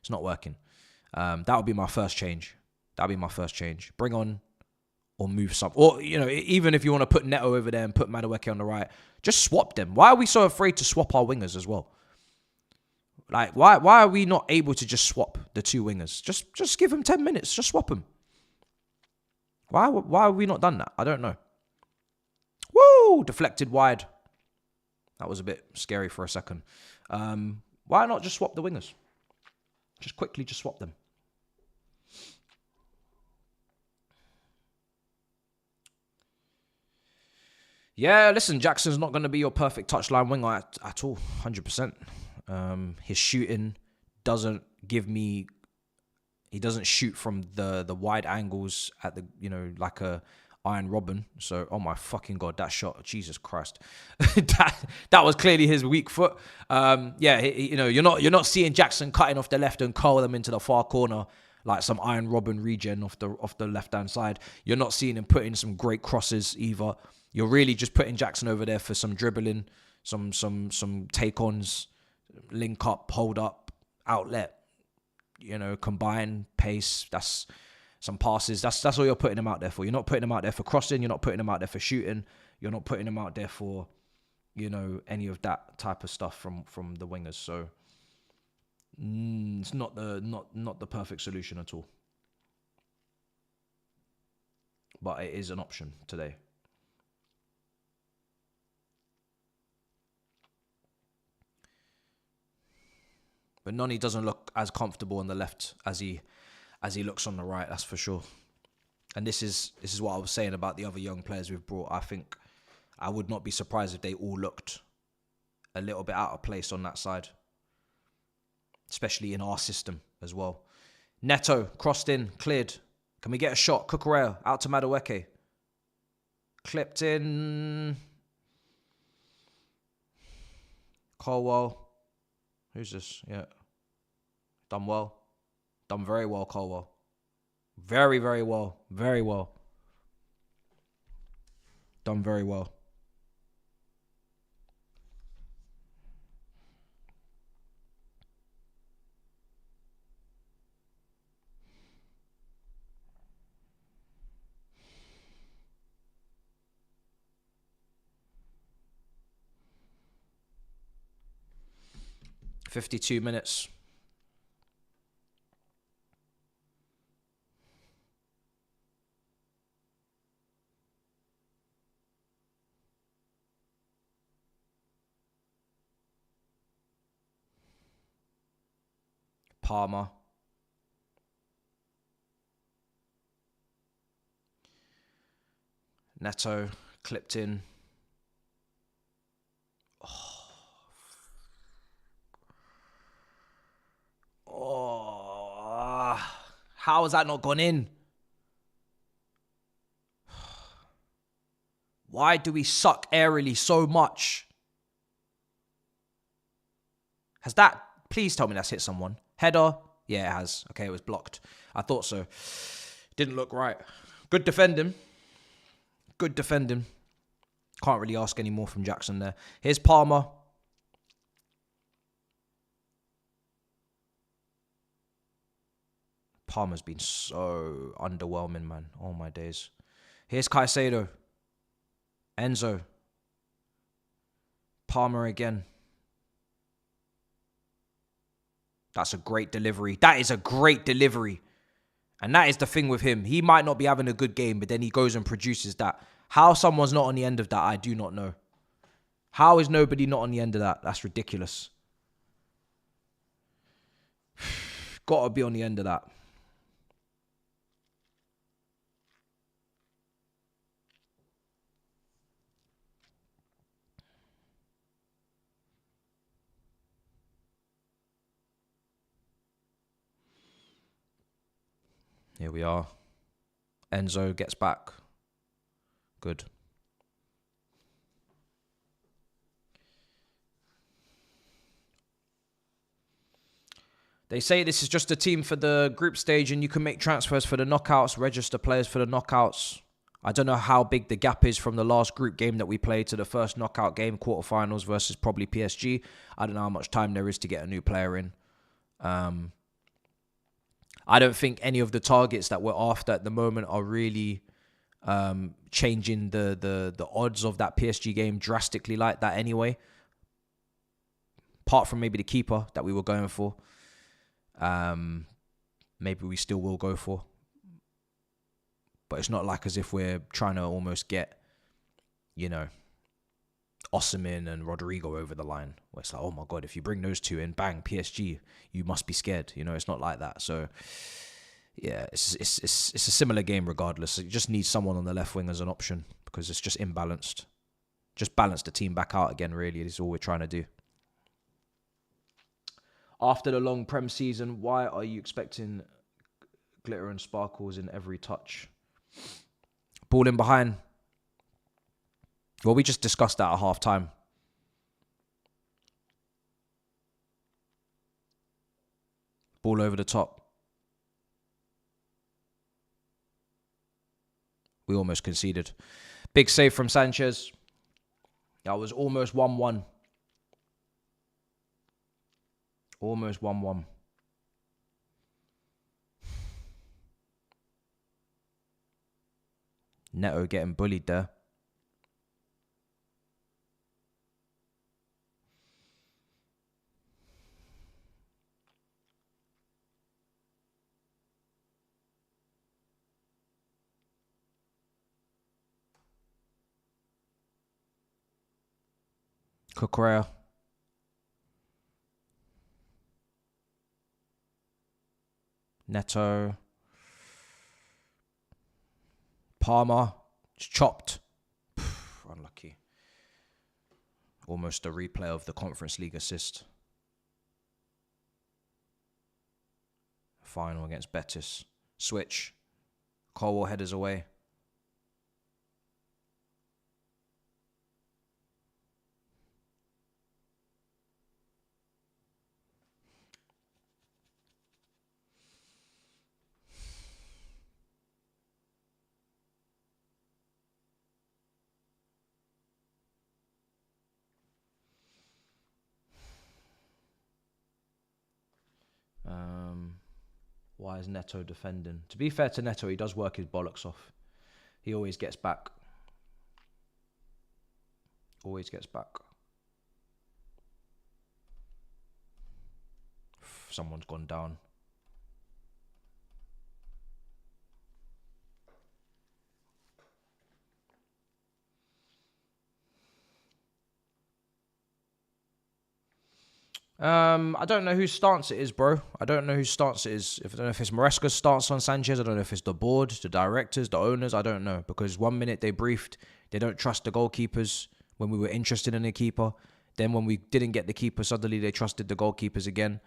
It's not working. That would be my first change. That would be my first change. Bring on or move some. Or, you know, even if you want to put Neto over there and put Madueke on the right, just swap them. Why are we so afraid to swap our wingers as well? Like, why are we not able to just swap the two wingers? Just give them 10 minutes. Just swap them. Why have we not done that? I don't know. Woo! Deflected wide. That was a bit scary for a second. Why not just swap the wingers? Just quickly just swap them. Yeah, listen, Jackson's not going to be your perfect touchline winger at all. 100%. His shooting doesn't give me... He doesn't shoot from the wide angles at the, you know, like a Iron Robin. So, oh my fucking God, that shot, Jesus Christ. that was clearly his weak foot. Yeah, you know, you're not seeing Jackson cutting off the left and curl them into the far corner like some Iron Robin regen off the left-hand side. You're not seeing him putting some great crosses either. You're really just putting Jackson over there for some dribbling, some take-ons, link up, hold up, outlet, you know, combine, pace. That's some passes. That's all you're putting him out there for. You're not putting him out there for crossing. You're not putting him out there for shooting. You're not putting him out there for, you know, any of that type of stuff from the wingers. So it's not the perfect solution at all. But it is an option today. But Noni doesn't look as comfortable on the left as he looks on the right, that's for sure. And this is what I was saying about the other young players we've brought. I think I would not be surprised if they all looked a little bit out of place on that side, especially in our system as well. Neto, crossed in, cleared. Can we get a shot? Cucurella, out to Madueke. Clipped in. Colwell. Who's this? Yeah. Done well. Done very well, Colwell. Very, very well. Very well. Done very well. $52 minutes. Palmer. Neto clipped in. Oh, how has that not gone in? Why do we suck aerially so much? Has that... Please tell me that's hit someone. Header? Yeah, it has. Okay, it was blocked. I thought so. Didn't look right. Good defending. Good defending. Can't really ask any more from Jackson there. Here's Palmer. Palmer's been so underwhelming, man. Oh, my days. Here's Caicedo. Enzo. Palmer again. That's a great delivery. That is a great delivery. And that is the thing with him. He might not be having a good game, but then he goes and produces that. How someone's not on the end of that, I do not know. How is nobody not on the end of that? That's ridiculous. Got to be on the end of that. Here we are. Enzo gets back. Good. They say this is just a team for the group stage and you can make transfers for the knockouts, register players for the knockouts. I don't know how big the gap is from the last group game that we played to the first knockout game, quarterfinals versus probably PSG. I don't know how much time there is to get a new player in. I don't think any of the targets that we're after at the moment are really changing the odds of that PSG game drastically like that anyway. Apart from maybe the keeper that we were going for. Maybe we still will go for. But it's not like as if we're trying to almost get, you know, Osimhen and Rodrigo over the line. Where it's like, oh my God, if you bring those two in, bang, PSG, you must be scared. You know, it's not like that. So, yeah, it's a similar game regardless. You just need someone on the left wing as an option because it's just imbalanced. Just balance the team back out again, really, is all we're trying to do. After the long Prem season, why are you expecting glitter and sparkles in every touch? Ball in behind. Well, we just discussed that at half time. Ball over the top. We almost conceded. Big save from Sanchez. That was almost 1-1. Almost 1-1. Neto getting bullied there. Cucurella. Neto. Palmer. It's chopped. Unlucky. Almost a replay of the Conference League assist. Final against Betis. Switch. Colwell headers away. Why is Neto defending? To be fair to Neto, he does work his bollocks off. He always gets back. Always gets back. Someone's gone down. I don't know whose stance it is, bro. I don't know whose stance it is. I don't know if it's Maresca's stance on Sanchez. I don't know if it's the board, the directors, the owners. I don't know. Because 1 minute they briefed, they don't trust the goalkeepers when we were interested in a keeper. Then when we didn't get the keeper, suddenly they trusted the goalkeepers again.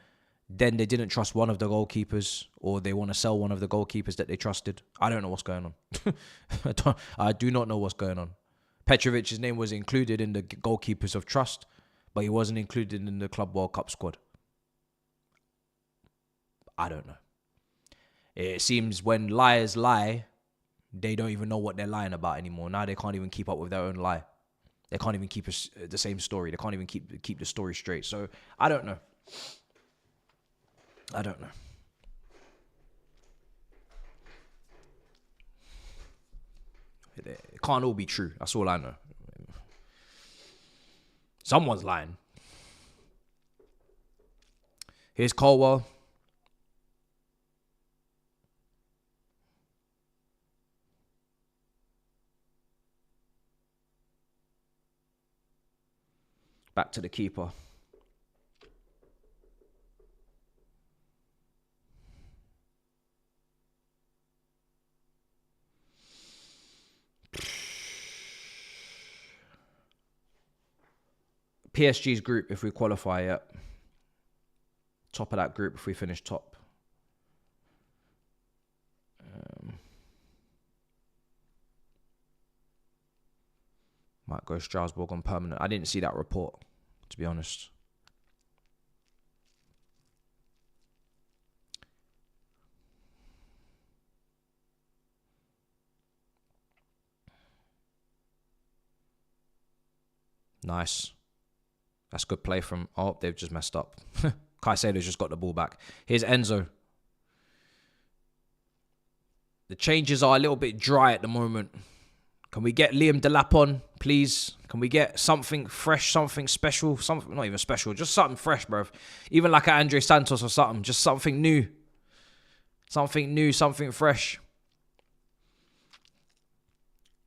Then they didn't trust one of the goalkeepers, or they want to sell one of the goalkeepers that they trusted. I don't know what's going on. I do not know what's going on. Petrovic's name was included in the goalkeepers of trust, but he wasn't included in the Club World Cup squad. I don't know. It seems when liars lie, they don't even know what they're lying about anymore. Now they can't even keep up with their own lie. They can't even keep the same story. They can't even keep the story straight. So I don't know. I don't know. It can't all be true. That's all I know. Someone's lying. Here's Colwell. Back to the keeper. PSG's group, if we qualify, yeah. Top of that group if we finish top. Might go Strasbourg on permanent. I didn't see that report, to be honest. Nice. That's good play from... Oh, they've just messed up. Caicedo's just got the ball back. Here's Enzo. The changes are a little bit dry at the moment. Can we get Liam Delap on, please? Can we get something fresh, something special? Something, not even special, just something fresh, bruv. Even like an Andre Santos or something. Just something new. Something new, something fresh.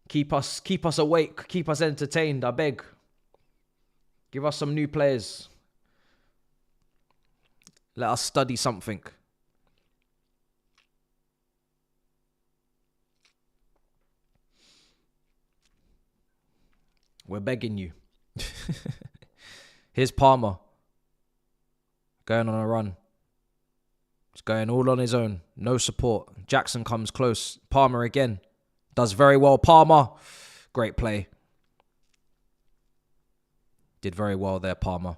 Keep us awake. Keep us entertained, I beg. Give us some new players. Let us study something. We're begging you. Here's Palmer. Going on a run. He's going all on his own. No support. Jackson comes close. Palmer again. Does very well. Palmer. Great play. Did very well there, Palmer.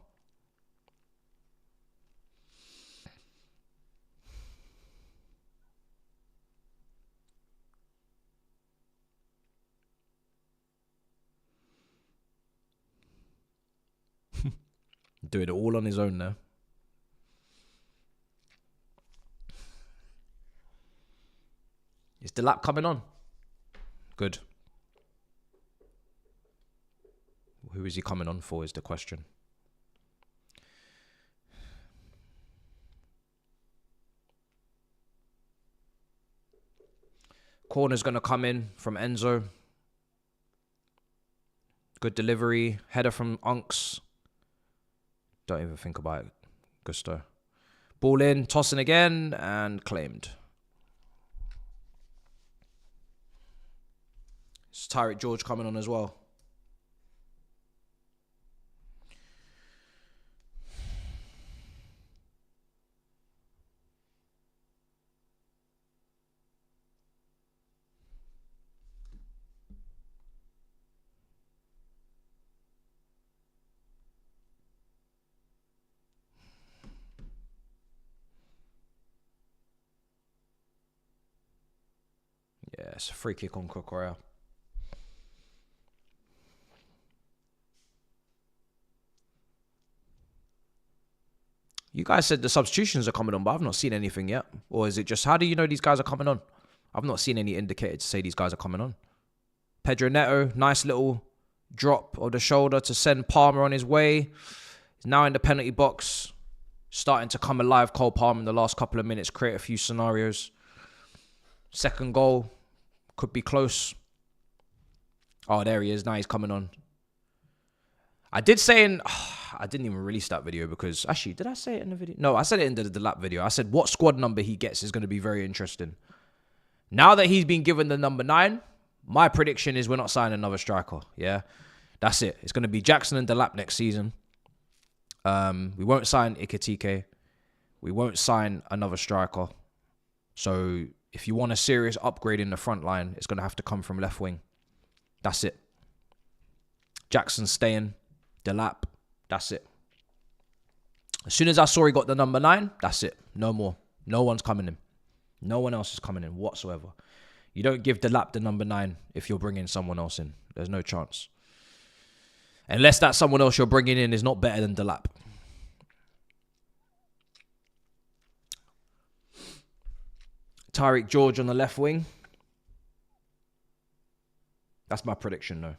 Doing it all on his own now. Is Delap coming on? Good. Who is he coming on for is the question. Corner's going to come in from Enzo. Good delivery. Header from Unks. Don't even think about it. Gusto. Ball in, tossing again, and claimed. It's Tyreek George coming on as well. Yeah, it's a free kick on Cucurella. You guys said the substitutions are coming on, but I've not seen anything yet. Or is it just, how do you know these guys are coming on? I've not seen any indicator to say these guys are coming on. Pedro Neto, nice little drop of the shoulder to send Palmer on his way. He's now in the penalty box. Starting to come alive, Cole Palmer, in the last couple of minutes. Create a few scenarios. Second goal. Could be close. Oh, there he is. Now he's coming on. I did say in... I didn't even release that video because... Actually, did I say it in the video? No, I said it in the lap video. I said what squad number he gets is going to be very interesting. Now that he's been given the number 9, my prediction is we're not signing another striker. Yeah? That's it. It's going to be Jackson and Delap next season. We won't sign Ikatike. We won't sign another striker. So if you want a serious upgrade in the front line, it's going to have to come from left wing. That's it. Jackson staying. Delap. That's it. As soon as I saw he got the number 9, that's it. No more. No one's coming in. No one else is coming in whatsoever. You don't give Delap the number 9 if you're bringing someone else in. There's no chance. Unless that someone else you're bringing in is not better than Delap. Tyreek George on the left wing. That's my prediction, though.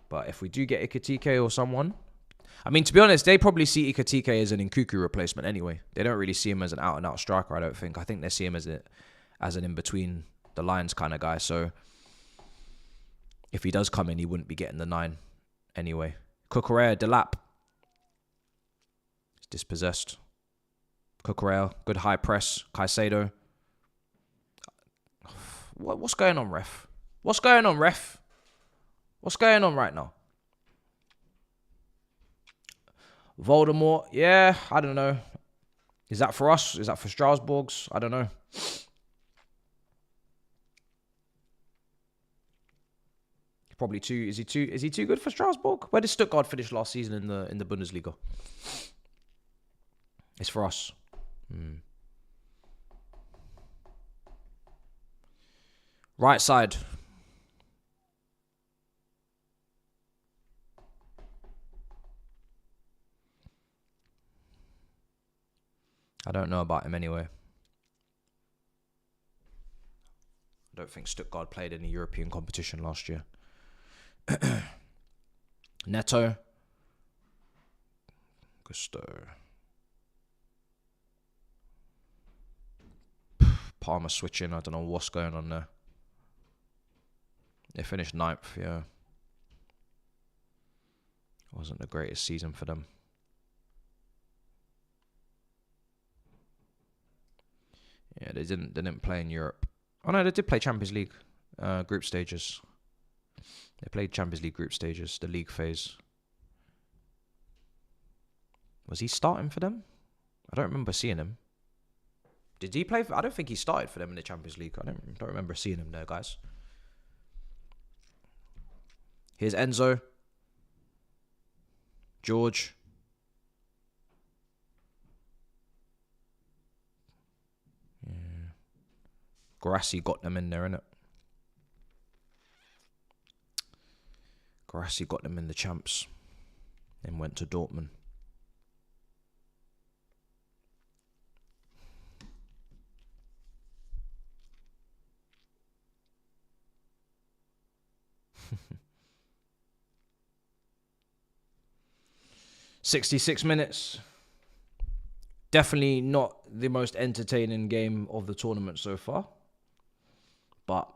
But if we do get Ikatike or someone... I mean, to be honest, they probably see Ikatike as an Nkuku replacement anyway. They don't really see him as an out-and-out striker, I don't think. I think they see him as an in-between the lines kind of guy. So if he does come in, he wouldn't be getting the 9 anyway. Cucurella, Delap. He's dispossessed. Cucurella, good high press. Caicedo. What's going on, ref? What's going on, ref? What's going on right now? Voldemort, yeah, I don't know. Is that for us? Is that for Strasbourg's? I don't know. Probably too. Is he too good for Strasbourg? Where did Stuttgart finish last season in the Bundesliga? It's for us. Right side. I don't know about him anyway. I don't think Stuttgart played any European competition last year. Neto. Gusto. Palmer switching. I don't know what's going on there. They finished 9th, yeah. Wasn't the greatest season for them. Yeah, they didn't play in Europe. Oh no, they did play Champions League group stages. They played Champions League group stages, the league phase. Was he starting for them? I don't remember seeing him. Did he play? I don't think he started for them in the Champions League. I don't remember seeing him there, guys. Here's Enzo. George. Yeah. Grassi got them in there, innit? Grassi got them in the champs. Then went to Dortmund. $66 minutes. Definitely not the most entertaining game of the tournament so far. But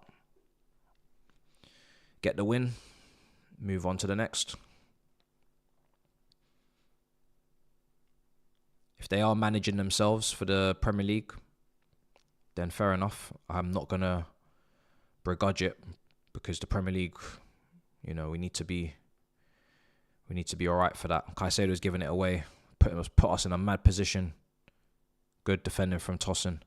get the win. Move on to the next. If they are managing themselves for the Premier League, then fair enough. I'm not going to begrudge it because the Premier League, you know, we need to be all right for that. Caicedo's giving it away, put us in a mad position. Good defending from Tosin.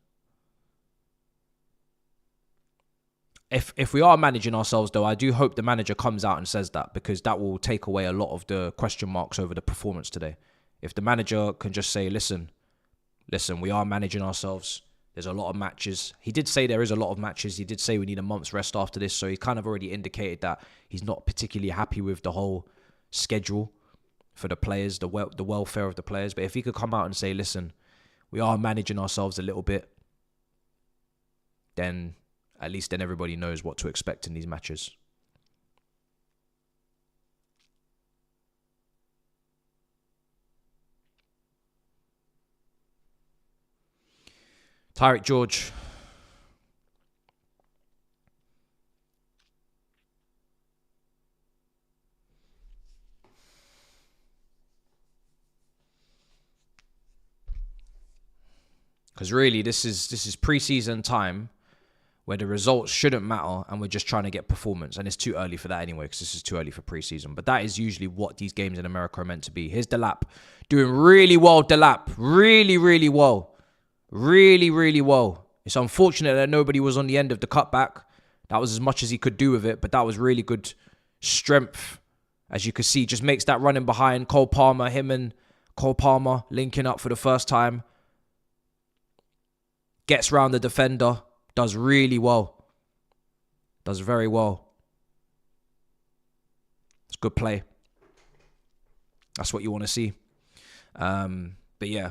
If we are managing ourselves, though, I do hope the manager comes out and says that, because that will take away a lot of the question marks over the performance today. If the manager can just say, listen, we are managing ourselves. There's a lot of matches. He did say there is a lot of matches. He did say we need a month's rest after this. So he kind of already indicated that he's not particularly happy with the whole schedule for the players, the welfare of the players. But if he could come out and say, listen, we are managing ourselves a little bit, then at least then everybody knows what to expect in these matches. Tyreek George. Because really, this is pre-season time where the results shouldn't matter and we're just trying to get performance. And it's too early for that anyway, because this is too early for pre-season. But that is usually what these games in America are meant to be. Here's Delap. Doing really well, Delap. Really, really well. Really, really well. It's unfortunate that nobody was on the end of the cutback. That was as much as he could do with it, but that was really good strength. As you can see, just makes that running behind Cole Palmer. Him and Cole Palmer linking up for the first time. Gets round the defender. Does really well. Does very well. It's good play. That's what you want to see. But yeah,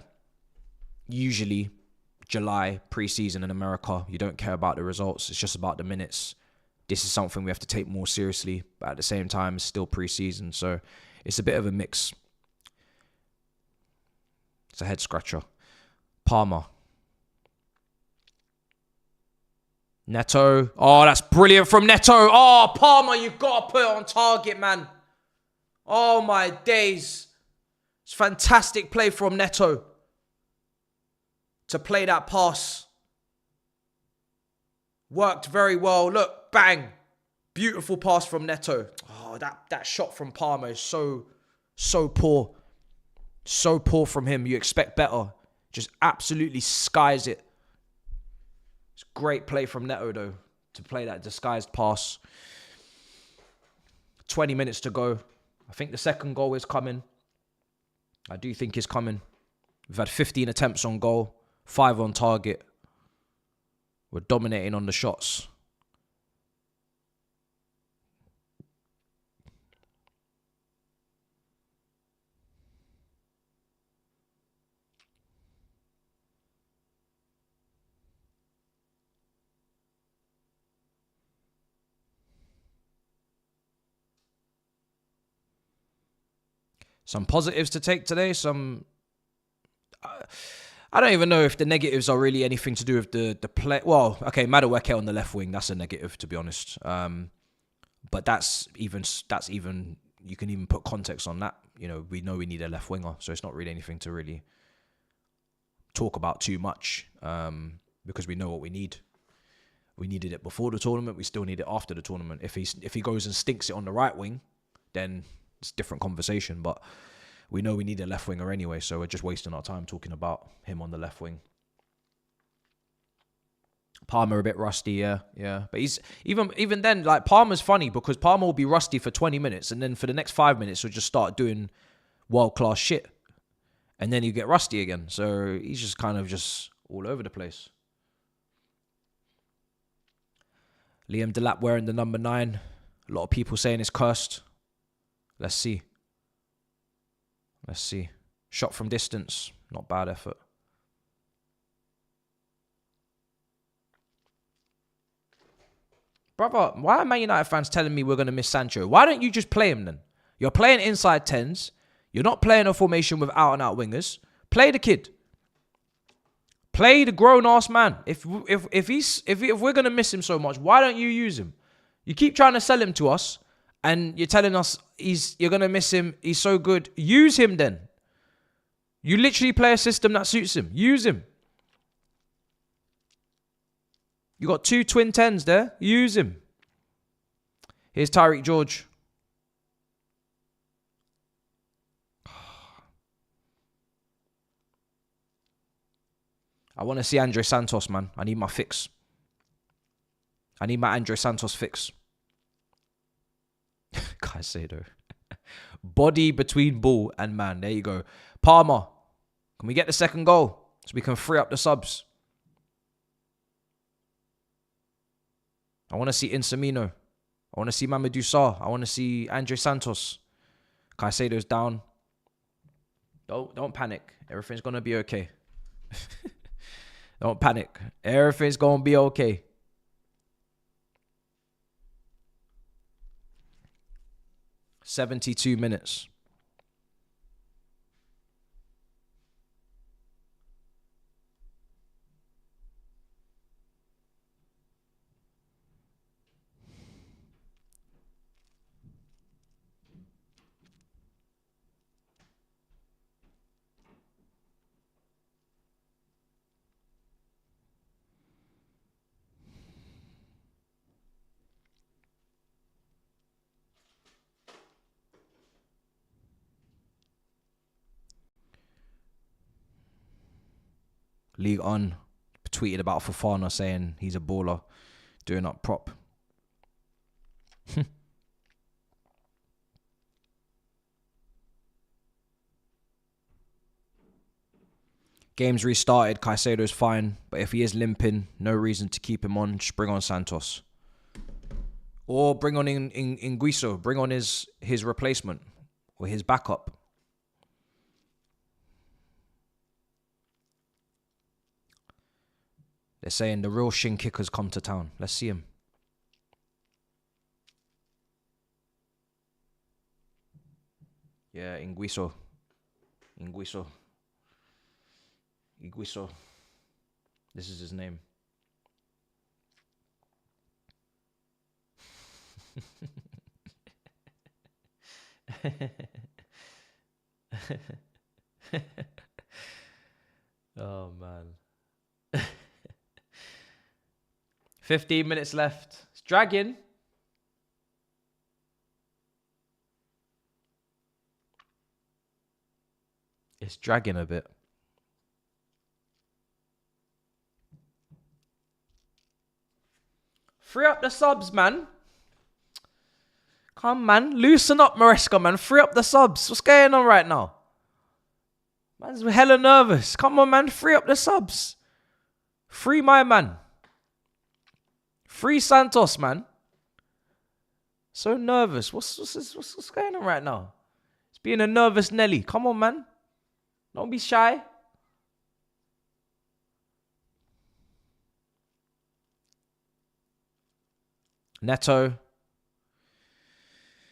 usually July, pre-season in America, you don't care about the results. It's just about the minutes. This is something we have to take more seriously. But at the same time, it's still pre-season. So it's a bit of a mix. It's a head scratcher. Palmer. Neto. Oh, that's brilliant from Neto. Oh, Palmer, you've got to put it on target, man. Oh, my days. It's fantastic play from Neto to play that pass. Worked very well. Look, bang. Beautiful pass from Neto. Oh, that shot from Palmer is so poor. So poor from him. You expect better. Just absolutely skies it. It's great play from Neto, though, to play that disguised pass. 20 minutes to go. I think the second goal is coming. I do think it's coming. We've had 15 attempts on goal, 5 on target. We're dominating on the shots. Some positives to take today. Some... I don't even know if the negatives are really anything to do with the play. Well, okay, Madueke on the left wing, that's a negative, to be honest. But that's even you can even put context on that. You know we need a left winger, so it's not really anything to really talk about too much, because we know what we need. We needed it before the tournament. We still need it after the tournament. If he goes and stinks it on the right wing, then it's a different conversation. But we know we need a left winger anyway, so we're just wasting our time talking about him on the left wing. Palmer a bit rusty, yeah. But he's even then, like, Palmer's funny because Palmer will be rusty for 20 minutes and then for the next 5 minutes he'll just start doing world-class shit. And then you get rusty again. So he's just kind of just all over the place. Liam Delap wearing the number 9. A lot of people saying it's cursed. Let's see. Shot from distance. Not bad effort. Brother, why are Man United fans telling me we're going to miss Sancho? Why don't you just play him then? You're playing inside 10s. You're not playing a formation with out-and-out wingers. Play the kid. Play the grown-ass man. If we're going to miss him so much, why don't you use him? You keep trying to sell him to us, and you're telling us you're going to miss him. He's so good. Use him then. You literally play a system that suits him. Use him. You got 2 twin 10s there. Use him. Here's Tyreek George. I want to see Andre Santos, man. I need my fix. I need my Andre Santos fix. Caicedo. Body between ball and man. There you go. Palmer. Can we get the second goal so we can free up the subs? I want to see Insamino. I want to see Mamadou Sarr. I want to see Andre Santos. Caicedo's down. Don't panic. Everything's going to be okay. Don't panic. Everything's going to be okay. "72 minutes. League On tweeted about Fofana saying he's a baller, doing up prop. Game's restarted. Caicedo's fine, but if he is limping, no reason to keep him on. Just bring on Santos, or bring on in Guiso. Bring on his replacement or his backup. They're saying the real shin kicker's come to town. Let's see him. Yeah, Iguiso. This is his name. Oh, man. 15 minutes left. It's dragging. It's dragging a bit. Free up the subs, man. Come, man. Loosen up, Maresca, man. Free up the subs. What's going on right now? Man's hella nervous. Come on, man. Free up the subs. Free my man. Free Santos, man. So nervous. What's going on right now? It's being a nervous Nelly. Come on, man. Don't be shy. Neto.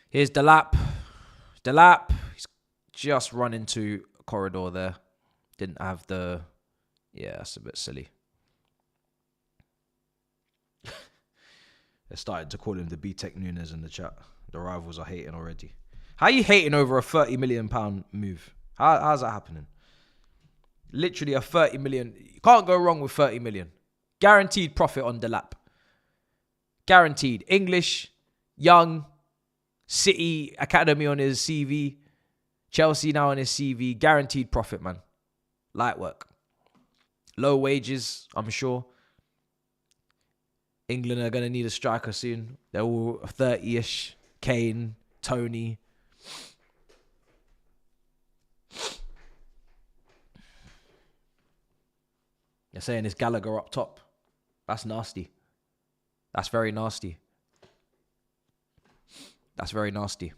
Here's Delap. Delap. He's just run into a corridor there. Didn't have the... Yeah, that's a bit silly. They started to call him the B-Tech Nunes in the chat. The rivals are hating already. How are you hating over a £30 million move? How's that happening? Literally a 30 million. You can't go wrong with 30 million. Guaranteed profit on Delap. Guaranteed. English, young, City Academy on his CV. Chelsea now on his CV. Guaranteed profit, man. Light work. Low wages, I'm sure. England are going to need a striker soon. They're all 30-ish. Kane, Tony. They're saying it's Gallagher up top. That's nasty. That's very nasty. That's very nasty.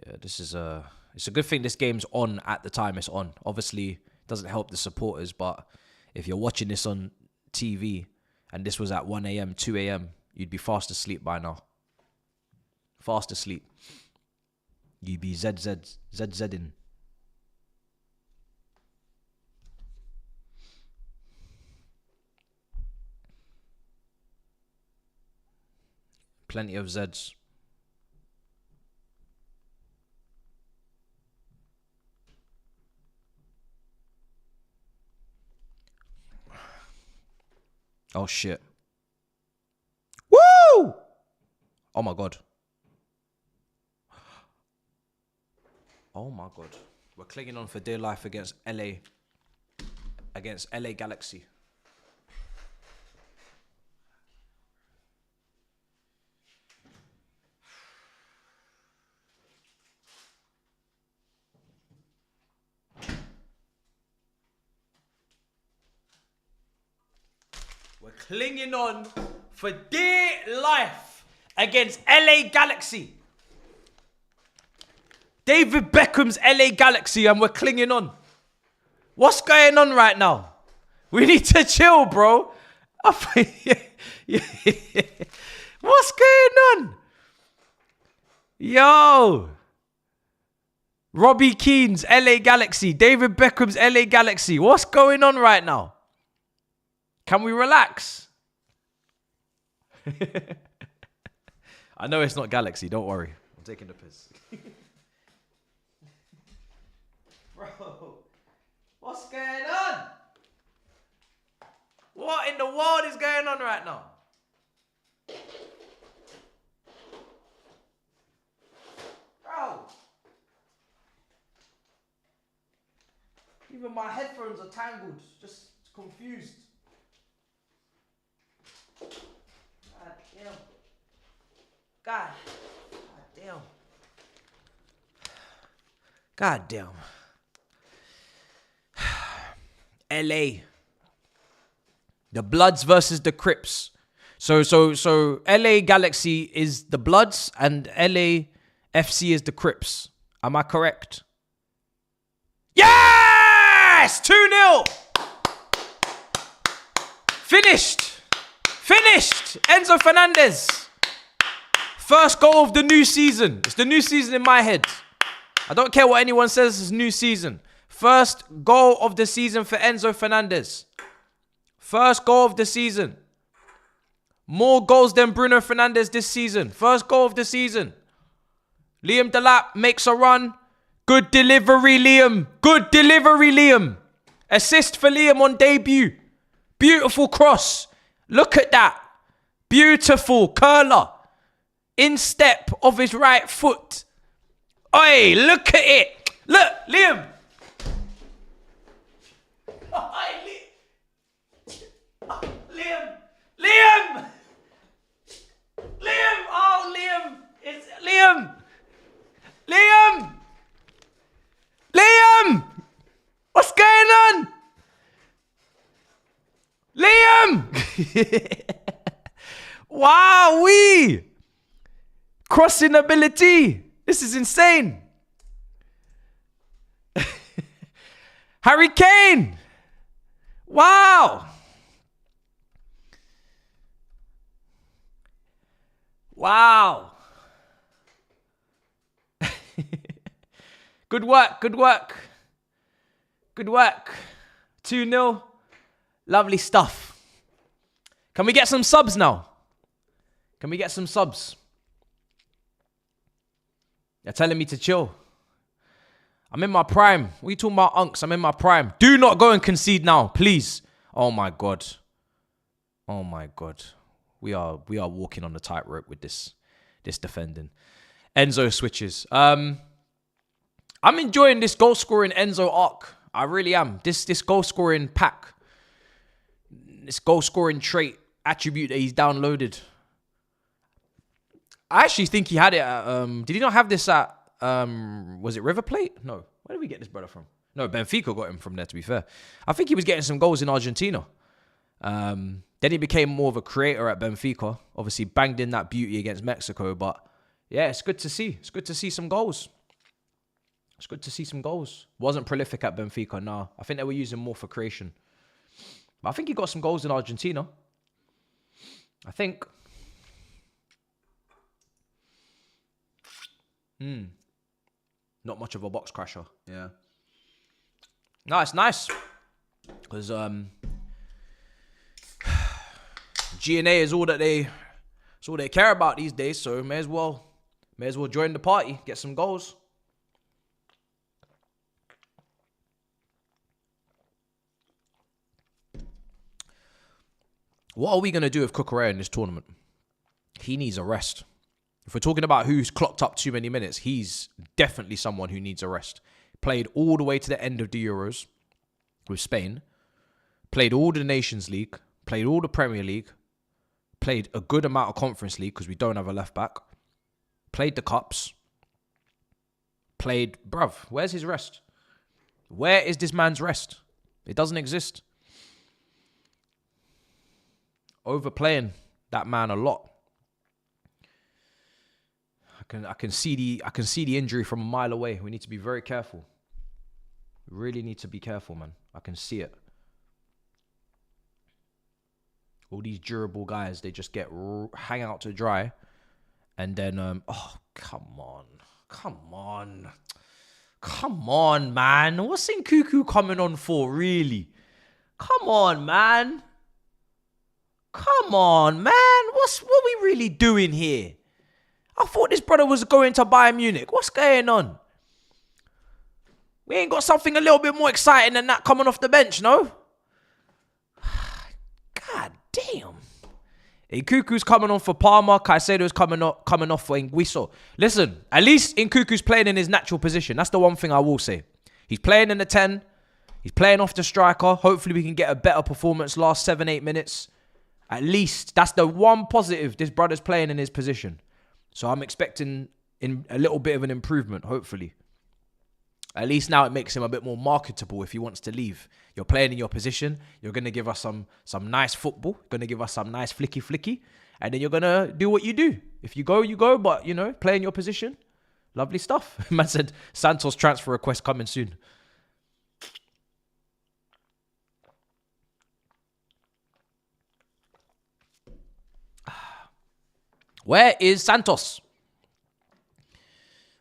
Yeah, this is it's a good thing this game's on at the time it's on. Obviously, it doesn't help the supporters, but if you're watching this on TV and this was at 1 a.m., 2 a.m., you'd be fast asleep by now. Fast asleep. You'd be ZZing. Plenty of Zs. Oh, shit. Woo! Oh, my God. Oh, my God. We're clinging on for dear life against LA. Against LA Galaxy. We're clinging on for dear life against LA Galaxy. David Beckham's LA Galaxy, and we're clinging on. What's going on right now? We need to chill, bro. What's going on? Yo. Robbie Keane's LA Galaxy. David Beckham's LA Galaxy. What's going on right now? Can we relax? I know it's not Galaxy. Don't worry. I'm taking the piss. Bro, what's going on? What in the world is going on right now? Bro. Even my headphones are tangled. Just confused. God damn. God damn. God damn. LA. The Bloods versus the Crips. So LA Galaxy is the Bloods and LA FC is the Crips. Am I correct? Yes! 2-0. Finished. Enzo Fernandez. First goal of the new season. It's the new season in my head. I don't care what anyone says, it's new season. First goal of the season for Enzo Fernandez. First goal of the season. More goals than Bruno Fernandes this season. First goal of the season. Liam Delap makes a run. Good delivery, Liam. Good delivery, Liam. Assist for Liam on debut. Beautiful cross. Look at that. Beautiful curler. Instep of his right foot. Oi, look at it. Look, Liam. Liam. Liam. Liam. Oh, Liam. It's Liam. Liam. Liam. What's going on? Liam. Wow, crossing ability. This is insane. Harry Kane. Wow. Wow. Good work. Good work. Good work. 2-0. Lovely stuff. Can we get some subs now? Can we get some subs? They're telling me to chill. I'm in my prime. What are you talking about, unks? I'm in my prime. Do not go and concede now, please. Oh my God. Oh my God. We are walking on the tightrope with this defending. Enzo switches. I'm enjoying this goal scoring Enzo arc. I really am. This goal scoring pack. This goal scoring trait attribute that he's downloaded. I actually think he had it at, did he not have this at, was it River Plate? No. Where did we get this brother from? No, Benfica got him from there, to be fair. I think he was getting some goals in Argentina. Then he became more of a creator at Benfica. Obviously banged in that beauty against Mexico, but yeah, it's good to see. It's good to see some goals. It's good to see some goals. Wasn't prolific at Benfica, nah. I think they were using more for creation. But I think he got some goals in Argentina. I think. Not much of a box crasher. Yeah. No, it's nice. Because G&A is all that they care about these days, so may as well join the party, get some goals. What are we going to do with Cucurella in this tournament? He needs a rest. If we're talking about who's clocked up too many minutes, he's definitely someone who needs a rest. Played all the way to the end of the Euros with Spain. Played all the Nations League. Played all the Premier League. Played a good amount of Conference League because we don't have a left back. Played the Cups. Played... Bruv, where's his rest? Where is this man's rest? It doesn't exist. Overplaying that man a lot. I can see the injury from a mile away. We need to be very careful. We really need to be careful, man. I can see it. All these durable guys, they just hang out to dry, and then oh, come on, man. What's Nkuku coming on for, really? Come on, man. What we really doing here? I thought this brother was going to Bayern Munich. What's going on? We ain't got something a little bit more exciting than that coming off the bench, no? God damn. Nkuku's coming on for Palmer. Caicedo's coming off for Nguiso. Listen, at least Nkuku's playing in his natural position. That's the one thing I will say. He's playing in the 10. He's playing off the striker. Hopefully we can get a better performance last 7-8 minutes. At least that's the one positive. This brother's playing in his position. So I'm expecting a little bit of an improvement, hopefully. At least now it makes him a bit more marketable if he wants to leave. You're playing in your position. You're going to give us some nice football. Going to give us some nice flicky. And then you're going to do what you do. If you go, you go. But, play in your position. Lovely stuff. Man said, Santos transfer request coming soon. Where is Santos?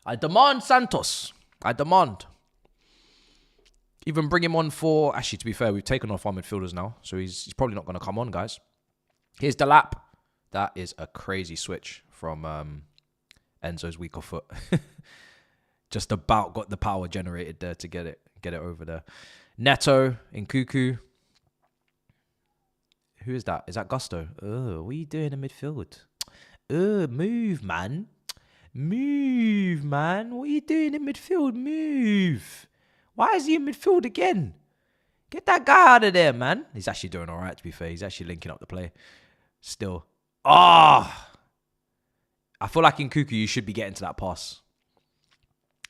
I demand Santos. I demand. Even bring him on for... Actually, to be fair, we've taken off our midfielders now. So he's probably not going to come on, guys. Here's the lap. That is a crazy switch from Enzo's weaker foot. Just about got the power generated there to get it over there. Neto, Nkuku. Who is that? Is that Gusto? Oh, what are you doing in midfield? Oh, move, man. Move, man. What are you doing in midfield? Move. Why is he in midfield again? Get that guy out of there, man. He's actually doing all right, to be fair. He's actually linking up the play. Still. Ah! I feel like in Cuckoo, you should be getting to that pass.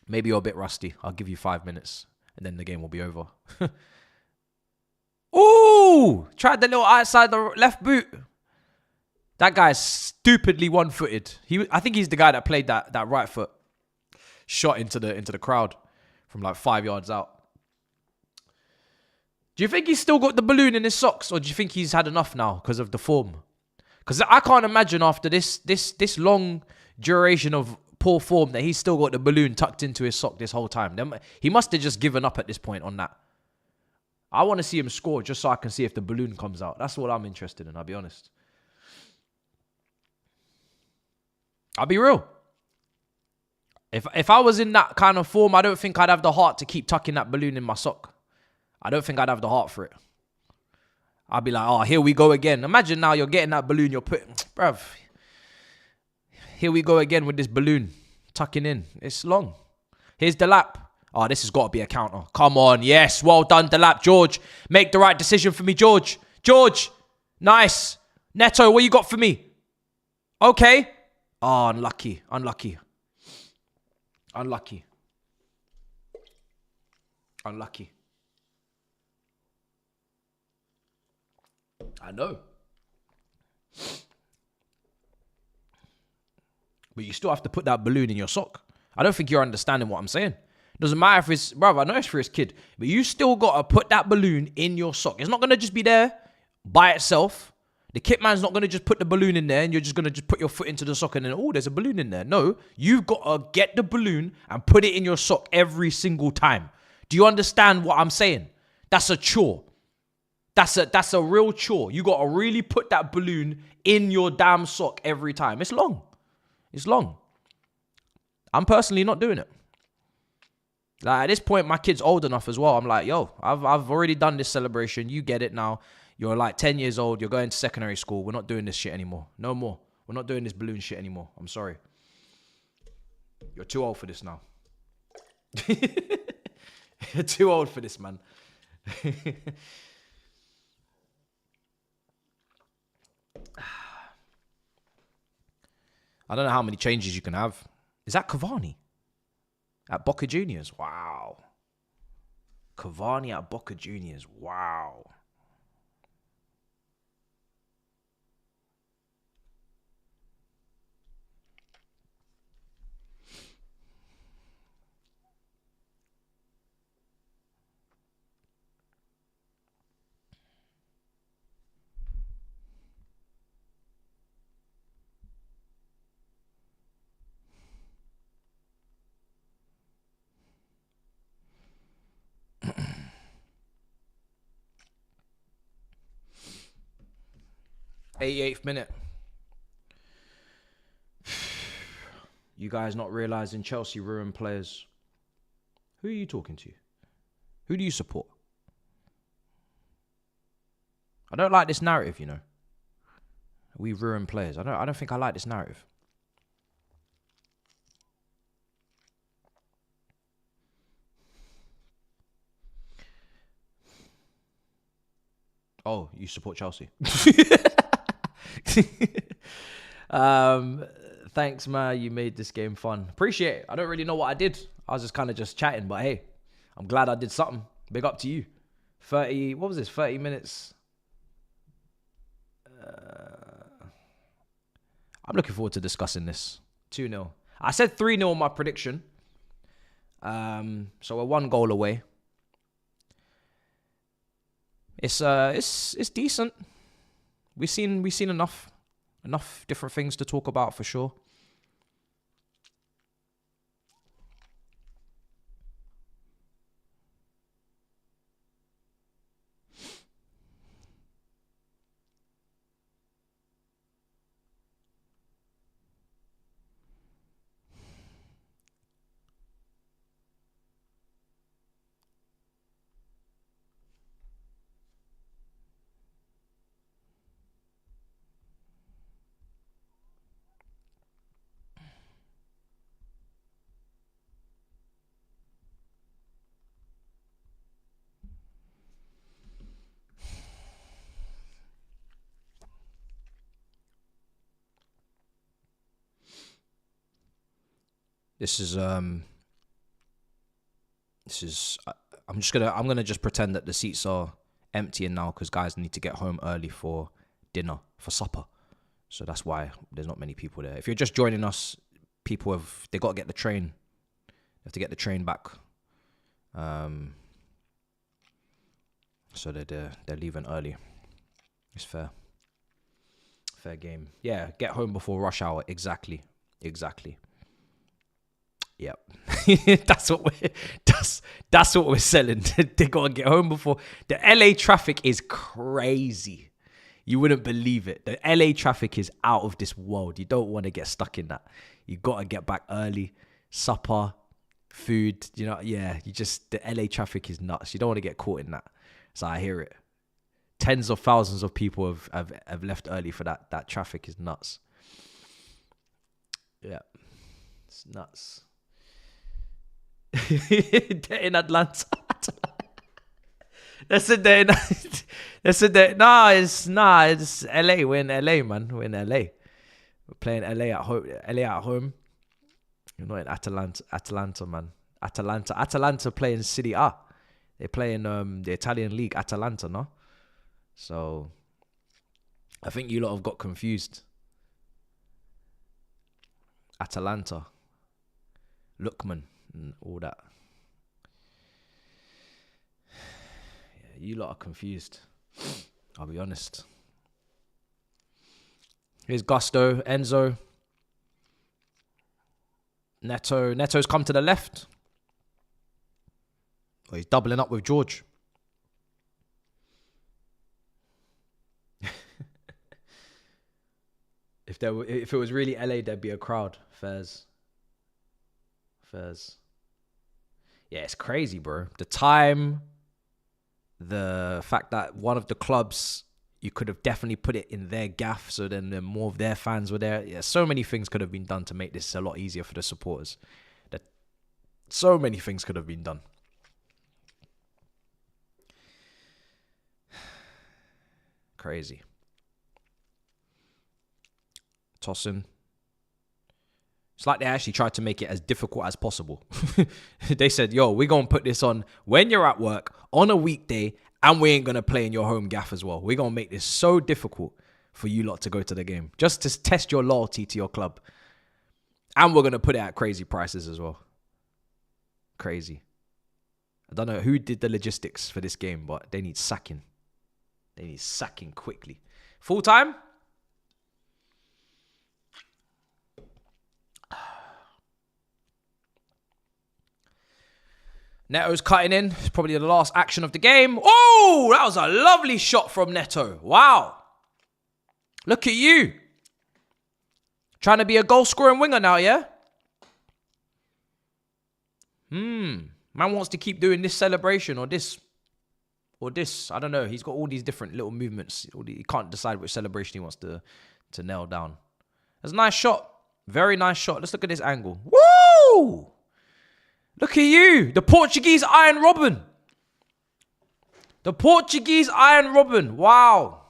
Maybe you're a bit rusty. I'll give you 5 minutes, and then the game will be over. Ooh! Tried the little outside the left boot. That guy's stupidly one-footed. I think he's the guy that played that right foot shot into the crowd from like 5 yards out. Do you think he's still got the balloon in his socks, or do you think he's had enough now because of the form? Because I can't imagine after this long duration of poor form that he's still got the balloon tucked into his sock this whole time. He must have just given up at this point on that. I want to see him score just so I can see if the balloon comes out. That's what I'm interested in, I'll be honest. I'll be real. If I was in that kind of form, I don't think I'd have the heart to keep tucking that balloon in my sock. I don't think I'd have the heart for it. I'd be like, oh, here we go again. Imagine now you're getting that balloon, you're putting, bruv. Here we go again with this balloon. Tucking in. It's long. Here's the lap. Oh, this has got to be a counter. Come on. Yes. Well done, the lap, George. Make the right decision for me, George. George. Nice. Neto, what you got for me? Okay. Oh, unlucky. Unlucky. Unlucky. Unlucky. I know. But you still have to put that balloon in your sock. I don't think you're understanding what I'm saying. Doesn't matter if it's, brother, I know it's for his kid, but you still got to put that balloon in your sock. It's not going to just be there by itself. The kit man's not going to just put the balloon in there and you're just going to just put your foot into the sock and then, oh, there's a balloon in there. No, you've got to get the balloon and put it in your sock every single time. Do you understand what I'm saying? That's a chore. That's a real chore. You got to really put that balloon in your damn sock every time. It's long. It's long. I'm personally not doing it. Like, at this point, my kid's old enough as well. I'm like, yo, I've already done this celebration. You get it now. You're like 10 years old. You're going to secondary school. We're not doing this shit anymore. No more. We're not doing this balloon shit anymore. I'm sorry. You're too old for this now. You're too old for this, man. I don't know how many changes you can have. Is that Cavani? At Boca Juniors? Wow. Cavani at Boca Juniors. Wow. Eighty-eighth minute. You guys not realizing Chelsea ruined players. Who are you talking to? Who do you support? I don't like this narrative, you know. We ruin players. I don't think I like this narrative. Oh, you support Chelsea. Thanks, man. You made this game fun. Appreciate it. I don't really know what I did. I was just kind of just chatting, but hey, I'm glad I did something. Big up to you. 30, what was this? 30 minutes. I'm looking forward to discussing this. 2-0. I said 3-0 on my prediction. So we're 1 goal away. It's decent. We've seen enough different things to talk about for sure. This is I'm gonna just pretend that the seats are emptying now because guys need to get home early for dinner, for supper. So that's why there's not many people there. If you're just joining us, they got to get the train. They have to get the train back. So they're leaving early. It's fair. Fair game. Yeah, get home before rush hour. Exactly. Yep. that's what we're selling. They gotta get home before. The LA traffic is crazy. You wouldn't believe it. The LA traffic is out of this world. You don't want to get stuck in that. You gotta get back early. Supper, food, the LA traffic is nuts. You don't want to get caught in that. So I hear it. Tens of thousands of people have left early for that. That traffic is nuts. Yeah. It's nuts. In Atlanta. It's LA. We're in LA, man. We're in LA. We're playing LA at home. You're not in Atalanta, man. Atalanta playing Serie A. They're playing the Italian league, Atalanta, no? So I think you lot have got confused. Atalanta, Lookman, and all that. Yeah, you lot are confused. I'll be honest. Here's Gusto, Enzo, Neto. Neto's come to the left. Oh, he's doubling up with George. If it was really LA, there'd be a crowd. Fairs. Yeah, it's crazy, bro. The time, the fact that one of the clubs, you could have definitely put it in their gaff, so then more of their fans were there. Yeah, so many things could have been done to make this a lot easier for the supporters. So many things could have been done. Crazy. Tossing. It's like they actually tried to make it as difficult as possible. They said, yo, we're going to put this on when you're at work on a weekday and we ain't going to play in your home gaff as well. We're going to make this so difficult for you lot to go to the game just to test your loyalty to your club. And we're going to put it at crazy prices as well. Crazy. I don't know who did the logistics for this game, but they need sacking. They need sacking quickly. Full time? Neto's cutting in. It's probably the last action of the game. Oh, that was a lovely shot from Neto. Wow. Look at you. Trying to be a goal-scoring winger now, yeah? Man wants to keep doing this celebration or this. I don't know. He's got all these different little movements. He can't decide which celebration he wants to nail down. That's a nice shot. Very nice shot. Let's look at this angle. Woo! Look at you. The Portuguese Iron Robin. Wow.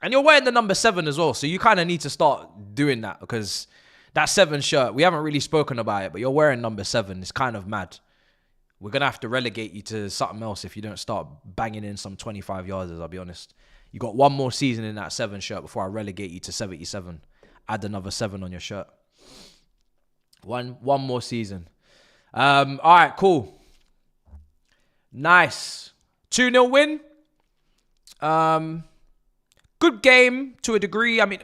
And you're wearing the number 7 as well. So you kind of need to start doing that because that 7 shirt, we haven't really spoken about it, but you're wearing number 7. It's kind of mad. We're going to have to relegate you to something else if you don't start banging in some 25 yarders, I'll be honest. You got one more season in that 7 shirt before I relegate you to 77. Add another 7 on your shirt. One more season. All right, cool. Nice. 2-0 win. Good game to a degree. I mean,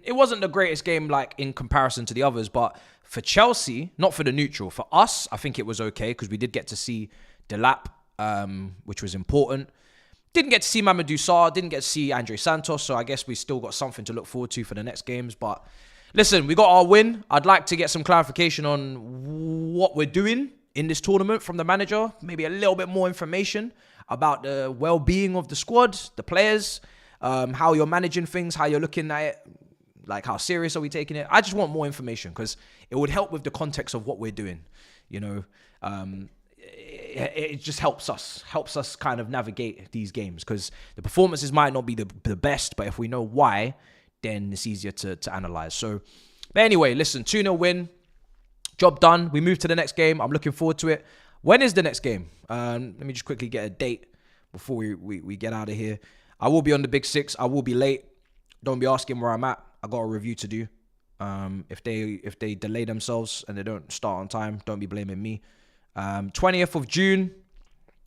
it wasn't the greatest game like in comparison to the others, but for Chelsea, not for the neutral, for us, I think it was okay because we did get to see Delap, which was important. Didn't get to see Mamadou Sarr, didn't get to see Andre Santos, so I guess we still got something to look forward to for the next games. But listen, we got our win. I'd like to get some clarification on what we're doing in this tournament from the manager. Maybe a little bit more information about the well-being of the squad, the players, how you're managing things, how you're looking at it, like how serious are we taking it. I just want more information because it would help with the context of what we're doing. You know, it just helps us kind of navigate these games because the performances might not be the best, but if we know why, then it's easier to analyze. So, but anyway, listen, 2-0 win. Job done. We move to the next game. I'm looking forward to it. When is the next game? Let me just quickly get a date before we get out of here. I will be on the Big Six. I will be late. Don't be asking where I'm at. I got a review to do. If they delay themselves and they don't start on time, don't be blaming me. 20th of June,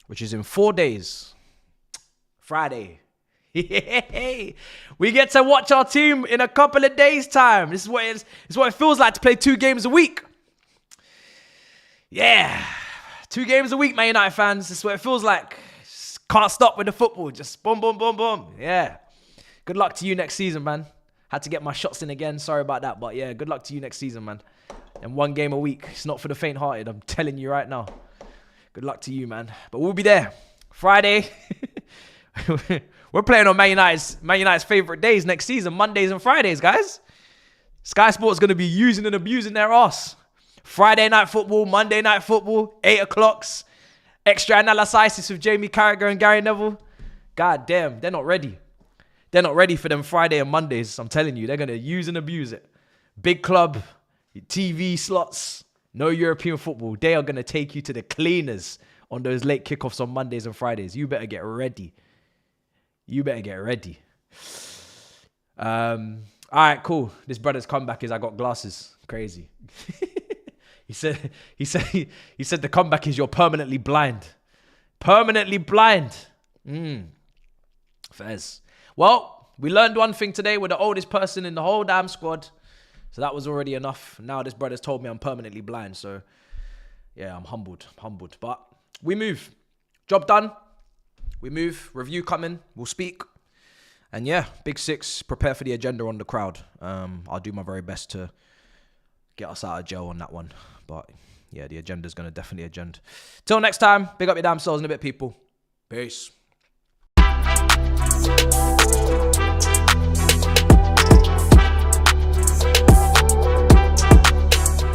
which is in 4 days. Friday. We get to watch our team in a couple of days' time. This is what it feels like to play 2 games a week. Yeah. 2 games a week, Man United fans. This is what it feels like. Just can't stop with the football. Just boom, boom, boom, boom. Yeah. Good luck to you next season, man. Had to get my shots in again. Sorry about that. But yeah, good luck to you next season, man. And 1 game a week. It's not for the faint-hearted. I'm telling you right now. Good luck to you, man. But we'll be there. Friday. We're playing on Man United's favorite days next season. Mondays and Fridays, guys. Sky Sports going to be using and abusing their ass. Friday night football, Monday night football, 8 o'clocks. Extra analysis with Jamie Carragher and Gary Neville. God damn, they're not ready. They're not ready for them Friday and Mondays. I'm telling you, they're going to use and abuse it. Big club, TV slots, no European football. They are going to take you to the cleaners on those late kickoffs on Mondays and Fridays. You better get ready. You better get ready. All right, cool. This brother's comeback is I got glasses. Crazy. He said the comeback is you're permanently blind. Permanently blind. Fez. Well, we learned one thing today. We're the oldest person in the whole damn squad. So that was already enough. Now this brother's told me I'm permanently blind. So yeah, I'm humbled. But we move. Job done. We move. Review coming. We'll speak. And yeah, Big Six, prepare for the agenda on the crowd. I'll do my very best to get us out of jail on that one. But yeah, the agenda's going to definitely agenda. Till next time, big up your damn selves in a bit, people. Peace.